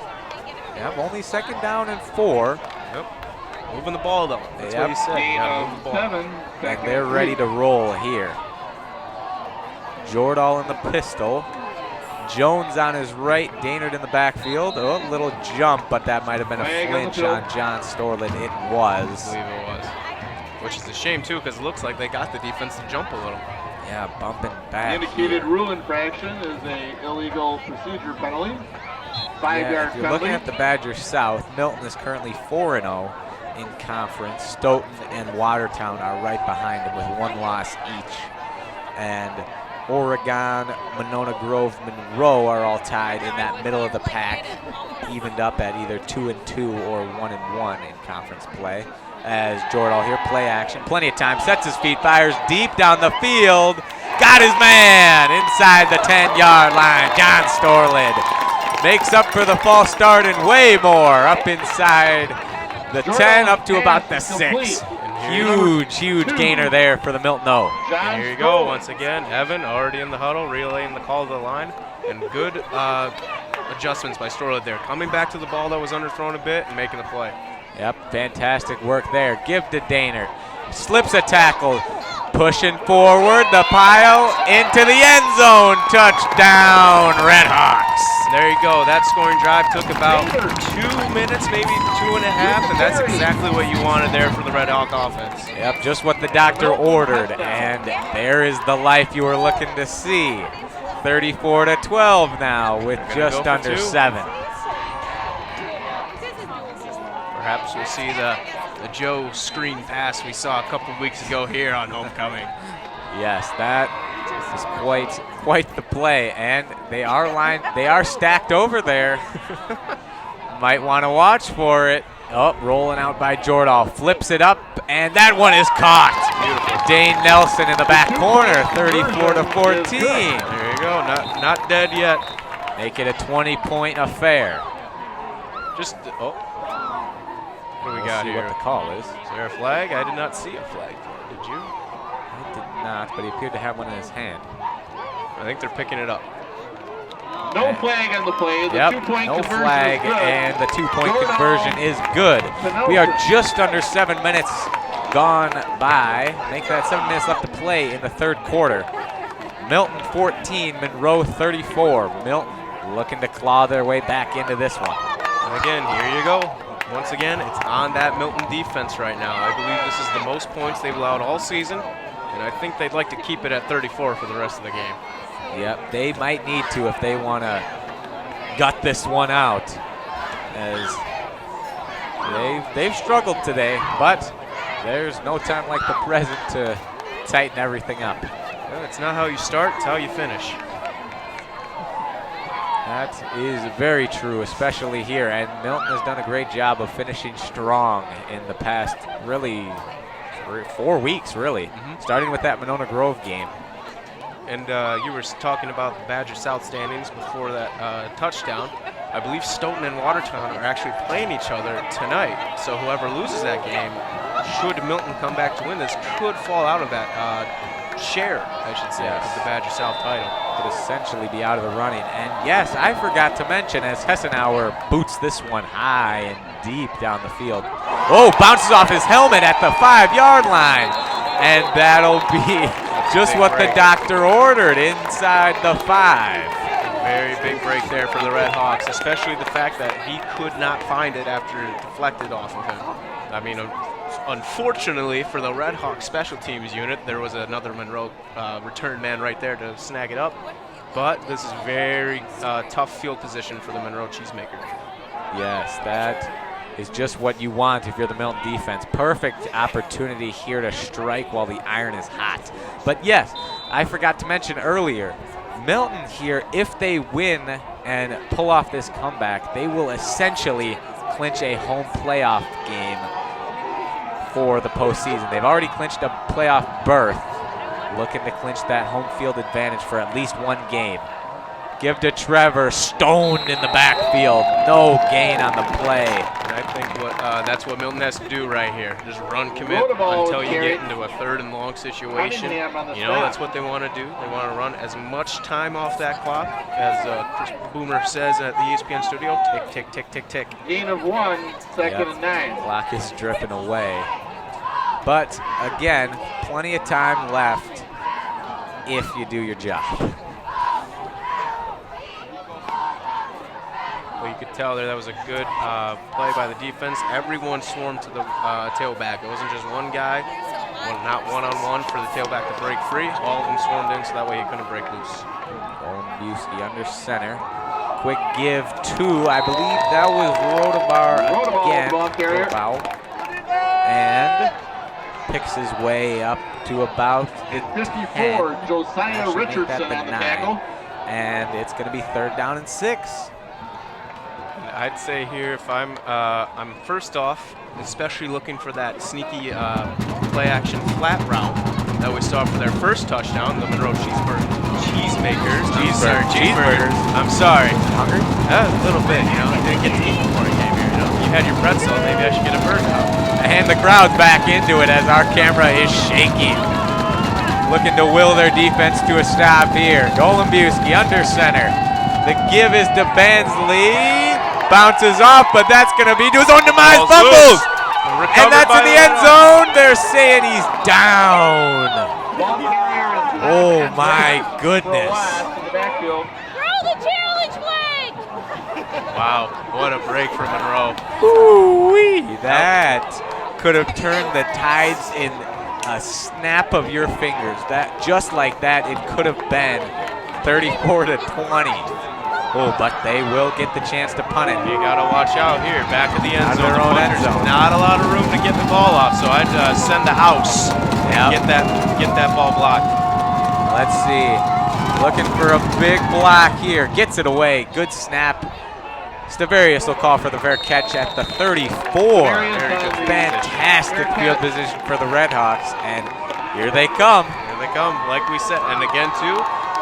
[SPEAKER 2] Yep, only 2nd down and 4.
[SPEAKER 3] Yep. Moving the ball, though. That's what he said. You gotta move the ball.
[SPEAKER 2] And they're ready to roll here. Jordahl in the pistol. Jones on his right, Daynard in the backfield. Oh, a little jump, but that might have been a flinch on John Storlin. It was.
[SPEAKER 3] I believe it was. Which is a shame, too, because it looks like they got the defense to jump a little.
[SPEAKER 2] Yeah, bumping back.
[SPEAKER 5] Indicated rule infraction is an illegal procedure penalty. 5-yard penalty.
[SPEAKER 2] If you're looking at the Badgers South, Milton is currently 4-0 in conference. Stoughton and Watertown are right behind them with 1 loss each. And Oregon, Monona Grove, Monroe are all tied in that middle of the pack, evened up at either 2-2 or 1-1 in conference play. As Jordahl here, play action, plenty of time, sets his feet, fires deep down the field, got his man inside the 10-yard line. John Storlin makes up for the false start and way more, up inside the 10, up to about the 6. Huge gainer there for the Milton O.
[SPEAKER 3] And here you go once again. Evan already in the huddle, relaying the call to the line, and good adjustments by Storlin there. Coming back to the ball that was underthrown a bit and making the play.
[SPEAKER 2] Yep, fantastic work there. Give to Daynard. Slips a tackle. pushing forward, the pile into the end zone. Touchdown, Redhawks.
[SPEAKER 3] There you go. That scoring drive took about 2 minutes, maybe 2.5, and that's exactly what you wanted there for the Red Hawk offense.
[SPEAKER 2] Yep, just what the doctor ordered, and there is the life you were looking to see. 34-12 now with just under 7.
[SPEAKER 3] Perhaps we'll see the Joe screen pass we saw a couple weeks ago here on homecoming.
[SPEAKER 2] Yes, that is quite the play, and they are stacked over there. Might want to watch for it. Oh, rolling out by Jordahl, flips it up, and that one is caught.
[SPEAKER 3] Beautiful.
[SPEAKER 2] Dane Nelson in the back corner, 34-14.
[SPEAKER 3] There you go, not dead yet.
[SPEAKER 2] Make it a 20-point affair.
[SPEAKER 3] Just, oh. What do we
[SPEAKER 2] We'll
[SPEAKER 3] got
[SPEAKER 2] see
[SPEAKER 3] here?
[SPEAKER 2] what the call is.
[SPEAKER 3] Is there a flag? I did not see a flag. Did you?
[SPEAKER 2] I did not, but he appeared to have one in his hand.
[SPEAKER 3] I think they're picking it up.
[SPEAKER 5] No flag on the play. The
[SPEAKER 2] Yep,
[SPEAKER 5] 2-point
[SPEAKER 2] no
[SPEAKER 5] conversion
[SPEAKER 2] flag,
[SPEAKER 5] is good.
[SPEAKER 2] and the 2-point conversion is good. We are just under 7 minutes gone by. I think that's 7 minutes left to play in the third quarter. Milton 14, Monroe 34. Milton looking to claw their way back into this one.
[SPEAKER 3] And again, here you go. Once again, it's on that Milton defense right now. I believe this is the most points they've allowed all season, and I think they'd like to keep it at 34 for the rest of the game.
[SPEAKER 2] Yep, they might need to if they want to gut this one out, as they've struggled today, but there's no time like the present to tighten everything up.
[SPEAKER 3] Well, it's not how you start, it's how you finish.
[SPEAKER 2] That is very true, especially here, and Milton has done a great job of finishing strong in the past, really, 4 weeks, really, starting with that Monona Grove game.
[SPEAKER 3] And you were talking about the Badger South standings before that touchdown. I believe Stoughton and Watertown are actually playing each other tonight. So whoever loses that game, should Milton come back to win this, could fall out of that share, I should say, of the Badger South title.
[SPEAKER 2] Could essentially be out of the running. And yes, I forgot to mention, as Hessenauer boots this one high and deep down the field. Oh, bounces off his helmet at the 5-yard line. And that'll be just what the doctor ordered inside the 5.
[SPEAKER 3] Very big break there for the Red Hawks, especially the fact that he could not find it after it deflected off of him. I mean, unfortunately for the Red Hawks special teams unit, there was another Monroe return man right there to snag it up. But this is very tough field position for the Monroe Cheesemakers.
[SPEAKER 2] Yes, that is just what you want if you're the Milton defense. Perfect opportunity here to strike while the iron is hot. But yes, I forgot to mention earlier, Milton here, if they win and pull off this comeback, they will essentially clinch a home playoff game for the postseason. They've already clinched a playoff berth, looking to clinch that home field advantage for at least one game. Give to Trevor, stoned in the backfield, no gain on the play.
[SPEAKER 3] And I think that's what Milton has to do right here. Just run commit until you get into a 3rd and long situation. You know, that's what they want to do. They want to run as much time off that clock, as Chris Boomer says at the ESPN studio. Tick, tick, tick, tick, tick.
[SPEAKER 5] Gain of 1, second and 9.
[SPEAKER 2] Clock is dripping away. But again, plenty of time left if you do your job.
[SPEAKER 3] Well, you could tell there that was a good play by the defense. Everyone swarmed to the tailback. It wasn't just one guy, not one-on-one for the tailback to break free. All of them swarmed in, so that way he couldn't break loose.
[SPEAKER 2] Busey under center. Quick give to, I believe that was Rodabar again. Rodabar. And picks his way up to about the
[SPEAKER 5] 54,
[SPEAKER 2] 10.
[SPEAKER 5] Josiah Richardson on the tackle.
[SPEAKER 2] And it's going to be 3rd down and 6.
[SPEAKER 3] I'd say here, if I'm first off, especially looking for that sneaky play-action flat route that we saw for their first touchdown, the Monroe Cheesemakers. Cheeseburgers. I'm sorry.
[SPEAKER 2] Hungry?
[SPEAKER 3] A little bit, you know. I didn't get to eat before I came here. You know, you had your pretzel. Maybe I should get a burger.
[SPEAKER 2] And the crowd's back into it as our camera is shaking. Looking to will their defense to a stop here. Golombuski under center. The give is to Bensley. Bounces off, but that's going to be to his own demise. Fumbles! And that's in the end zone. They're saying he's down. Oh my goodness.
[SPEAKER 4] Throw the challenge flag!
[SPEAKER 3] Wow, what a break for Monroe.
[SPEAKER 2] Ooh-wee. That could have turned the tides in a snap of your fingers. That just like that, it could have been 34-20. Oh, but they will get the chance to punt it.
[SPEAKER 3] You got to watch out here, back of the end
[SPEAKER 2] Out of
[SPEAKER 3] zone.
[SPEAKER 2] their own end zone.
[SPEAKER 3] Not a lot of room to get the ball off, so I'd send the house.
[SPEAKER 2] Yep.
[SPEAKER 3] Get that ball blocked.
[SPEAKER 2] Let's see. Looking for a big block here. Gets it away. Good snap. Stavarius will call for the fair catch at the 34. Fantastic field position for the Redhawks, and here they come.
[SPEAKER 3] Here they come, like we said. And again, too,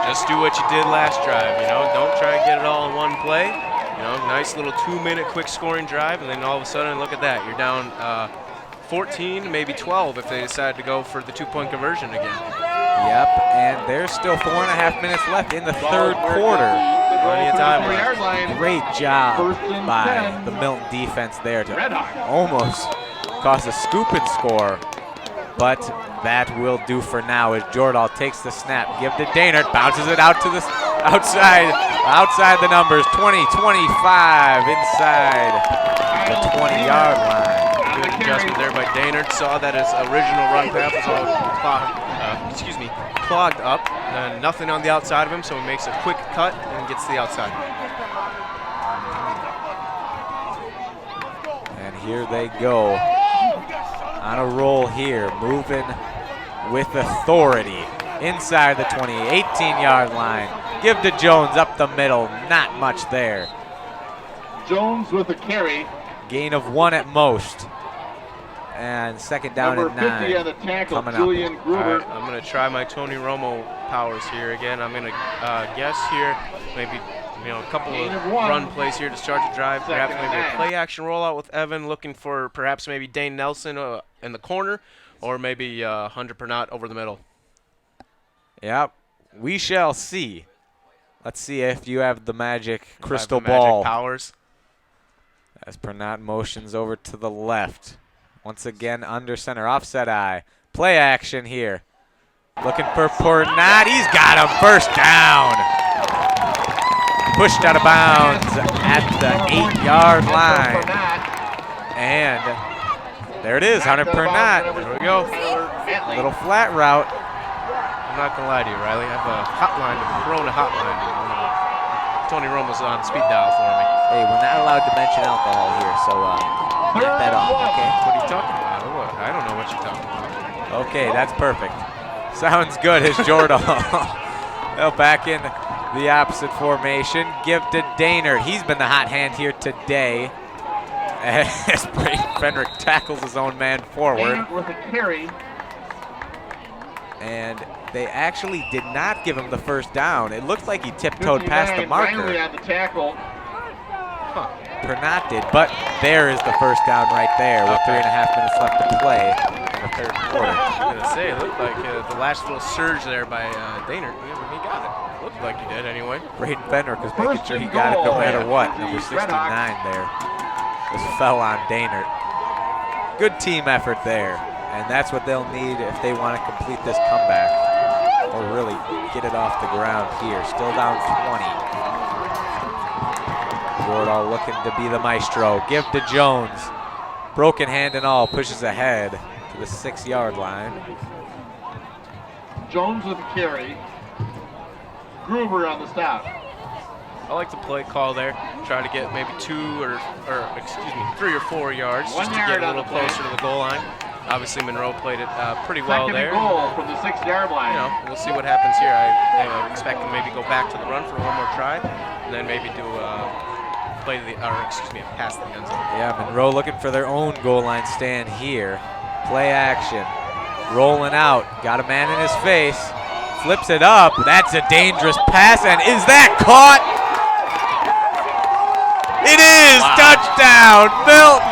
[SPEAKER 3] just do what you did last drive. You know, don't try to get it all in one play. You know, nice little 2-minute quick scoring drive, and then all of a sudden, look at that. You're down 14, maybe 12 if they decide to go for the 2-point conversion again.
[SPEAKER 2] Yep, and there's still 4.5 minutes left in the third quarter.
[SPEAKER 3] Plenty of time left.
[SPEAKER 2] Great job by the Milton defense there to almost cause a scoop and score, but that will do for now as Jordahl takes the snap. Give to Daynard, bounces it out to the outside the numbers, 20, 25, inside the 20-yard line.
[SPEAKER 3] Good adjustment there by Daynard. Saw that his original run path was all clogged up. Nothing on the outside of him, so he makes a quick cut and gets to the outside.
[SPEAKER 2] And here they go on a roll here, moving with authority inside the 20, 18-yard line. Give to Jones up the middle, not much there.
[SPEAKER 5] Jones with a carry.
[SPEAKER 2] Gain of 1 at most. And second down
[SPEAKER 5] Number
[SPEAKER 2] and 9.
[SPEAKER 5] 50 on the tackle,
[SPEAKER 2] coming
[SPEAKER 5] Julian
[SPEAKER 2] up.
[SPEAKER 5] Gruber.
[SPEAKER 3] All right, I'm going to try my Tony Romo powers here again. I'm going to guess here, maybe a couple of run plays here to start the drive. Perhaps maybe a play action rollout with Evan, looking for perhaps maybe Dane Nelson in the corner, or maybe Hunter Pernot over the middle.
[SPEAKER 2] Yep, we shall see. Let's see if you have the magic crystal ball.
[SPEAKER 3] Magic powers.
[SPEAKER 2] As Pernot motions over to the left. Once again, under center, offset eye. Play action here. Looking for Pernot. He's got him. First down. Pushed out of bounds at the 8-yard line. And there it is, Hunter Pernot.
[SPEAKER 3] There we go.
[SPEAKER 2] A little flat route.
[SPEAKER 3] I'm not going to lie to you, Riley. I have a hotline, a Corona hotline. Tony Romo's on speed dial for me.
[SPEAKER 2] Hey, we're not allowed to mention alcohol here, so knock that off, okay?
[SPEAKER 3] What are you talking about? I don't know what you're talking about.
[SPEAKER 2] Okay, that's perfect. Sounds good, as Jordahl. Well, back in the opposite formation. Give to Daynard. He's been the hot hand here today. As Brayden Fenrick tackles his own man forward.
[SPEAKER 5] With a carry.
[SPEAKER 2] And they actually did not give him the first down. It looked like he tiptoed past the marker.
[SPEAKER 5] On the tackle.
[SPEAKER 2] Pernot did, but there is the first down right there with 3.5 minutes left to play in the third quarter.
[SPEAKER 3] I was going to say, it looked like the last little surge there by Daynard. He got it. Looked like he did anyway.
[SPEAKER 2] Brayden Fenrick was making sure he got it no matter what. Number 69 there just fell on Daynard. Good team effort there, and that's what they'll need if they want to complete this comeback or really get it off the ground here. Still down 20. Jordahl looking to be the maestro. Give to Jones. Broken hand and all, pushes ahead to the 6-yard line.
[SPEAKER 5] Jones with a carry. Gruber on the stop.
[SPEAKER 3] I like the play call there. Try to get maybe 3 or 4 yards just to get a little closer to the goal line. Obviously, Monroe played it pretty well there.
[SPEAKER 5] Second goal from the 6-yard line.
[SPEAKER 3] You know, we'll see what happens here. I expect them maybe go back to the run for one more try, and then maybe do pass the end zone.
[SPEAKER 2] Yeah, Monroe looking for their own goal line stand here. Play action. Rolling out. Got a man in his face. Flips it up. That's a dangerous pass, and is that caught? It is! Wow. Touchdown, Milton!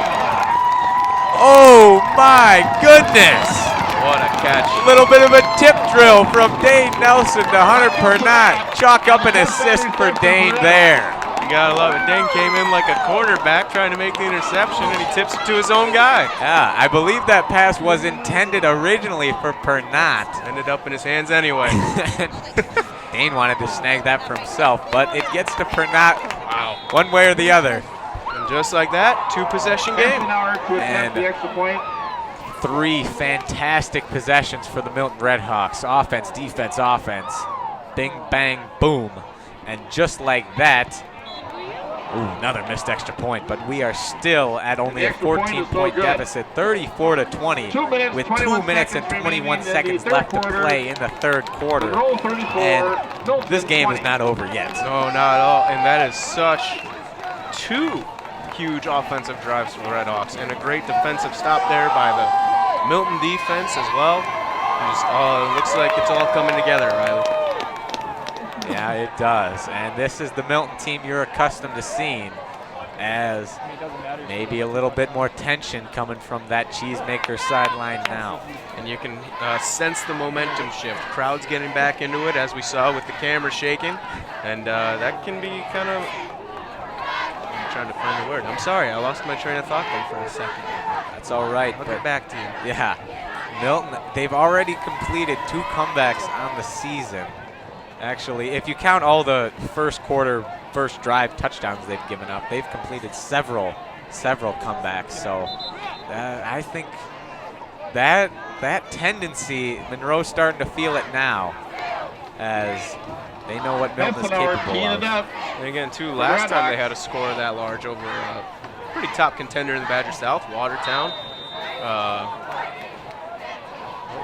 [SPEAKER 2] Oh my goodness!
[SPEAKER 3] What a catch.
[SPEAKER 2] A little bit of a tip drill from Dane Nelson to Hunter Pernot. Chalk up an assist for Dane there.
[SPEAKER 3] You gotta love it. Dane came in like a quarterback trying to make the interception, and he tips it to his own guy.
[SPEAKER 2] Yeah, I believe that pass was intended originally for Pernat.
[SPEAKER 3] Ended up in his hands anyway.
[SPEAKER 2] Dane wanted to snag that for himself, but it gets to Pernat one way or the other.
[SPEAKER 3] And just like that, 2-possession game.
[SPEAKER 5] And the extra point.
[SPEAKER 2] 3 fantastic possessions for the Milton Red Hawks. Offense, defense, offense. Bing, bang, boom. And just like that, another missed extra point, but we are still at only a 14-point deficit, 34-20, with 2 minutes and 21 seconds left to play in the third quarter. And this game is not over yet.
[SPEAKER 3] No, not at all. And that is such 2 huge offensive drives for the Redhawks, and a great defensive stop there by the Milton defense as well. And just, it looks like it's all coming together, Riley.
[SPEAKER 2] Yeah, it does. And this is the Milton team you're accustomed to seeing, as maybe a little bit more tension coming from that Cheesemaker sideline now.
[SPEAKER 3] And you can sense the momentum shift. Crowds getting back into it, as we saw with the camera shaking. And that can be kind of... I'm trying to find the word. I'm sorry, I lost my train of thought there for a second.
[SPEAKER 2] That's all right.
[SPEAKER 3] I'll get back to you.
[SPEAKER 2] Yeah. Milton, they've already completed 2 comebacks on the season. Actually, if you count all the first quarter, first drive touchdowns they've given up, they've completed several comebacks. So I think that tendency, Monroe's starting to feel it now, as they know what Milton is capable of.
[SPEAKER 3] And again, too, last time they had a score that large over a pretty top contender in the Badger South, Watertown.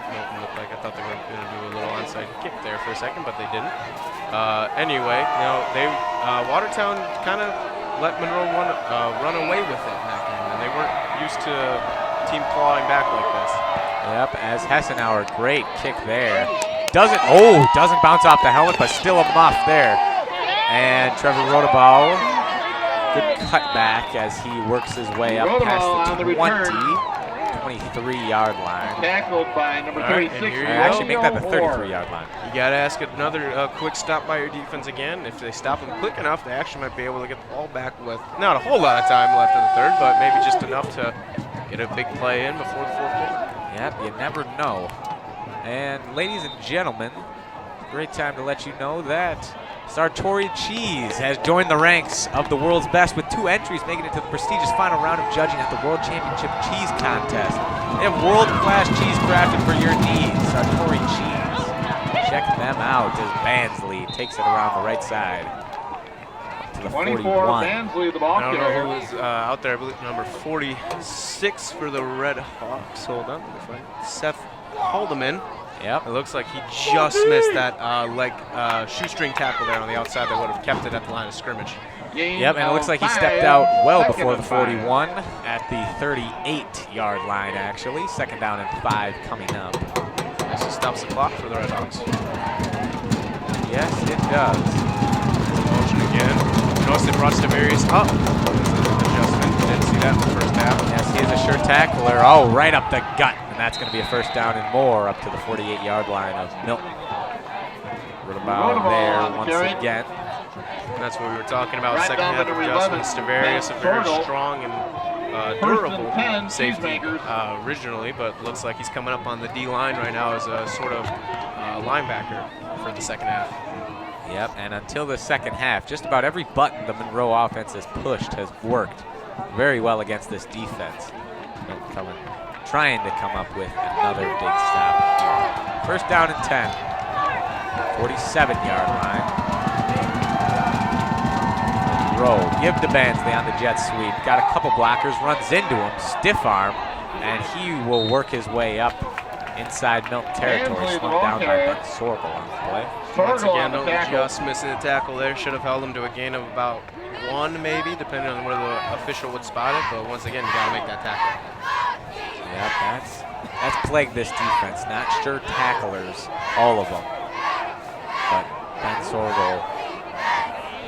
[SPEAKER 3] Milton looked like I thought they were going to do a little onside kick there for a second, but they didn't. Anyway, Watertown kind of let Monroe run away with it in that game, and they weren't used to team clawing back like this.
[SPEAKER 2] Yep, as Hessenauer, great kick there. Doesn't bounce off the helmet, but still a muff there. And Trevor Rodabal, good cutback as he works his way up past the 23-yard line.
[SPEAKER 5] Tackled by number 36.
[SPEAKER 2] Actually, make that the 33-yard line.
[SPEAKER 3] You got to ask another quick stop by your defense again. If they stop them quick enough, they actually might be able to get the ball back with not a whole lot of time left in the third, but maybe just enough to get a big play in before the fourth quarter.
[SPEAKER 2] Yep, you never know. And ladies and gentlemen, great time to let you know that Sartori Cheese has joined the ranks of the world's best with 2 entries, making it to the prestigious final round of judging at the World Championship Cheese Contest. They have world-class cheese crafted for your needs. Sartori Cheese. Check them out as Bansley takes it around the right side. Up to the
[SPEAKER 5] 24,
[SPEAKER 2] 41.
[SPEAKER 5] Bansley, the ball
[SPEAKER 3] I don't know
[SPEAKER 5] carrier.
[SPEAKER 3] who was out there. I believe number 46 for the Red Hawks. Hold on, let me find it. Seth Haldeman.
[SPEAKER 2] Yep.
[SPEAKER 3] It looks like he just missed that shoestring tackle there on the outside that would have kept it at the line of scrimmage.
[SPEAKER 2] Yep, and it looks like he stepped out well before the 41 at the 38-yard line, actually. 2nd down and 5 coming up.
[SPEAKER 3] This stops the clock for the Redhawks.
[SPEAKER 2] Yes, it does.
[SPEAKER 3] Motion again. Notice they brought Stavarius up. Adjustment. Didn't see that in the first half.
[SPEAKER 2] Yes, he is a sure tackler. Oh, right up the gut. And that's going to be a 1st down and more up to the 48-yard line of Milton. Rodabal there once again.
[SPEAKER 3] And that's what we were talking about, second half adjustment. Stavarius, a very strong and durable safety originally, but looks like he's coming up on the D-line right now as a sort of linebacker for the second half.
[SPEAKER 2] Yep, and until the second half, just about every button the Monroe offense has pushed has worked very well against this defense. Trying to come up with another big stop here. 1st down and 10. 47-yard line. Monroe, give to Bansley on the jet sweep. Got a couple blockers, runs into him, stiff arm, and he will work his way up inside Milton territory, swung down by Ben Sorgel on the play.
[SPEAKER 3] Once again, Milton just missing the tackle there. Should have held him to a gain of about 1 maybe, depending on where the official would spot it, but once again, you got to make that tackle.
[SPEAKER 2] Yep, that's plagued this defense. Not sure tacklers, all of them. But Ben Sorgel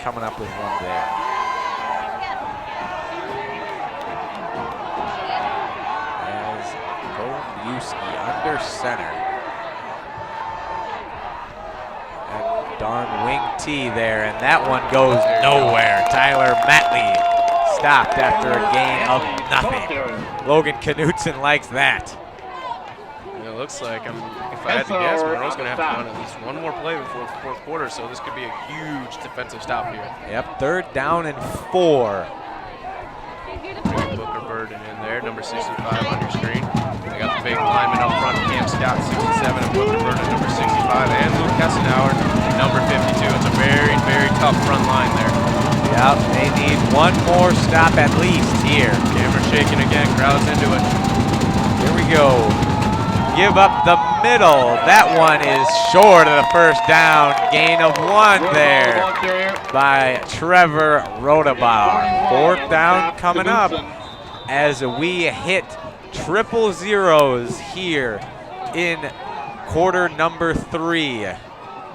[SPEAKER 2] coming up with one there. As Goldbuski under center. And Darn wing T there, and that one goes nowhere. Tyler Matley stopped after a gain of nothing. Logan Knutson likes that.
[SPEAKER 3] It looks like, if I had to guess, Monroe's going to have to run at least one more play before the fourth quarter, so this could be a huge defensive stop here.
[SPEAKER 2] Yep, 3rd down and 4.
[SPEAKER 3] Booker Burden in there, number 65 on your screen. They got the big lineman up front, Cam Scott, 67, and Booker Burden, number 65, and Luke Kessenauer, number 52. It's a very, very tough front line there.
[SPEAKER 2] Yep, they need one more stop at least here.
[SPEAKER 3] Camera shaking again, crowd's into it.
[SPEAKER 2] Here we go. Give up the middle. That one is short of the first down. Gain of 1 there by Trevor Rodabar. 4th down coming up as we hit triple zeros here in quarter number 3.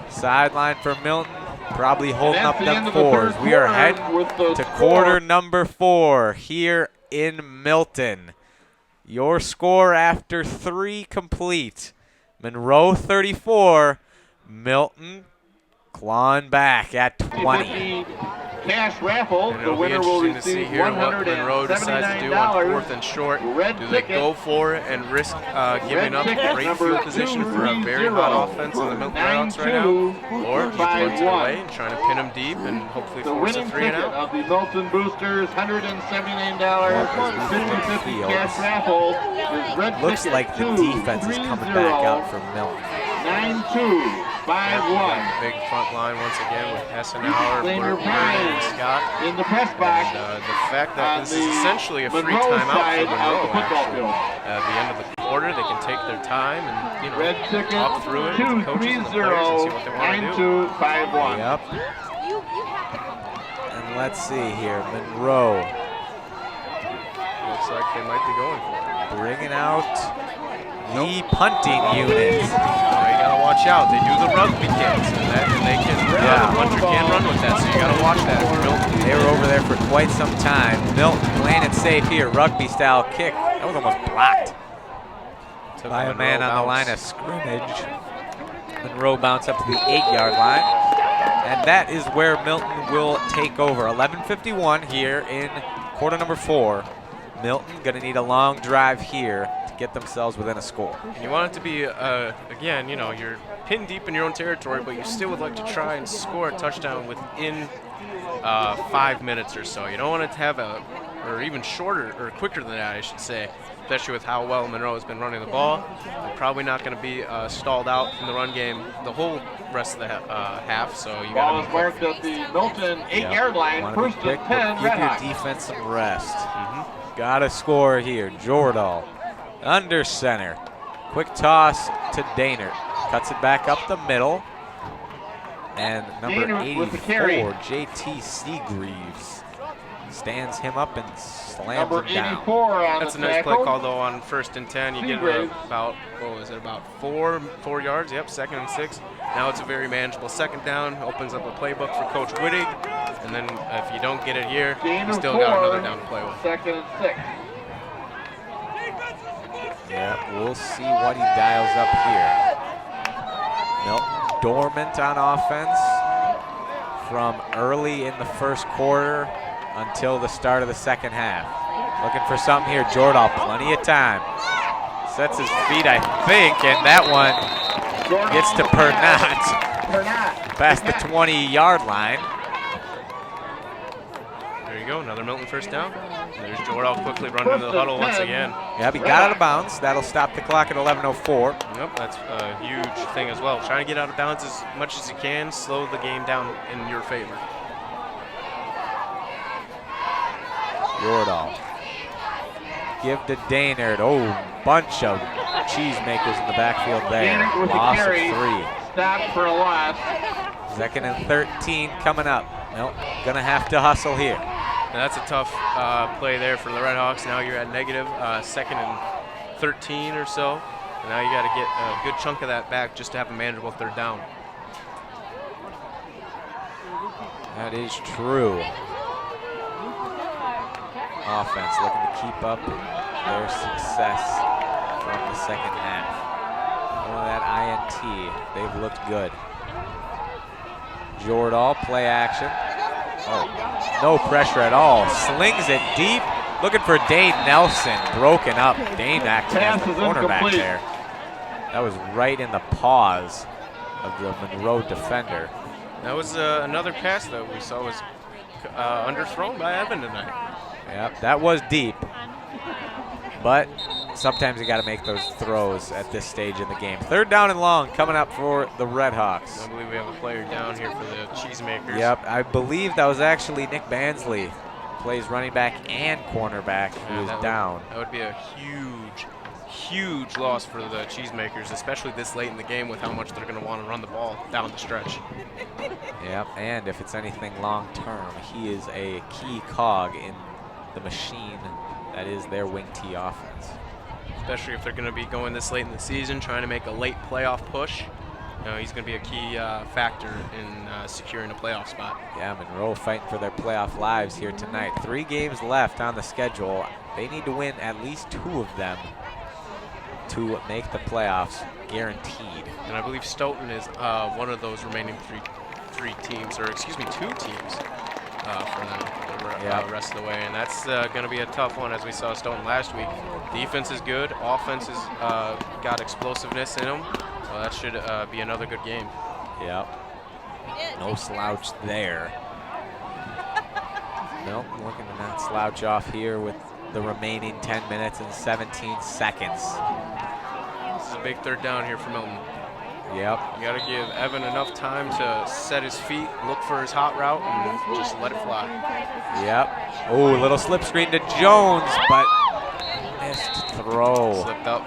[SPEAKER 2] Sideline for Milton, probably holding up them 4s. We are heading to quarter number 4 here in Milton. Your score after 3 complete. Monroe 34, Milton clawing back at 20.
[SPEAKER 5] Cash raffle.
[SPEAKER 3] And
[SPEAKER 5] The
[SPEAKER 3] it'll be
[SPEAKER 5] winner will
[SPEAKER 3] interesting to
[SPEAKER 5] receive
[SPEAKER 3] see here what Monroe decides to do on
[SPEAKER 5] $179.
[SPEAKER 3] 4th and short.
[SPEAKER 5] Red
[SPEAKER 3] Do they
[SPEAKER 5] ticket.
[SPEAKER 3] go for it and risk giving up
[SPEAKER 5] ticket,
[SPEAKER 3] great
[SPEAKER 5] number
[SPEAKER 3] field position for a very hot offense on the Milton Red Hawks right now? Or you punt it away and trying to pin them deep and hopefully
[SPEAKER 5] The
[SPEAKER 3] force a
[SPEAKER 5] winning
[SPEAKER 3] 3 and
[SPEAKER 5] ticket
[SPEAKER 3] out?
[SPEAKER 5] of the Milton Boosters, $179, 50-50 cash raffle is red
[SPEAKER 2] Looks
[SPEAKER 5] ticket
[SPEAKER 2] like the defense is coming back out for Milton.
[SPEAKER 5] 9-2, 5-1.
[SPEAKER 3] Big front line once again with Hessenauer,
[SPEAKER 5] Claimer
[SPEAKER 3] Burton, and
[SPEAKER 5] Pines
[SPEAKER 3] Scott.
[SPEAKER 5] in the press box.
[SPEAKER 3] And the fact that this is
[SPEAKER 5] the
[SPEAKER 3] essentially a free
[SPEAKER 5] Monroe
[SPEAKER 3] timeout
[SPEAKER 5] side
[SPEAKER 3] for
[SPEAKER 5] of the
[SPEAKER 3] Monroe,
[SPEAKER 5] football
[SPEAKER 3] actually.
[SPEAKER 5] field.
[SPEAKER 3] At the end of the quarter, they can take their time and,
[SPEAKER 5] Red ticket,
[SPEAKER 3] talk through it with the coaches and the players and see what they want to do.
[SPEAKER 5] 9-2, 5-1.
[SPEAKER 2] Yep. And let's see here, Monroe
[SPEAKER 3] Looks like they might be going for it.
[SPEAKER 2] bringing out the punting unit.
[SPEAKER 3] Now you gotta watch out. They do the rugby kicks, and they can.
[SPEAKER 2] Yeah.
[SPEAKER 3] The punter can run with that, so you gotta watch that.
[SPEAKER 2] They were over there for quite some time. Milton playing it safe here, rugby style kick. That was almost blocked by a man on the line of scrimmage. Monroe bounce up to the 8-yard line. And that is where Milton will take over. 11:51 here in quarter number 4. Milton gonna need a long drive here to get themselves within a score.
[SPEAKER 3] And you want it to be, again, you know, you're pinned deep in your own territory, but you still would like to try and score a touchdown within 5 minutes or so. You don't want it to have or even shorter, or quicker than that, I should say, especially with how well Monroe has been running the ball. They're probably not going to be stalled out in the run game the whole rest of the half, so you got
[SPEAKER 5] Ball
[SPEAKER 3] to
[SPEAKER 5] is
[SPEAKER 3] be
[SPEAKER 5] marked at the Milton 8-yard line.
[SPEAKER 2] Wanna be
[SPEAKER 5] First
[SPEAKER 2] quick,
[SPEAKER 5] and
[SPEAKER 2] but
[SPEAKER 5] 10,
[SPEAKER 2] give
[SPEAKER 5] Red
[SPEAKER 2] your
[SPEAKER 5] Hawks.
[SPEAKER 2] defense some rest. Got to score here. Jordahl under center. Quick toss to Daynard. Cuts it back up the middle. And number
[SPEAKER 5] Daynard with the carry.
[SPEAKER 2] 84, J.T. Seagreaves, stands him up and slams
[SPEAKER 5] Number
[SPEAKER 2] him down.
[SPEAKER 5] 84 on
[SPEAKER 3] That's
[SPEAKER 5] the
[SPEAKER 3] a nice
[SPEAKER 5] tackle.
[SPEAKER 3] play call, though, on 1st and 10. You get
[SPEAKER 5] Seagraves.
[SPEAKER 3] about, what was it, about 4 yards? Yep, 2nd and 6. Now it's a very manageable 2nd down. Opens up a playbook for Coach Wittig. And then if you don't get it here,
[SPEAKER 5] Gain
[SPEAKER 3] you
[SPEAKER 5] of
[SPEAKER 3] still
[SPEAKER 5] 4,
[SPEAKER 3] got another down to play with.
[SPEAKER 5] 2nd and 6.
[SPEAKER 2] Yeah, we'll see what he dials up here. Milton dormant on offense from early in the first quarter until the start of the second half. Looking for something here. Jordahl, plenty of time. Sets his feet, I think, and that one gets to Pernat past the 20-yard line.
[SPEAKER 3] There you go, another Milton 1st down. There's Jordahl quickly running into the huddle once again.
[SPEAKER 2] Yeah, he got out of bounds. That'll stop the clock at 11:04.
[SPEAKER 3] Yep, that's a huge thing as well. Trying to get out of bounds as much as you can, slow the game down in your favor.
[SPEAKER 2] Jordahl. Give to Daynard. Oh, bunch of cheesemakers in the backfield there.
[SPEAKER 5] Daynard with the
[SPEAKER 2] Loss of
[SPEAKER 5] carry.
[SPEAKER 2] 3.
[SPEAKER 5] Stop for a loss.
[SPEAKER 2] 2nd and 13 coming up. Nope, gonna have to hustle here.
[SPEAKER 3] And that's a tough play there for the Red Hawks. Now you're at negative 2nd and 13 or so. And now you got to get a good chunk of that back just to have a manageable 3rd down.
[SPEAKER 2] That is true. Offense looking to keep up their success from the second half. Oh, that INT, they've looked good. Jordahl, play action. Oh, no pressure at all. Slings it deep. Looking for Dane Nelson. Broken up. Dane acting as the cornerback there. That was right in the paws of the Monroe defender.
[SPEAKER 3] That was another pass that we saw was underthrown by Evan tonight.
[SPEAKER 2] Yep, that was deep. But sometimes you got to make those throws at this stage in the game. 3rd down and long coming up for the Redhawks.
[SPEAKER 3] I believe we have a player down here for the Cheesemakers.
[SPEAKER 2] Yep, I believe that was actually Nick Bansley. Plays running back and cornerback, who is down.
[SPEAKER 3] That would be a huge loss for the Cheesemakers, especially this late in the game with how much they're going to want to run the ball down the stretch.
[SPEAKER 2] Yep, and if it's anything long term, he is a key cog in the machine that is their wing T offense.
[SPEAKER 3] Especially if they're going to be going this late in the season, trying to make a late playoff push. You know, he's going to be a key factor in securing a playoff spot.
[SPEAKER 2] Yeah, Monroe fighting for their playoff lives here tonight. 3 games left on the schedule. They need to win at least 2 of them to make the playoffs guaranteed.
[SPEAKER 3] And I believe Stoughton is one of those remaining 2 teams for them the rest of the way. And that's going to be a tough one, as we saw Stoughton last week. Defense is good. Offense has got explosiveness in them. So that should be another good game.
[SPEAKER 2] Yep. No slouch there. Nope, looking to not slouch off here with the remaining 10 minutes and 17 seconds.
[SPEAKER 3] This is a big 3rd down here for Milton.
[SPEAKER 2] Yep.
[SPEAKER 3] You got to give Evan enough time to set his feet, look for his hot route, and just let it fly.
[SPEAKER 2] Yep. Oh, little slip screen to Jones, but missed throw.
[SPEAKER 3] Slipped up.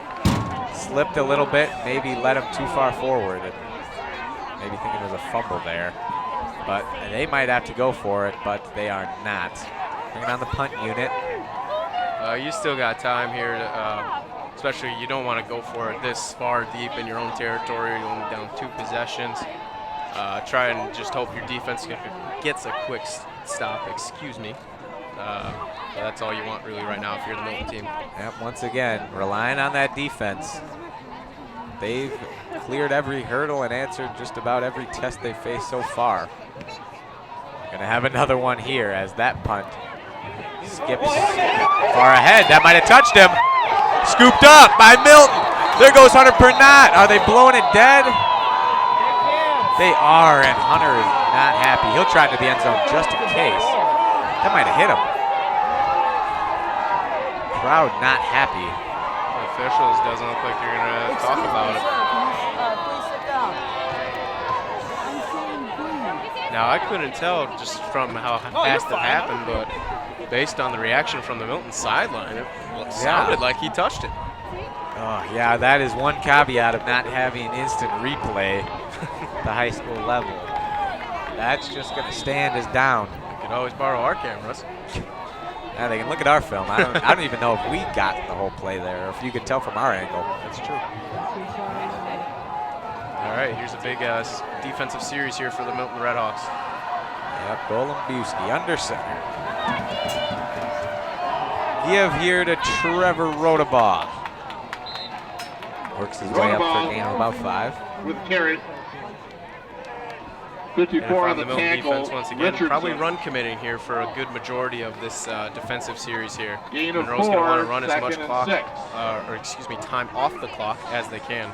[SPEAKER 2] Slipped a little bit, maybe led him too far forward. Maybe thinking it was a fumble there. But they might have to go for it, but they are not. Bringing on the punt unit.
[SPEAKER 3] You still got time here, especially you don't want to go for it this far deep in your own territory. You're only down 2 possessions. Try and just hope your defense gets a quick stop, but that's all you want really right now if you're the Milton team.
[SPEAKER 2] Yep, once again, relying on that defense. They've cleared every hurdle and answered just about every test they've faced so far. Gonna have another one here as that punt skips far ahead. That might have touched him. Scooped up by Milton. There goes Hunter Pernot. Are they blowing it dead? They are, and Hunter is not happy. He'll try to the end zone just in case. That might have hit him. Crowd not happy.
[SPEAKER 3] The officials doesn't look like you're going to talk about it. Now, I couldn't tell just from how fast it happened, but based on the reaction from the Milton sideline, it sounded like he touched it.
[SPEAKER 2] Oh, yeah, that is one caveat of not having instant replay at the high school level. That's just going to stand as down.
[SPEAKER 3] You can always borrow our cameras.
[SPEAKER 2] Yeah, they can look at our film. I don't even know if we got the whole play there, or if you could tell from our angle.
[SPEAKER 3] That's true. All right, here's a big defensive series here for the Milton Red Hawks.
[SPEAKER 2] Yep, Golombuski under center. Give here to Trevor Rodabaugh. Works his way up for a gain of about 5.
[SPEAKER 5] With carry. 54 on the tackle.
[SPEAKER 3] Defense once again, probably run committing here for a good majority of this defensive series here.
[SPEAKER 5] Gain of 4,
[SPEAKER 3] Monroe's going to want to run as much clock,
[SPEAKER 5] 6.
[SPEAKER 3] time off the clock as they can.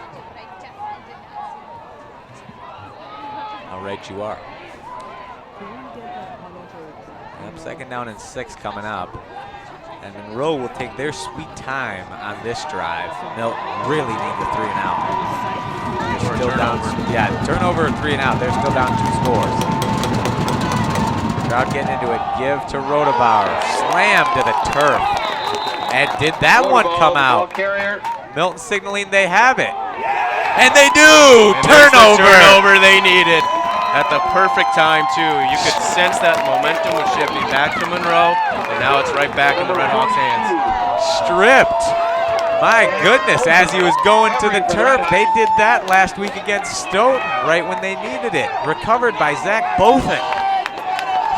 [SPEAKER 2] How right you are. Yep, 2nd down and 6 coming up. And Monroe will take their sweet time on this drive. Milton really need the 3 and out. They're still down. Yeah, turnover 3 and out. They're still down 2 scores. Crowd getting into it. Give to Rodabaugh. Slam to the turf. And did that one come out? Milton signaling they have it. And they do!
[SPEAKER 3] And
[SPEAKER 2] turnover!
[SPEAKER 3] The turnover they needed. At the perfect time, too. You could sense that momentum was shifting back to Monroe, and now it's right back in the Red Hawks' hands.
[SPEAKER 2] Stripped. My goodness, as he was going to the turf, they did that last week against Stoughton, right when they needed it. Recovered by Zach Bothan,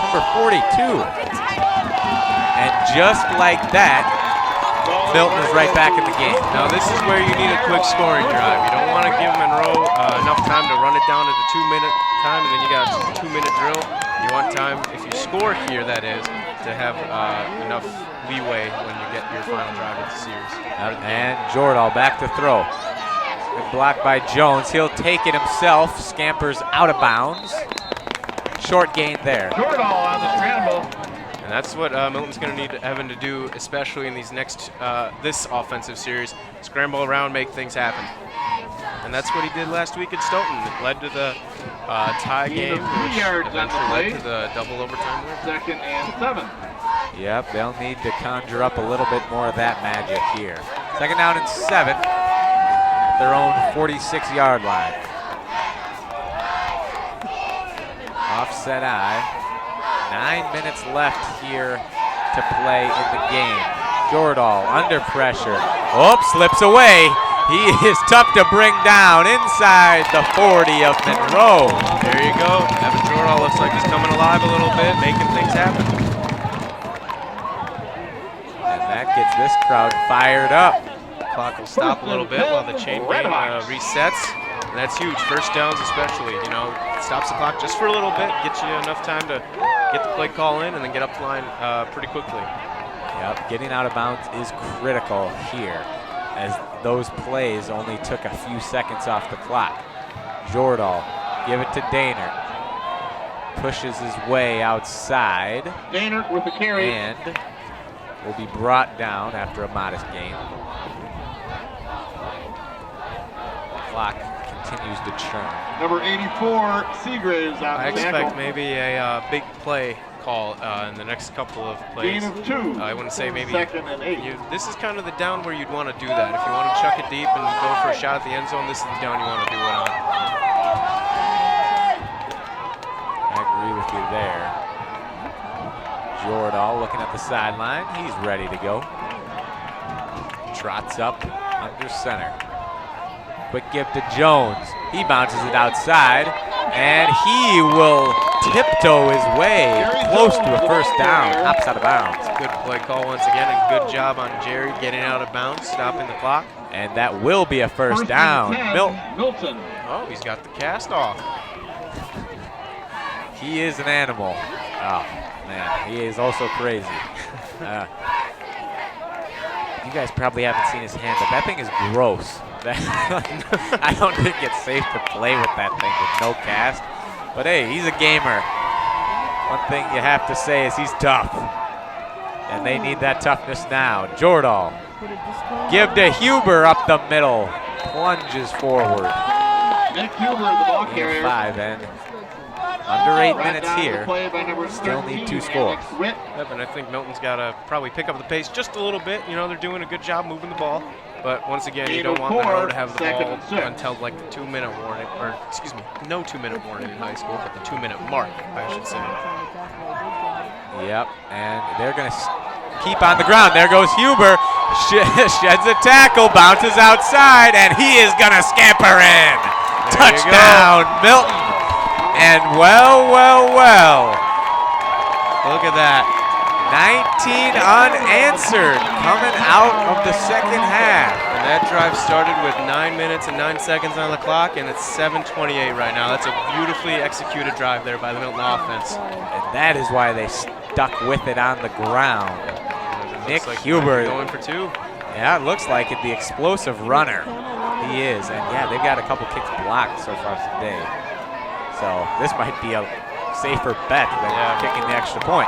[SPEAKER 2] number 42. And just like that, Milton is right back in the game.
[SPEAKER 3] Now, this is where you need a quick scoring drive. You don't want to give Monroe enough time to run it down to the 2-minute time, and then you got a 2-minute drill. You want time, if you score here, that is, to have enough leeway when you get your final drive of the series.
[SPEAKER 2] And Jordahl back to throw. Good block by Jones. He'll take it himself. Scampers out of bounds. Short gain there.
[SPEAKER 5] Jordahl on the scramble.
[SPEAKER 3] And that's what Milton's going to need Evan to do, especially in these next this offensive series. Scramble around, make things happen. And that's what he did last week at Stoughton. It led to the tie game, which eventually led to the double overtime win.
[SPEAKER 5] 2nd and 7.
[SPEAKER 2] Yep, they'll need to conjure up a little bit more of that magic here. 2nd down and 7 at their own 46-yard line. Offset eye. 9 minutes left here to play in the game. Jordahl under pressure. Oops, slips away. He is tough to bring down inside the 40 of Monroe.
[SPEAKER 3] There you go. Evan Jordahl looks like he's coming alive a little bit, making things happen.
[SPEAKER 2] And that gets this crowd fired up.
[SPEAKER 3] Clock will stop a little bit while the chain gang resets. And that's huge. First downs especially, you know, stops the clock just for a little bit, gets you enough time to get the play call in and then get up the line pretty quickly.
[SPEAKER 2] Yep, getting out of bounds is critical here, as those plays only took a few seconds off the clock. Jordahl, give it to Daynard. Pushes his way outside.
[SPEAKER 5] Daynard with the carry.
[SPEAKER 2] And will be brought down after a modest gain. Clock continues to churn.
[SPEAKER 5] Number 84, Seagraves on
[SPEAKER 3] I
[SPEAKER 5] the
[SPEAKER 3] expect
[SPEAKER 5] tackle.
[SPEAKER 3] maybe a big play call in the next couple of plays.
[SPEAKER 5] Gain of 2.
[SPEAKER 3] I wouldn't say maybe.
[SPEAKER 5] 2nd and 8.
[SPEAKER 3] This is kind of the down where you'd want to do that. If you want to chuck it deep and go for a shot at the end zone, this is the down you want to do it on.
[SPEAKER 2] I agree with you there. Jordahl looking at the sideline. He's ready to go. Trots up under center. Quick give to Jones. He bounces it outside, and he will tiptoe his way close to a first down. Hops out of bounds.
[SPEAKER 3] Good play call once again, and good job on Jerry getting out of bounds, stopping the clock.
[SPEAKER 2] And that will be a first down.
[SPEAKER 5] Milton.
[SPEAKER 3] Oh, he's got the cast off.
[SPEAKER 2] He is an animal. Oh, man, he is also crazy. You guys probably haven't seen his hand, but that thing is gross. I don't think it's safe to play with that thing with no cast. But hey, he's a gamer. One thing you have to say is he's tough. And they need that toughness now. Jordahl. Give to Huber up the middle. Plunges forward.
[SPEAKER 5] Nick Huber, the ball carrier.
[SPEAKER 2] 5 and under 8 minutes here. Still need 2 scores.
[SPEAKER 3] Yep, and I think Milton's got to probably pick up the pace just a little bit. You know, they're doing a good job moving the ball. But once again, you don't want Monroe to have the ball until like the 2-minute warning, or excuse me, no 2-minute warning in high school, but the 2-minute mark, I should say.
[SPEAKER 2] Yep, and they're going to keep on the ground. There goes Huber, sheds a tackle, bounces outside, and he is going to scamper in. Touchdown, Milton. And well, look at that. 19 unanswered coming out of the second half.
[SPEAKER 3] And that drive started with 9 minutes and 9 seconds on the clock, and it's 7:28 right now. That's a beautifully executed drive there by the Milton offense.
[SPEAKER 2] And that is why they stuck with it on the ground. Nick Huber
[SPEAKER 3] going for 2.
[SPEAKER 2] Yeah, it looks like it. The explosive runner he is. And yeah, they've got a couple kicks blocked so far today. So this might be a safer bet than kicking the extra point.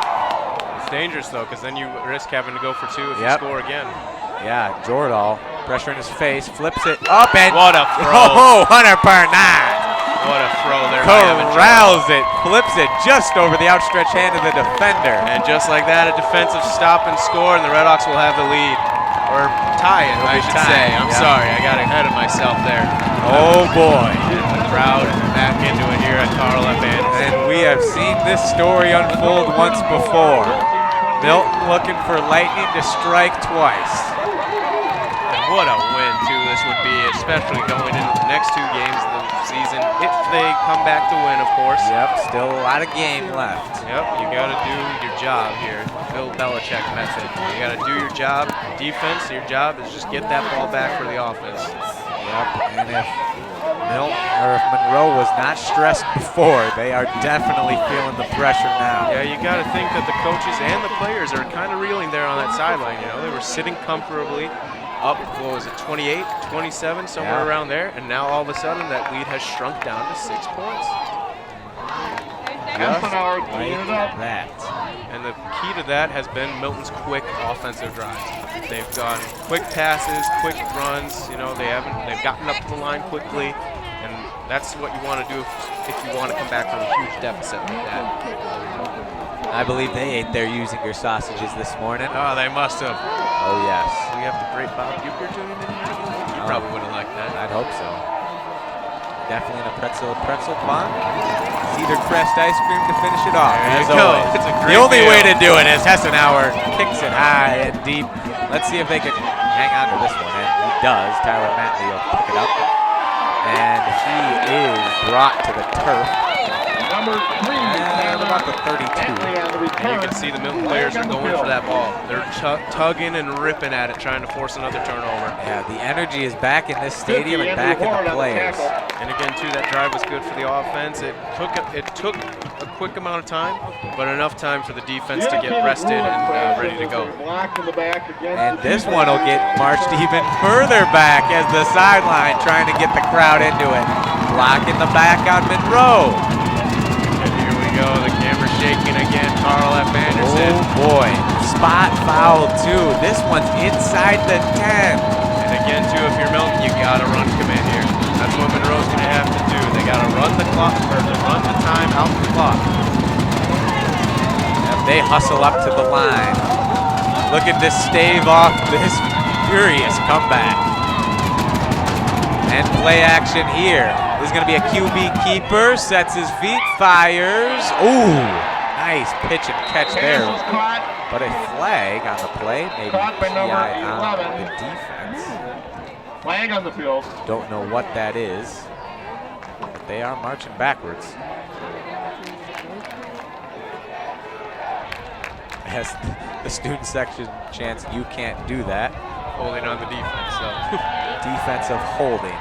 [SPEAKER 3] It's dangerous though, because then you risk having to go for 2 if you score again.
[SPEAKER 2] Yeah, Jordahl, pressure in his face, flips it up, and
[SPEAKER 3] what a throw!
[SPEAKER 2] Oh, Hunter Parnott!
[SPEAKER 3] What a throw there!
[SPEAKER 2] Corrals it, flips it just over the outstretched hand of the defender,
[SPEAKER 3] and just like that, a defensive stop and score, and the Redhawks will have the lead, or tie it, I should say. I'm sorry, I got ahead of myself there.
[SPEAKER 2] Oh boy!
[SPEAKER 3] The crowd back into it here at Carl F. Anderson.
[SPEAKER 2] And we have seen this story unfold once before. Milton looking for lightning to strike twice.
[SPEAKER 3] And what a win, too, this would be, especially going into the next 2 games of the season, if they come back to win, of course.
[SPEAKER 2] Yep, still a lot of game left.
[SPEAKER 3] Yep, you got to do your job here. Bill Belichick method. You got to do your job. Defense, your job is just get that ball back for the offense.
[SPEAKER 2] Yep, and if Monroe was not stressed before. They are definitely feeling the pressure now.
[SPEAKER 3] Yeah, you got to think that the coaches and the players are kind of reeling there on that sideline. You know, they were sitting comfortably up, what was it, 28, 27, somewhere around there, and now all of a sudden that lead has shrunk down to 6 points.
[SPEAKER 2] Just like that.
[SPEAKER 3] And the key to that has been Milton's quick offensive drives. They've gone quick passes, quick runs. You know, they've gotten up to the line quickly, and that's what you want to do if you want to come back from a huge deficit like that.
[SPEAKER 2] I believe they ate their Usinger sausages this morning.
[SPEAKER 3] Oh, they must have.
[SPEAKER 2] Oh, yes.
[SPEAKER 3] We have the great Bob Bucher tuning in here. You probably would have liked that.
[SPEAKER 2] I'd hope so. Definitely in a pretzel bun. Cedar Crest ice cream to finish it off.
[SPEAKER 3] There
[SPEAKER 2] as
[SPEAKER 3] you go.
[SPEAKER 2] always.
[SPEAKER 3] It's a great
[SPEAKER 2] The only
[SPEAKER 3] deal.
[SPEAKER 2] way to do it is Hessenauer kicks it high and deep. Let's see if they can hang on to this one. And he does. Tyler Matley will pick it up. And he is brought to the turf.
[SPEAKER 5] Number 3.
[SPEAKER 2] And about the 32.
[SPEAKER 3] And you can see the Milton players are going for that ball. They're tugging and ripping at it, trying to force another turnover.
[SPEAKER 2] Yeah, the energy is back in this stadium and back in the players.
[SPEAKER 3] And again, too, that drive was good for the offense. It took a quick amount of time, but enough time for the defense to get rested and ready to go.
[SPEAKER 2] And this one will get marched even further back as the sideline trying to get the crowd into it. Block in the back on Monroe.
[SPEAKER 3] And here we go, the camera's shaking again. Carl F. Anderson.
[SPEAKER 2] Oh boy, spot foul too. This one's inside the 10.
[SPEAKER 3] And again, too, if you're Milton, you gotta run commit here. That's what Monroe's gonna have to do. They gotta run the clock, or run the time out the clock.
[SPEAKER 2] Yep, they hustle up to the line, looking to stave off this furious comeback. And play action here. This is gonna be a QB keeper, sets his feet, fires. Ooh, nice pitch and catch there. But a flag on the play, maybe PI on the defense.
[SPEAKER 5] Flag on the field.
[SPEAKER 2] Don't know what that is, but they are marching backwards. As the student section chants, "You can't do that."
[SPEAKER 3] Holding on the defense, though.
[SPEAKER 2] Defensive holding.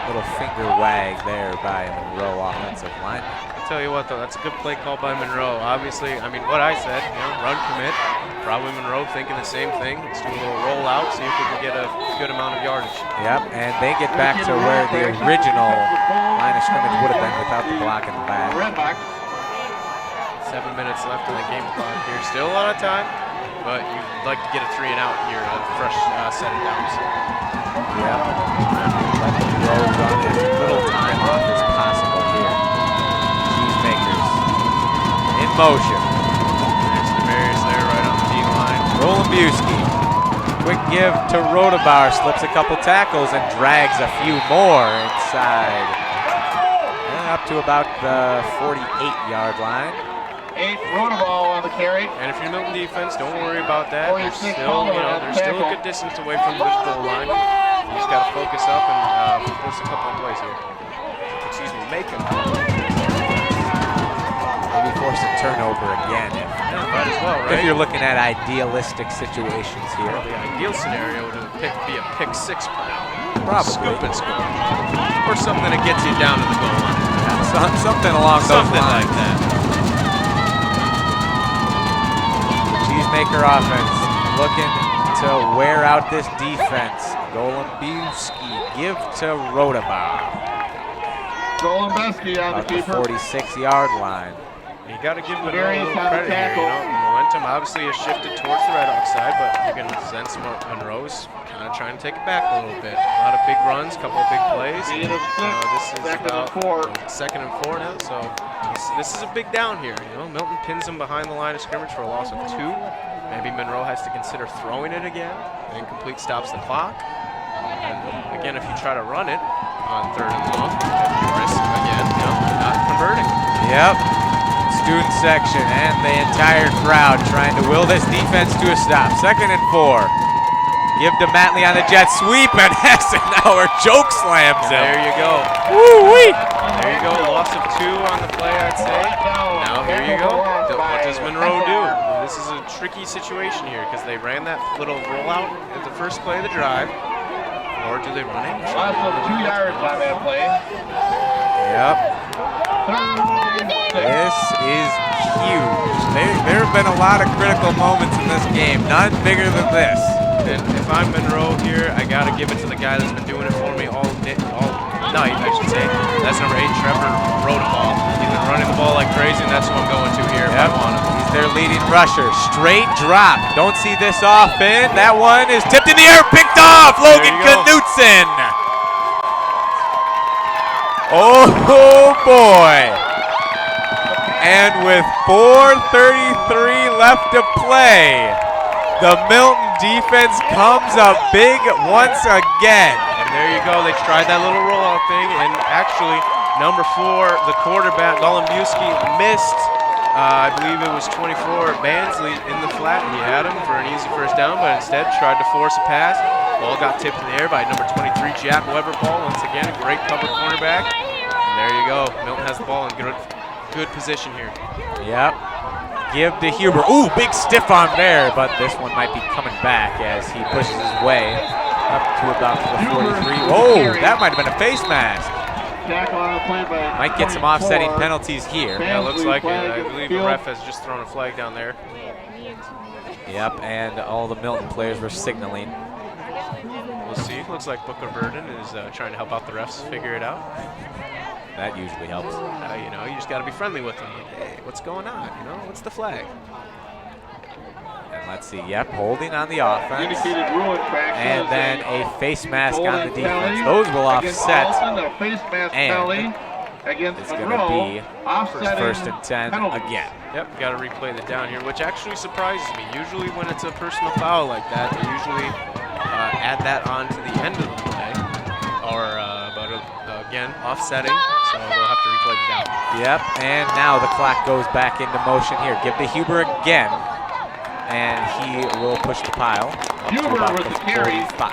[SPEAKER 2] Little finger wag there by Monroe offensive lineman.
[SPEAKER 3] I tell you what, though, that's a good play call by Monroe. Obviously, I mean, what I said, you know, run commit. Probably Monroe thinking the same thing. Let's do a little roll out, see if we can get a good amount of yardage.
[SPEAKER 2] Yep, and they get back to where the original line of scrimmage would have been without the block in the back.
[SPEAKER 5] Redhawks.
[SPEAKER 3] 7 minutes left in the game clock here. Still a lot of time, but you'd like to get a 3 and out here, a fresh set of downs.
[SPEAKER 2] Yep. Let the row run as little time off as possible here. Cheesemakers in motion.
[SPEAKER 3] There's Demarius there right on the D-line.
[SPEAKER 2] Golombiewski. Quick give to Rodabar. Slips a couple tackles and drags a few more inside. And up to about the 48-yard line.
[SPEAKER 5] 8, Rodabar on the carry.
[SPEAKER 3] And if you're Milton defense, don't worry about that. They're
[SPEAKER 5] 46
[SPEAKER 3] still, they're still a good distance away from the goal line. You just got to focus up and force a couple of plays here. Excuse me, make them.
[SPEAKER 2] Maybe force a turnover again
[SPEAKER 3] Might as well, right?
[SPEAKER 2] if you're looking at idealistic situations here.
[SPEAKER 3] Well, the ideal scenario would be a pick 6 play.
[SPEAKER 2] Probably.
[SPEAKER 3] Scoop and score. Or something that gets you down to the goal line.
[SPEAKER 2] Yeah, something along those
[SPEAKER 3] Something
[SPEAKER 2] lines.
[SPEAKER 3] like that.
[SPEAKER 2] Cheesemaker offense looking to wear out this defense. Golombiewski give to Rodabar.
[SPEAKER 5] Golombiewski on the
[SPEAKER 2] About the
[SPEAKER 5] keeper.
[SPEAKER 2] 46-yard line.
[SPEAKER 3] You got to give them a
[SPEAKER 5] Demarius
[SPEAKER 3] little
[SPEAKER 5] on the
[SPEAKER 3] credit here.
[SPEAKER 5] tackle.
[SPEAKER 3] You know, momentum obviously has shifted towards the Redhawks side, but you can sense Monroe's kind of trying to take it back a little bit. A lot of big runs, couple of big plays.
[SPEAKER 5] Gain of 6,
[SPEAKER 3] This is
[SPEAKER 5] second and
[SPEAKER 3] about
[SPEAKER 5] 4.
[SPEAKER 3] second and 4 now, so this is a big down here. You know, Milton pins them behind the line of scrimmage for a loss of 2. Maybe Monroe has to consider throwing it again. Incomplete stops the clock. And again, if you try to run it on 3rd and long, you risk again, you know, not converting.
[SPEAKER 2] Yep. Student section and the entire crowd trying to will this defense to a stop. 2nd and 4. Give to Matley on the jet sweep, and Hessenauer choke slams him.
[SPEAKER 3] There you go.
[SPEAKER 2] Woo-wee.
[SPEAKER 3] There you go. Loss of 2 on the play, I'd say. Now here you go. What does Monroe do? This is a tricky situation here because they ran that little rollout at the first play of the drive. Or do they run it?
[SPEAKER 5] Loss of 2 yards on that play.
[SPEAKER 2] Yep. This is huge. There have been a lot of critical moments in this game. None bigger than this.
[SPEAKER 3] And if I'm Monroe here, I got to give it to the guy that's been doing it for me all night, I should say. That's number 8, Trevor Rodeball. He's been running the ball like crazy, and that's who I'm going to here if I want him.
[SPEAKER 2] He's their leading rusher. Straight drop. Don't see this often. That one is tipped in the air, picked off. Logan Knutson. Oh boy. And with 4:33 left to play, the Milton defense comes up big once again.
[SPEAKER 3] And there you go. They tried that little rollout thing, and actually, number 4, the quarterback, Golembuski, missed, I believe it was 24, Bansley in the flat. He had him for an easy first down, but instead tried to force a pass. Ball got tipped in the air by number 23, Jack Weber-Paul. Once again, a great cover cornerback. And there you go. Milton has the ball in good position here.
[SPEAKER 2] Yep. Give to Huber. Ooh, big stiff arm there, but this one might be coming back as he pushes his way up to about the 43. Oh, that might have been a face mask. Might get some offsetting penalties here.
[SPEAKER 3] Yeah, looks like it. I believe the ref has just thrown a flag down there.
[SPEAKER 2] Yep, and all the Milton players were signaling.
[SPEAKER 3] We'll see. Looks like Booker Burden is trying to help out the refs figure it out.
[SPEAKER 2] That usually helps.
[SPEAKER 3] You know, you just got to be friendly with them. Like, hey, what's going on? You know, what's the flag?
[SPEAKER 2] And let's see. Yep, holding on the offense. And then a face mask on the defense. Those will offset. And it's going to be first and 10 again.
[SPEAKER 3] Yep, got to replay the down here, which actually surprises me. Usually when it's a personal foul like that, they usually add that on to the end of the play. Again, offsetting, so they'll have to replay the down.
[SPEAKER 2] Yep, and now the clock goes back into motion here. Give to Huber again, and he will push the pile up to about the 45.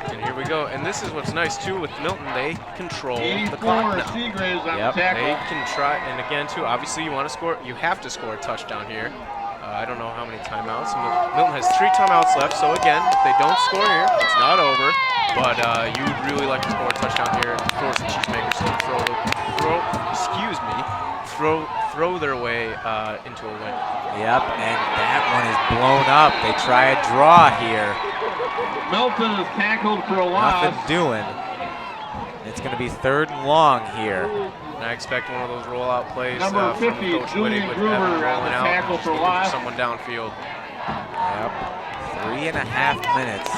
[SPEAKER 3] And here we go, and this is what's nice too with Milton, they control the clock now.
[SPEAKER 2] Yep.
[SPEAKER 3] They can try, and again too, obviously you want to score, you have to score a touchdown here. I don't know how many timeouts. Milton has 3 timeouts left, so again, if they don't score here, it's not over. But you'd really like to score a touchdown here and force the Cheesemakers to throw their way into a win.
[SPEAKER 2] Yep, and that one is blown up. They try a draw here.
[SPEAKER 5] Milton is tackled for a loss.
[SPEAKER 2] Nothing doing. It's going to be 3rd and long here.
[SPEAKER 3] And I expect one of those rollout plays
[SPEAKER 5] Number
[SPEAKER 3] from
[SPEAKER 5] 50,
[SPEAKER 3] Coach Whitty with
[SPEAKER 5] Gruber
[SPEAKER 3] Evan rolling out
[SPEAKER 5] tackle
[SPEAKER 3] and
[SPEAKER 5] for
[SPEAKER 3] just
[SPEAKER 5] loss.
[SPEAKER 3] someone downfield.
[SPEAKER 2] Yep, 3.5 minutes.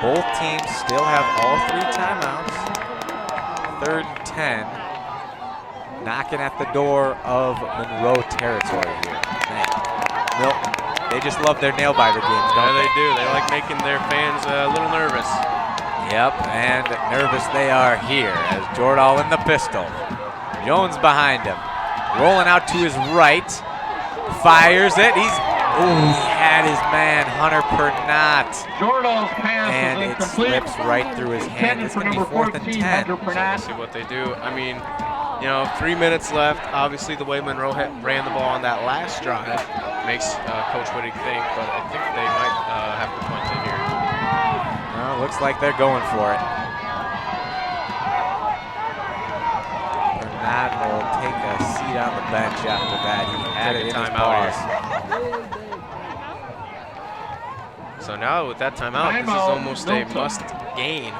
[SPEAKER 2] Both teams still have all 3 timeouts. 3rd and 10. Knocking at the door of Monroe territory here. Man, Milton, they just love their nail-biter games, don't
[SPEAKER 3] they? They do. They like making their fans a little nervous.
[SPEAKER 2] Yep, and nervous they are here as Jordahl in the pistol. Jones behind him. Rolling out to his right. Fires it. He had his man, Hunter Pernat.
[SPEAKER 5] Jordahl's pass
[SPEAKER 2] and it slips right through his hand. It's going to be 4th and 10.
[SPEAKER 3] So we'll see what they do. I mean, you know, 3 minutes left. Obviously, the way Monroe ran the ball on that last drive makes Coach Whitty think, but I think they might have to punt it here.
[SPEAKER 2] Well, looks like they're going for it. Pernat will take a seat on the bench after that. He had it in his paws.
[SPEAKER 3] So now with that timeout, this is almost a must gain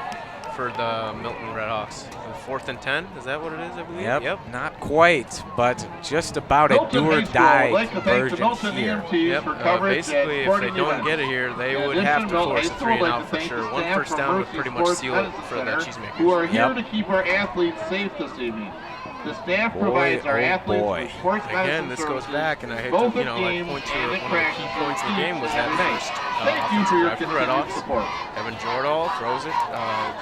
[SPEAKER 3] for the Milton Red Hawks. 4th and 10, is that what it is, I believe?
[SPEAKER 2] Yep, not quite, but just about a do-or-die conversion here.
[SPEAKER 3] Yep, basically if they don't get it here, they would have to force a 3-and-out for sure. 1 first down would pretty much seal it for the Cheesemakers.
[SPEAKER 5] Who are here to keep our athletes safe this evening. The staff provides our athletes with sports medicine
[SPEAKER 3] Again, this goes back, and I hate to, you know, like point to one of the key points in the game was that first offensive drive for the Red Hawks. Evan Jordahl throws it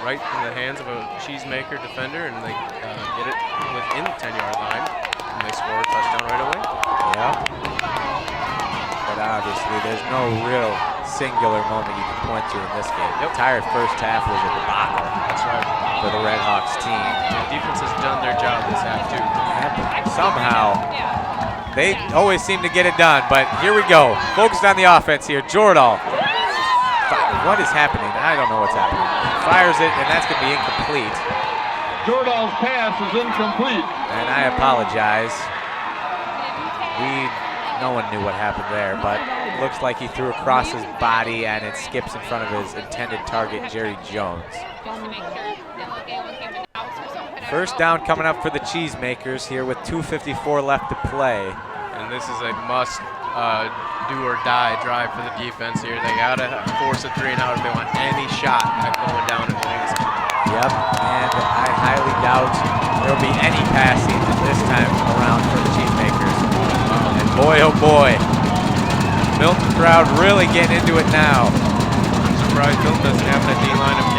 [SPEAKER 3] right in the hands of a Cheesemaker defender, and they get it within the 10-yard line, and they score a touchdown right away.
[SPEAKER 2] Yep. But obviously, there's no real singular moment you can point to in this game. The entire first half was a debacle.
[SPEAKER 3] That's right.
[SPEAKER 2] For the Red Hawks team.
[SPEAKER 3] The defense has done their job this half, too.
[SPEAKER 2] Somehow, they always seem to get it done, but here we go. Focused on the offense here. Jordahl what is happening? I don't know what's happening. Fires it, and that's going to be incomplete.
[SPEAKER 5] Jordahl's pass is incomplete.
[SPEAKER 2] And I apologize. No one knew what happened there, but it looks like he threw across his body, and it skips in front of his intended target, Jerry Jones. First down coming up for the Cheesemakers here with 2:54 left to play.
[SPEAKER 3] And this is a must do or die drive for the defense here. They gotta force a 3-and-out if they want any shot at going down and winning this game.
[SPEAKER 2] Yep, and I highly doubt there'll be any passing this time around for the Cheesemakers. And boy, oh boy, Milton crowd really getting into it now.
[SPEAKER 3] I'm surprised Milton doesn't have that D-line of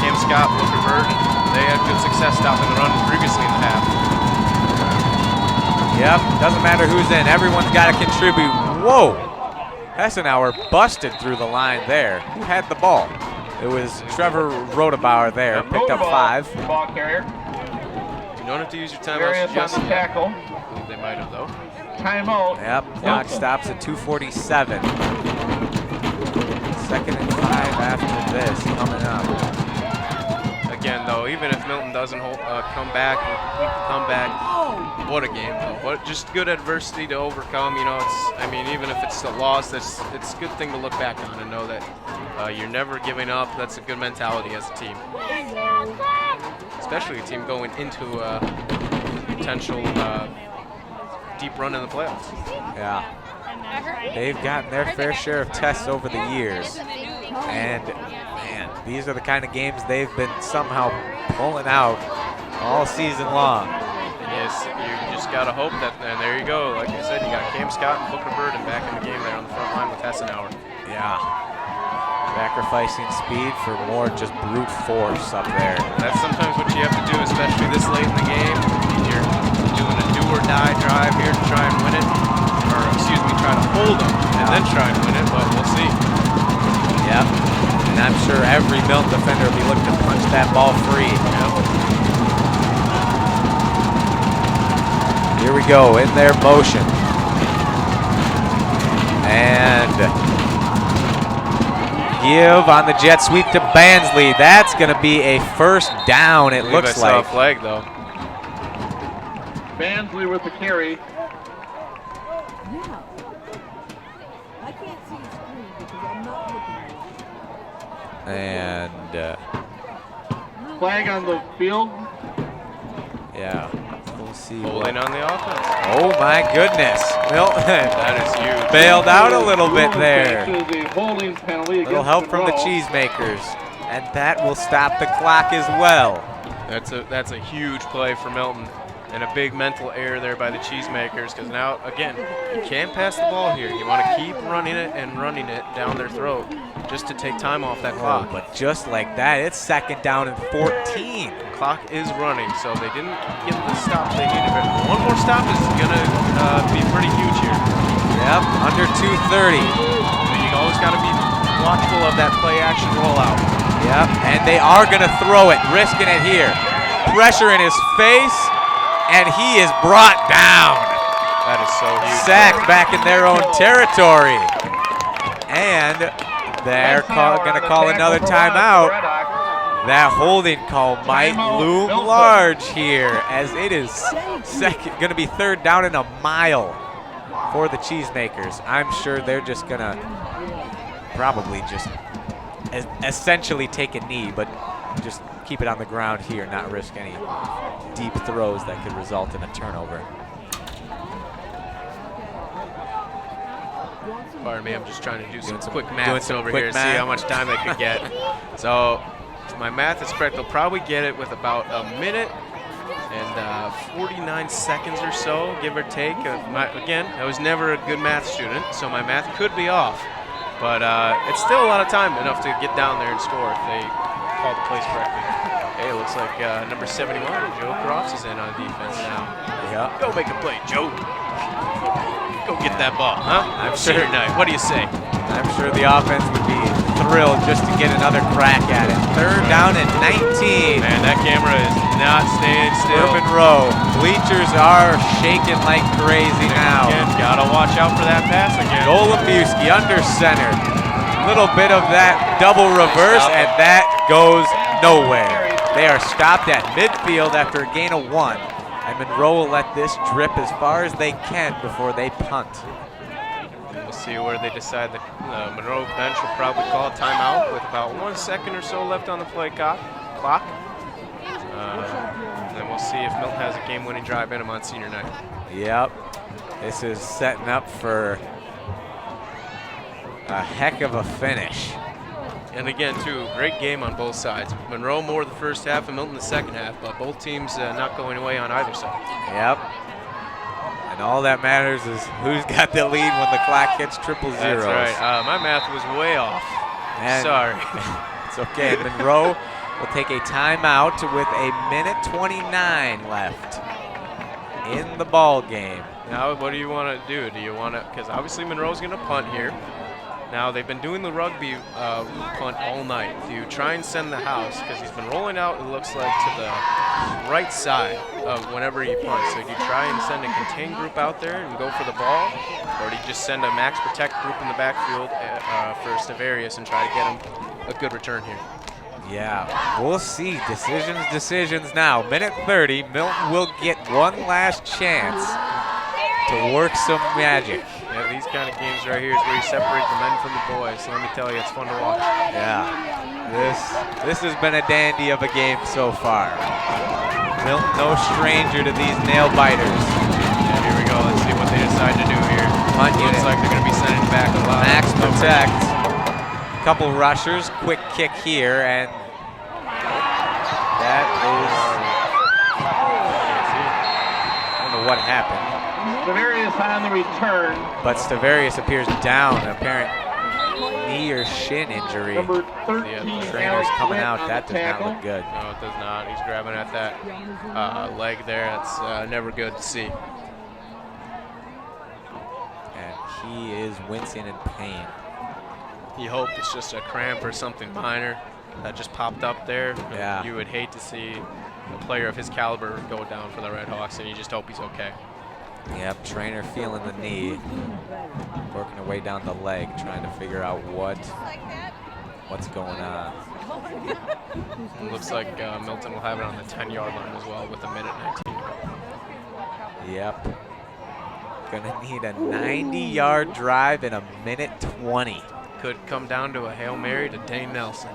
[SPEAKER 3] Cam Scott, Booker Bird. They had good success stopping the run previously in the half.
[SPEAKER 2] Yep, doesn't matter who's in. Everyone's got to contribute. Whoa! Hessenauer busted through the line there. Who had the ball? It was Trevor Rodebauer there. Picked up 5.
[SPEAKER 5] Ball carrier.
[SPEAKER 3] You don't have to use your timeouts just yet. I believe they might have, though.
[SPEAKER 5] Timeout.
[SPEAKER 2] Yep, clock stops at 2:47. 2nd and 5 after this coming up.
[SPEAKER 3] Again, though, even if Milton doesn't come back, what a game, though. What just good adversity to overcome. You know, I mean, even if it's a loss, it's a good thing to look back on and know that you're never giving up. That's a good mentality as a team, especially a team going into a potential deep run in the playoffs.
[SPEAKER 2] Yeah, they've gotten their fair share of tests over the years, and man, these are the kind of games they've been somehow pulling out all season long.
[SPEAKER 3] Yes, you just got to hope that, and there you go. Like I said, you got Cam Scott and Booker Bird back in the game there on the front line with Hessenauer.
[SPEAKER 2] Yeah. Sacrificing speed for more just brute force up there.
[SPEAKER 3] That's sometimes what you have to do, especially this late in the game. You're doing a do-or-die drive here to try and win it. Or, excuse me, try to hold them and then try and win it, but we'll see.
[SPEAKER 2] Yep. And I'm sure every Milton defender will be looking to punch that ball free.
[SPEAKER 3] Yep.
[SPEAKER 2] Here we go, in their motion. And give on the jet sweep to Bansley. That's going to be a first down, it looks like.
[SPEAKER 3] A flag, though.
[SPEAKER 5] Bansley with the carry.
[SPEAKER 7] Yeah. I can't see the screen because I'm not looking at it.
[SPEAKER 2] And
[SPEAKER 5] flag on the field.
[SPEAKER 2] Yeah. We'll see.
[SPEAKER 3] Holding on the offense.
[SPEAKER 2] Oh my goodness. Milton.
[SPEAKER 3] That is huge.
[SPEAKER 2] Bailed out a little bit there.
[SPEAKER 5] Holding penalty.
[SPEAKER 2] Little help from the Cheesemakers. And that will stop the clock as well.
[SPEAKER 3] That's a huge play for Milton. And a big mental error there by the Cheesemakers, because now, again, you can't pass the ball here. You want to keep running it and running it down their throat just to take time off that clock.
[SPEAKER 2] But just like that, it's 2nd down and 14.
[SPEAKER 3] The clock is running, so they didn't get the stop they needed. But one more stop is going to be pretty huge here.
[SPEAKER 2] Yep, under 2:30.
[SPEAKER 3] And you always got to be watchful of that play-action rollout.
[SPEAKER 2] Yep, and they are going to throw it, risking it here. Pressure in his face. And he is brought down.
[SPEAKER 3] That is so huge.
[SPEAKER 2] Sacked back in their own territory. And they're going to call another timeout. That holding call might loom large here, as it is going to be 3rd down and a mile for the Cheesemakers. I'm sure they're just going to probably just essentially take a knee, but just keep it on the ground here, not risk any deep throws that could result in a turnover.
[SPEAKER 3] Pardon me, I'm just trying to do some quick math over here to see how much time they could get. So, if my math is correct, they'll probably get it with about a minute and 49 seconds or so, give or take. Again, I was never a good math student, so my math could be off. But it's still a lot of time, enough to get down there and score if they call the plays correctly. Hey, it looks like number 71, Joe Crofts, is in on defense now.
[SPEAKER 2] Yeah.
[SPEAKER 3] Go make a play, Joe. Go get that ball, huh?
[SPEAKER 2] I'm sure.
[SPEAKER 3] Night. What do you say?
[SPEAKER 2] I'm sure the offense would be thrilled just to get another crack at it. 3rd down and 19.
[SPEAKER 3] Man, that camera is not staying still.
[SPEAKER 2] Urban Row. Bleachers are shaking like crazy now.
[SPEAKER 3] Again, gotta watch out for that pass again.
[SPEAKER 2] Golubiewski under center. little bit of that double reverse, and that goes nowhere. They are stopped at midfield after a gain of 1, and Monroe will let this drip as far as they can before they punt.
[SPEAKER 3] We'll see where they decide. The Monroe bench will probably call a timeout with about 1 second or so left on the play clock. And then we'll see if Milton has a game-winning drive in him on senior night.
[SPEAKER 2] Yep. This is setting up for a heck of a finish.
[SPEAKER 3] And again, too, great game on both sides. Monroe more the first half and Milton the second half, but both teams not going away on either side.
[SPEAKER 2] Yep. And all that matters is who's got the lead when the clock hits triple zeros.
[SPEAKER 3] That's right. My math was way off.
[SPEAKER 2] And
[SPEAKER 3] sorry.
[SPEAKER 2] It's okay. Monroe will take a timeout with a minute 29 left in the ball game.
[SPEAKER 3] Now, what do you want to do? Do you want to, because obviously Monroe's going to punt here. Now, they've been doing the rugby punt all night. Do you try and send the house? Because he's been rolling out, it looks like, to the right side of whenever he punts. So do you try and send a contained group out there and go for the ball? Or do you just send a max protect group in the backfield for Stavarius and try to get him a good return here?
[SPEAKER 2] Yeah, we'll see. Decisions now. Minute 30. Milton will get one last chance to work some magic.
[SPEAKER 3] Yeah, these kind of games right here is where you separate the men from the boys. So let me tell you, it's fun to watch.
[SPEAKER 2] Yeah, this has been a dandy of a game so far. Milton, no stranger to these nail biters.
[SPEAKER 3] Yeah, here we go. Let's see what they decide to do here. Looks like they're going to be sending back a lot.
[SPEAKER 2] Max protect. Couple rushers, quick kick here, and that is, I don't know what happened.
[SPEAKER 5] Stavarius on the return.
[SPEAKER 2] But Stavarius appears down, an apparent knee or shin injury.
[SPEAKER 5] Number 13,
[SPEAKER 2] the trainer's coming out, that does not look good.
[SPEAKER 3] No, it does not. He's grabbing at that leg there. That's never good to see.
[SPEAKER 2] And he is wincing in pain.
[SPEAKER 3] You hope it's just a cramp or something minor that just popped up there.
[SPEAKER 2] Yeah.
[SPEAKER 3] You would hate to see a player of his caliber go down for the Redhawks, and you just hope he's okay.
[SPEAKER 2] Yep, trainer feeling the knee, working her way down the leg, trying to figure out what's going on.
[SPEAKER 3] It looks like Milton will have it on the 10-yard line as well with a minute 19.
[SPEAKER 2] Yep. Gonna need a 90-yard drive in a minute 20.
[SPEAKER 3] Could come down to a Hail Mary to Dane Nelson.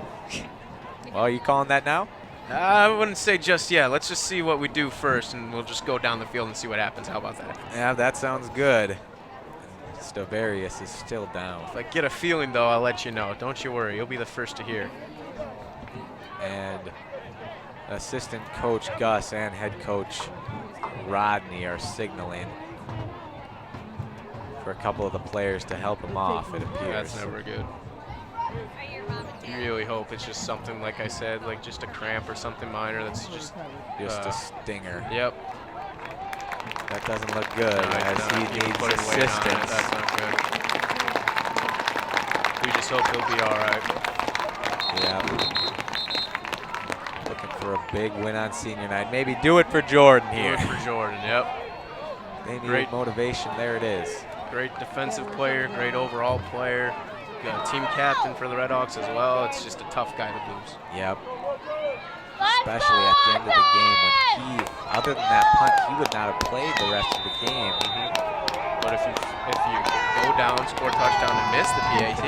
[SPEAKER 2] Well, are you calling that now?
[SPEAKER 3] I wouldn't say just yet. Let's just see what we do first, and we'll just go down the field and see what happens. How about that?
[SPEAKER 2] Yeah, that sounds good. Stavarius is still down.
[SPEAKER 3] If I get a feeling, though, I'll let you know. Don't you worry. You'll be the first to hear.
[SPEAKER 2] And assistant coach Gus and head coach Rodney are signaling for a couple of the players to help him off, it appears.
[SPEAKER 3] That's never good. You really hope it's just something, like I said, like just a cramp or something minor that's just
[SPEAKER 2] a stinger.
[SPEAKER 3] Yep.
[SPEAKER 2] That doesn't look good as he needs assistance.
[SPEAKER 3] That's not good. We just hope he'll be all right.
[SPEAKER 2] Yeah. Looking for a big win on senior night. Maybe do it for Jordan here.
[SPEAKER 3] Do it for Jordan, yep.
[SPEAKER 2] They need great motivation. There it is.
[SPEAKER 3] Great defensive player, great overall player. Team captain for the Redhawks as well. It's just a tough guy to lose.
[SPEAKER 2] Yep. Especially at the end of the game when he, other than that punt, he would not have played the rest of the game.
[SPEAKER 3] But if you go down, score a touchdown, and miss the PAT,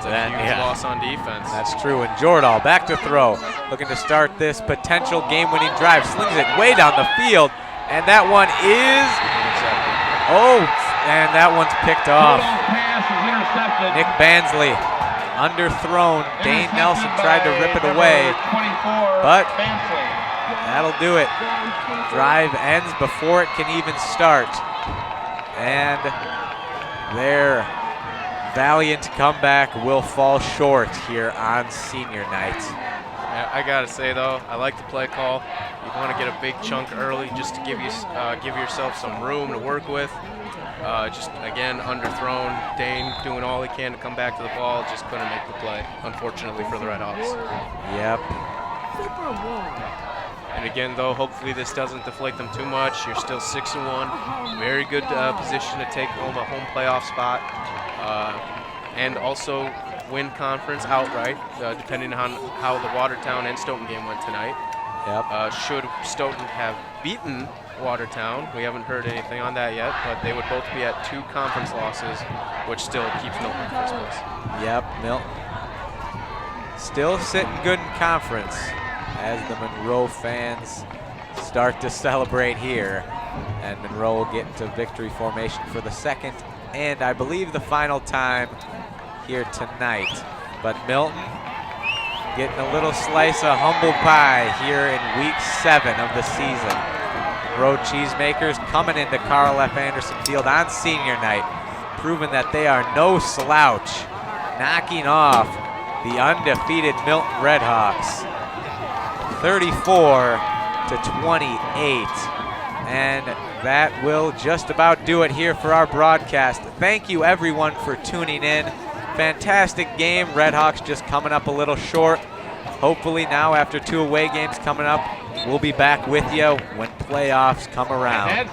[SPEAKER 3] it's a huge loss on defense.
[SPEAKER 2] That's true. And Jordahl back to throw, looking to start this potential game-winning drive. Slings it way down the field, and that one is and that one's picked off. Nick Bansley underthrown. Dane Nelson tried to rip it away, but that'll do it. Drive ends before it can even start. And their valiant comeback will fall short here on senior night.
[SPEAKER 3] I gotta say though, I like the play call. You want to get a big chunk early just to give yourself some room to work with. Just again underthrown. Dane doing all he can to come back to the ball, just couldn't make the play, unfortunately for the Redhawks.
[SPEAKER 2] Yep.
[SPEAKER 3] And again though, hopefully this doesn't deflate them too much. You're still 6-1. Very good position to take home a home playoff spot. And also win conference outright, depending on how the Watertown and Stoughton game went tonight.
[SPEAKER 2] Yep.
[SPEAKER 3] Should Stoughton have beaten Watertown, we haven't heard anything on that yet, but they would both be at 2 conference losses, which still keeps Milton in first place.
[SPEAKER 2] Yep, Milton still sitting good in conference as the Monroe fans start to celebrate here. And Monroe will get into victory formation for the second and I believe the final time here tonight. But Milton getting a little slice of humble pie here in week 7 of the season. Monroe Cheesemakers coming into Carl F. Anderson Field on senior night, proving that they are no slouch, knocking off the undefeated Milton Red Hawks 34-28. And that will just about do it here for our broadcast. Thank you everyone for tuning in. Fantastic game. Redhawks just coming up a little short. Hopefully now after 2 away games coming up, we'll be back with you when playoffs come around.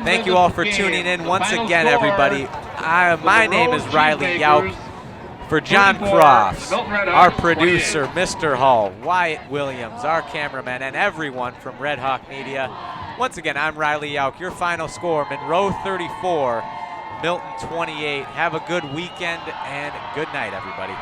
[SPEAKER 2] Thank you all for tuning in once again, everybody. My name is Riley Yauk. For John Crofts, our producer, Mr. Hall, Wyatt Williams, our cameraman, and everyone from Red Hawk Media. Once again, I'm Riley Yauk. Your final score, Monroe 34, Milton 28. Have a good weekend and good night, everybody.